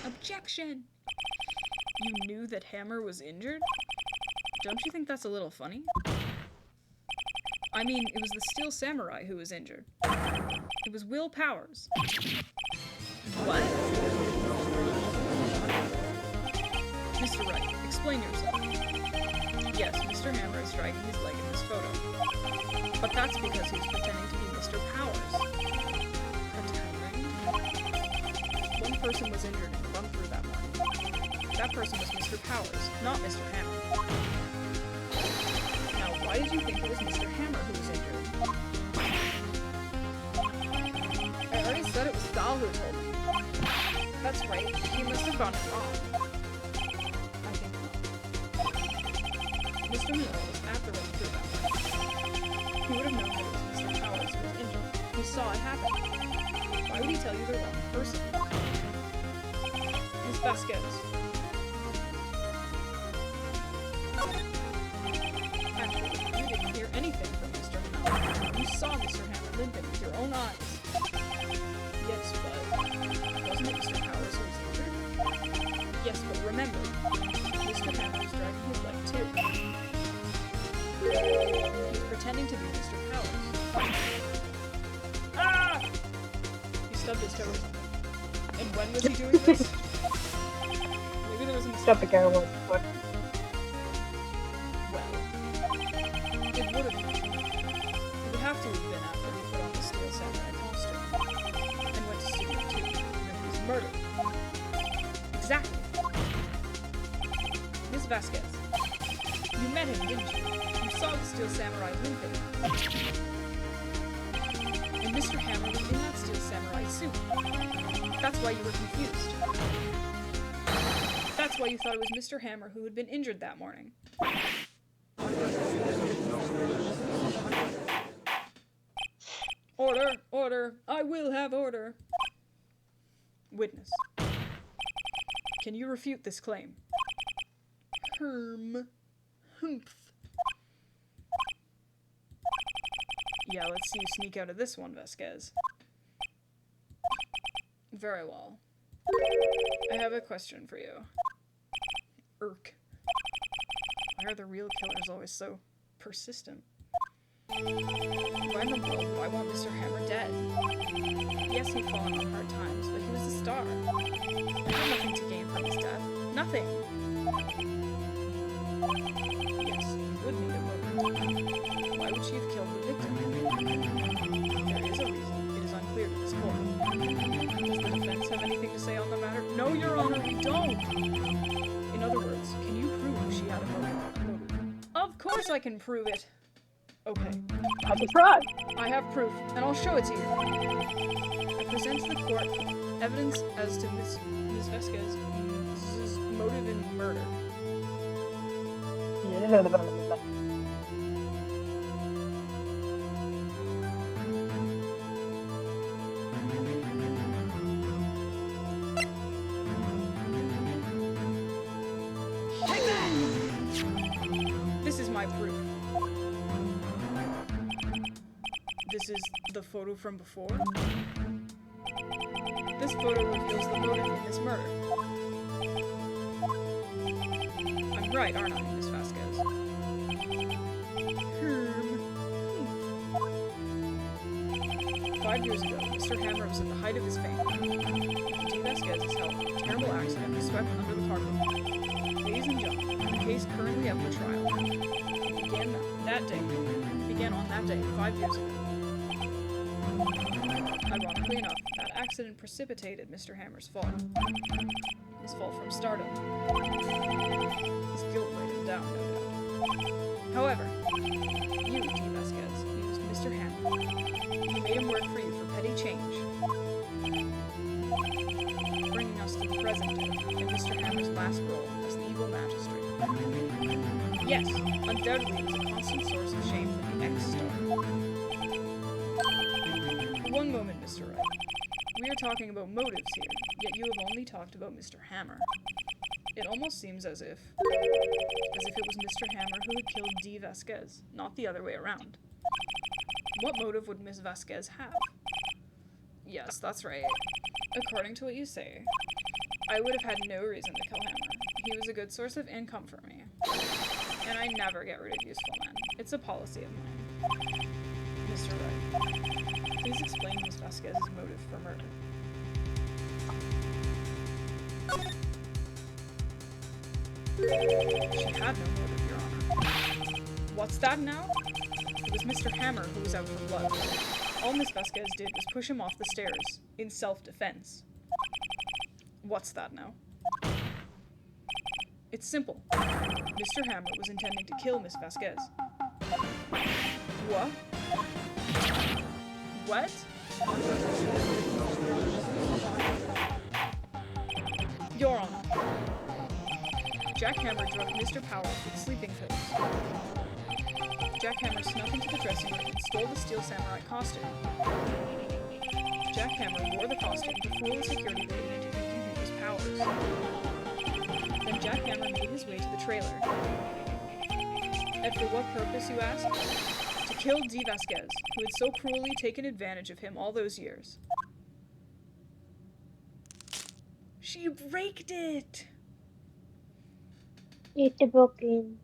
Objection! You knew that Hammer was injured? Don't you think that's a little funny? I mean, it was the Steel Samurai who was injured. It was Will Powers. What? Mr. Wright, explain yourself. Yes, Mr. Hammer is dragging his leg in this photo. But that's because he was pretending to be Mr. Powers. Pretending? One person was injured in the run-through that morning. That person was Mr. Powers, not Mr. Hammer. Now, why did you think it was Mr. Hammer who was injured? I already said it was Dahl who told me. That's right. He must have gone wrong. I think not. Mr. Miller was at the run-through that morning. He would have known that it was Mr. Powers who was injured. He saw it happen. Why would he tell you the wrong person? Miss Vasquez. Actually, you didn't hear anything from Mr. Hammer. You saw Mr. Hammer limping with your own eyes. Yes, but wasn't it Mr. Powers who was injured? Yes, but remember, Mr. Hammer was dragging his leg too. He was pretending to be Mr. Powers. Ah! He stubbed his toe or something. And when was he doing this? Maybe there was a mistake. Stop the guy once, but Well, it would have been. It would have to have been after he put on the Steel Samurai costume. And went to Studio 2, where he was murdered. Exactly. Miss Vasquez, you met him, didn't you? You saw the Steel Samurai limping. And Mr. Hammer was in that Steel Samurai suit. That's why you were confused. That's why you thought it was Mr. Hammer who had been injured that morning. Order! Order! I will have order! Witness. Can you refute this claim? Humph. Yeah, let's see you sneak out of this one, Vasquez. Very well. I have a question for you. Irk. Why are the real killers always so persistent? Why in the world do I want Mr. Hammer dead? Yes, he'd fallen on hard times, but he was a star. I had nothing to gain from his death. Nothing! Yes, he would need a motive. Why would she have killed the victim? There is a reason. It is unclear to this court. Does the defense have anything to say on the matter? No, Your Honor, we don't! In other words, can you prove she had a motive? Of course I can prove it! Okay. I'm surprised. I have proof, and I'll show it to you. I present to the court evidence as to Miss Vasquez's motive in murder. This is my proof. This is the photo from before. This photo reveals the motive in this murder. right, aren't I, Miss Vasquez? Hmm. 5 years ago, Mr. Hammer was at the height of his fame. D. Vasquez's health, a terrible accident, was swept under the carpet. Ladies and gentlemen, the case currently up for trial. It began on that day, 5 years ago. Ironically enough, that accident precipitated Mr. Hammer's fall. His fall from stardom. His guilt weighed him down, no doubt. However, you, D. Vasquez, used Mr. Hammer. You made him work for you for petty change. Bringing us to the present day, in Mr. Hammer's last role as the evil magistrate. Yes, undoubtedly it was a constant source of shame for the ex-star. One moment, Mr. Wright. We are talking about motives here, yet you have only talked about Mr. Hammer. It almost seems as if it was Mr. Hammer who had killed D. Vasquez, not the other way around. What motive would Miss Vasquez have? Yes, that's right. According to what you say, I would have had no reason to kill Hammer. He was a good source of income for me. And I never get rid of useful men. It's a policy of mine. Mr. Wright, please explain Miss Vasquez's motive for murder. She had no motive, Your Honor. What's that now? It was Mr. Hammer who was out for blood. All Miss Vasquez did was push him off the stairs, in self-defense. What's that now? It's simple. Mr. Hammer was intending to kill Miss Vasquez. What? What? Your Honor. Jack Hammer drugged Mr. Powers with sleeping pills. Jack Hammer snuck into the dressing room and stole the steel samurai costume. Jack Hammer wore the costume to fool the security lady into thinking he was Powers. Then Jack Hammer made his way to the trailer. And for what purpose, you ask? To kill D. Vasquez, who had so cruelly taken advantage of him all those years. She raked it! Eat the booking.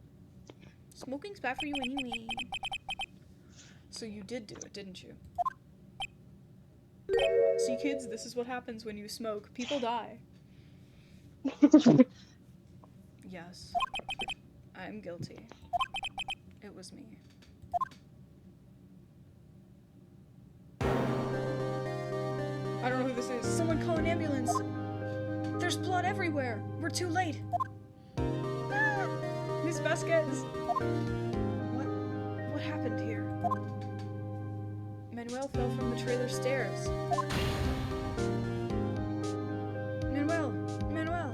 Smoking's bad for you anyway. So you did do it, didn't you? See, kids, this is what happens when you smoke. People die. Yes. I'm guilty. It was me. I don't know who this is. Someone call an ambulance! There's blood everywhere! We're too late! Ah! Miss Vasquez! What happened here? Manuel fell from the trailer stairs. Manuel!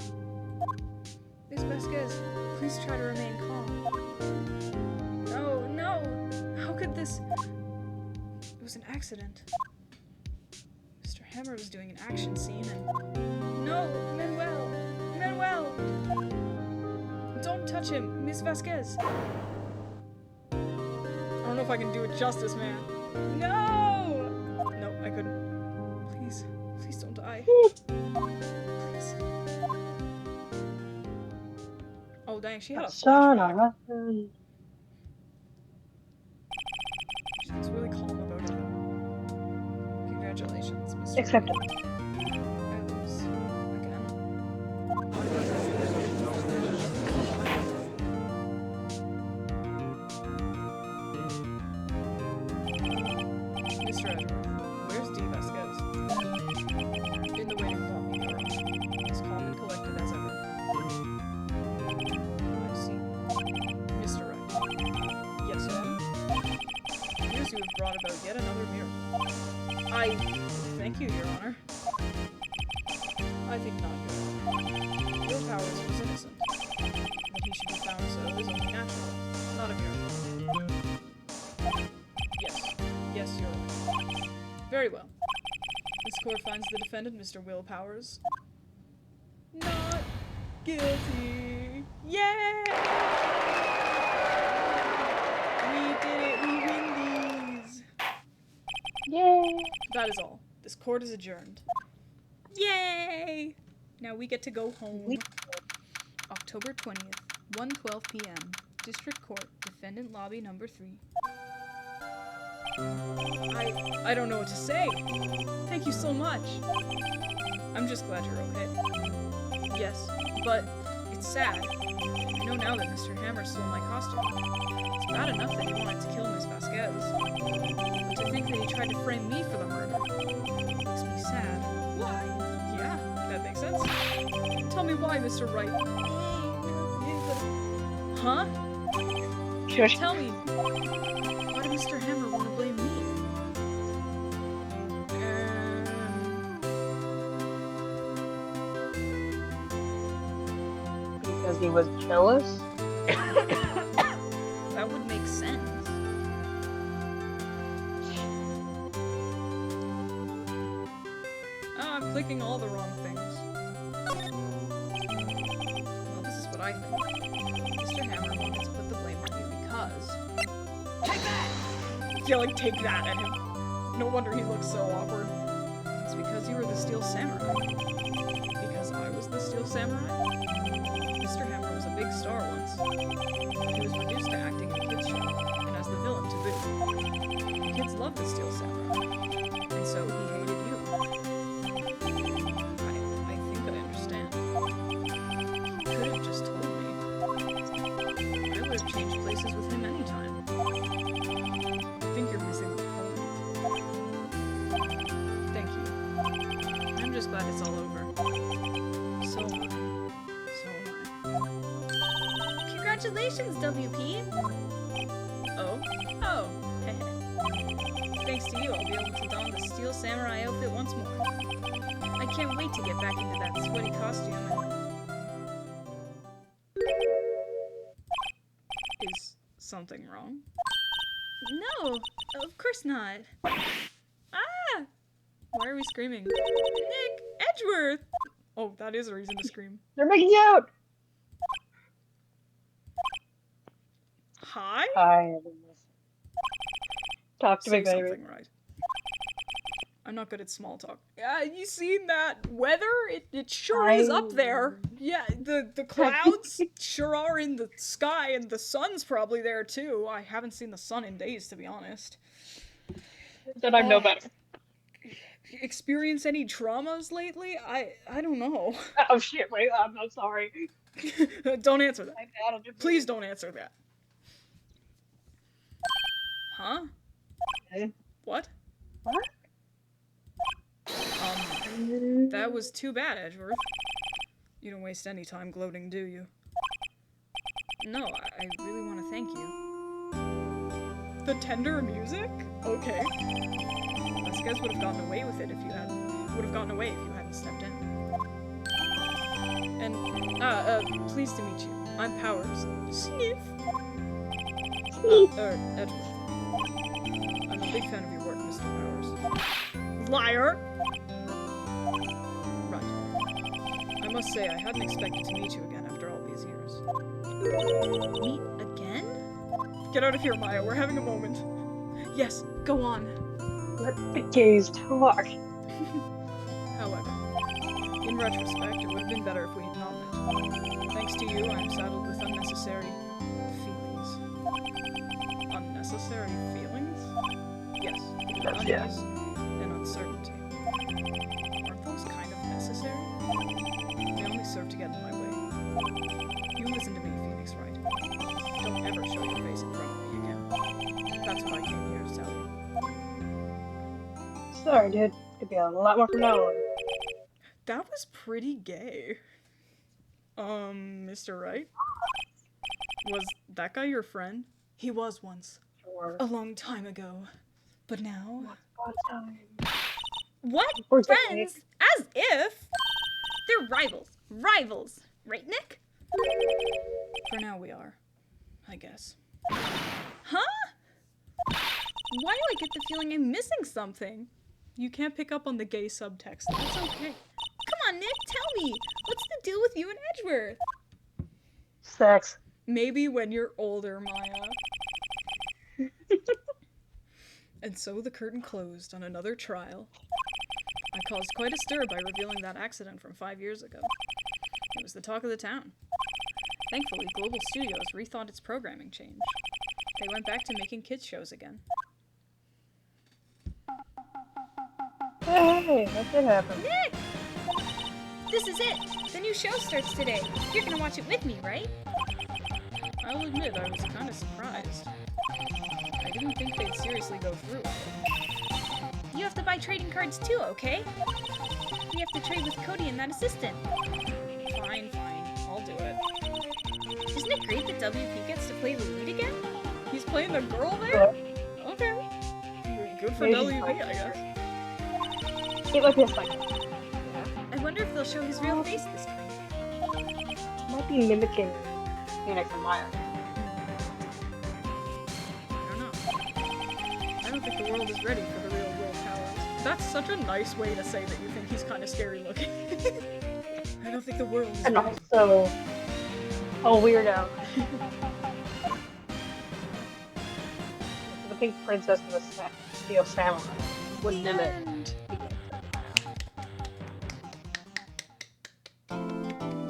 Miss Vasquez, please try to remain calm. No! How could this... It was an accident. Mr. Hammer was doing an action scene and... No! Manuel! Don't touch him, Miss Vasquez! I don't know if I can do it justice, man. No! No, I couldn't. Please don't die. Please. Oh, dang, she had a flashback. She looks really calm about it, though. Congratulations, Mr. Accepted. I lose again. Mr. Edgeworth, where's D. Vasquez? In the waiting lobby, Your Honor. As calm and collected as ever. I see. Mr. Wright. Yes, Your Honor? It appears you have brought about yet another miracle. I thank you, Your Honor. I think not, Your Honor. Will Powers was innocent. That he should be found so is only natural, not a miracle. Yes, Your Honor. Very well. This court finds the defendant, Mr. Will Powers, not guilty. Yay! We did it! We win these! Yay! That is all. This court is adjourned. Yay! Now we get to go home. October 20th. 1:12 p.m. District Court, Defendant Lobby Number 3. I don't know what to say. Thank you so much. I'm just glad you're okay. Yes, but it's sad. I know now that Mr. Hammer stole my costume. It's bad enough that he wanted to kill Miss Vasquez. But to think that he tried to frame me for the murder makes me sad. Why? Yeah, that makes sense. Tell me why, Mr. Wright. Huh? Shush. Tell me. Why did Mr. Hammer want to blame me? Because he was jealous? That would make sense. Ah, I'm clicking all the wrong things. Well, this is what I think. Mr. Hammer wanted to put the blame on you because... Take that! Yeah, like, take that at him. No wonder he looks so awkward. It's because you were the Steel Samurai. Because I was the Steel Samurai? Mr. Hammer was a big star once. He was reduced to acting in a kids' show, and as the villain to boot. The kids loved the Steel Samurai, and so he hated you. I think I understand. He could have just told me. I would have changed places with him anytime. I think you're missing the point. Thank you. I'm just glad it's all over. So am I. So am I. Congratulations, WP! Oh? Oh. Thanks to you, I'll be able to don the Steel Samurai outfit once more. I can't wait to get back into that sweaty costume and... Is something wrong? No, of course not. Ah! Why are we screaming? Nick! Edgeworth! Oh, that is a reason to scream. They're making out! Hi? Hi. Talk to me, Say baby. something right. I'm not good at small talk. Yeah, you seen that weather? It sure is up there. Yeah, the clouds sure are in the sky, and the sun's probably there too. I haven't seen the sun in days, to be honest. Then I'm no better. Experience any traumas lately? I don't know. Oh shit, wait, I'm not sorry. Don't answer that. My bad, Please don't answer that. Huh? What? What? That was too bad, Edgeworth. You don't waste any time gloating, do you? No, I really want to thank you. The tender music? Okay. Vasquez would have gotten away with it if you hadn't. Would have gotten away if you hadn't stepped in. And, pleased to meet you. I'm Powers. Sniff. Edgeworth. I'm a big fan of your work, Mr. Powers. Liar! Right. I must say, I hadn't expected to meet you again after all these years. Meet again? Get out of here, Maya. We're having a moment. Yes, go on. Let the gays talk. However, in retrospect, it would have been better if we had not met. Thanks to you, I'm saddled with unnecessary feelings. Unnecessary feelings? Yes. Unease and uncertainty. Aren't those kind of necessary? They only serve to get in my way. You listen to me, Phoenix Wright. Don't ever show your face in front of me again. That's what I came here to tell you. Sorry, dude. Could be a lot more from now on. That was pretty gay. Mr. Wright? Was that guy your friend? He was once. Sure. A long time ago. But now... What? Or Friends? As if! They're rivals. Rivals. Right, Nick? For now we are. I guess. Huh? Why do I get the feeling I'm missing something? You can't pick up on the gay subtext. That's okay. Come on, Nick, tell me. What's the deal with you and Edgeworth? Sex. Maybe when you're older, Maya. And so the curtain closed on another trial. I caused quite a stir by revealing that accident from 5 years ago. It was the talk of the town. Thankfully, Global Studios rethought its programming change. They went back to making kids shows again. Hey, that did happen. Nick! This is it! The new show starts today. You're gonna watch it with me, right? I'll admit, I was kind of surprised. I didn't think they'd seriously go through with it. You have to buy trading cards too, okay? We have to trade with Cody and that assistant. Fine, I'll do it. Isn't it great that WP gets to play the lead again? He's playing the girl there? Okay. Good for Maybe WB, like- I guess. It might be a fight. I wonder if they'll show his real face this time. Might be mimicking Phoenix and Maya. I don't know. I don't think the world is ready for the real Will Powers. That's such a nice way to say that you think he's kind of scary looking. I don't think the world is And ready. also a weirdo. The Pink Princess and the Steel Samurai would mimic.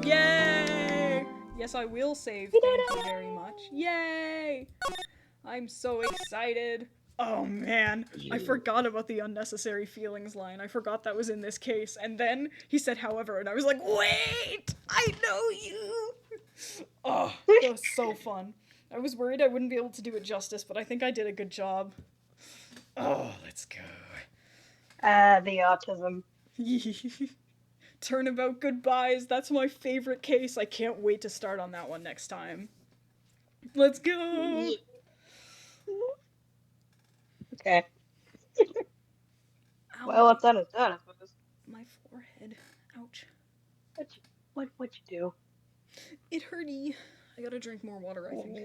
Yay! Yes, I will save. Thank you very much. Yay! I'm so excited. Oh man, I forgot about the unnecessary feelings line. I forgot that was in this case. And then he said, however, and I was like, wait! I know you! Oh, that was so fun. I was worried I wouldn't be able to do it justice, but I think I did a good job. Oh, let's go. The autism. Turnabout goodbyes. That's my favorite case. I can't wait to start on that one next time. Let's go! Okay. Ow, Well, what's done is done, I suppose. my forehead. Ouch. What'd you do? It hurty. I gotta drink more water, I think.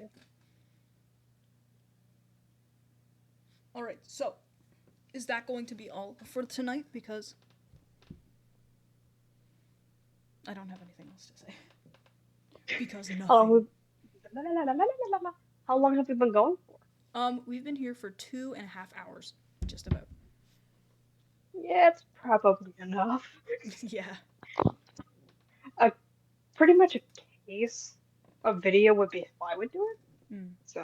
Alright, so, is that going to be all for tonight? Because I don't have anything else to say. Because nothing. How long have you been going for? We've been here for 2.5 hours. Just about. Yeah, it's probably enough. Yeah. Pretty much a case of video would be if I would do it. Mm. So,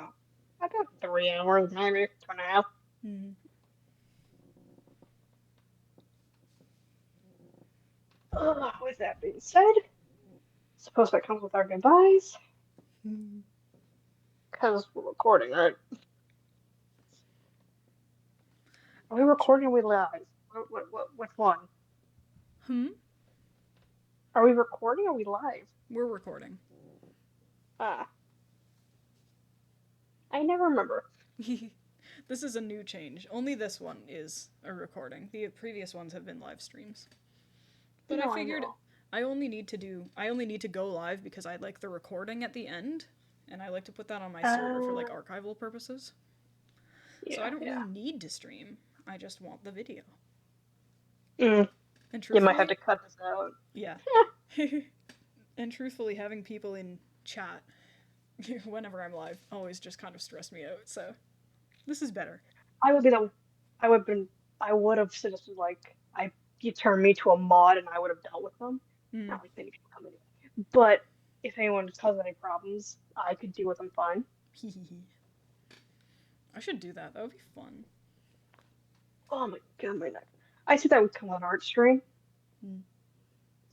about 3 hours, maybe 2.5. Mm. With that being said, suppose that comes with our goodbyes. Mm. Because we're recording, right? Are we recording or are we live? Which one? Are we recording or are we live? We're recording. I never remember. This is a new change. Only this one is a recording. The previous ones have been live streams. But No, I figured know. I only need to go live because I like the recording at the end, and I like to put that on my server for like archival purposes. So I don't really need to stream. I just want the video. Mm, And you might truthfully, have to cut this out. yeah. And truthfully, having people in chat whenever I'm live always just kind of stress me out. So this is better. I would have suggested you turn me to a mod and I would have dealt with them. Mm. Not like they can come anyway. But if anyone caused any problems, I could deal with them fine. I should do that. That would be fun. Oh my god, my neck. I said that would come on art stream. Mm.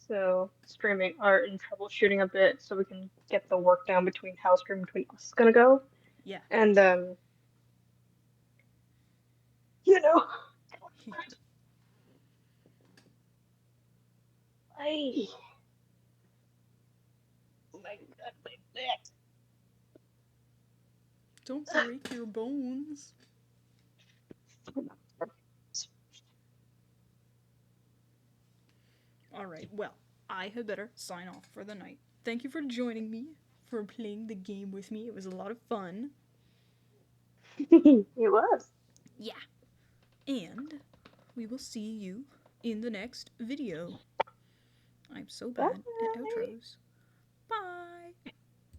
So streaming art and troubleshooting a bit so we can get the work down between how stream between us is gonna go. Yeah. And you know. Ay. Oh my god, my neck. Don't break your bones. Alright, well, I had better sign off for the night. Thank you for joining me, for playing the game with me. It was a lot of fun. It was. Yeah. And we will see you in the next video. I'm so bad at outros. Bye.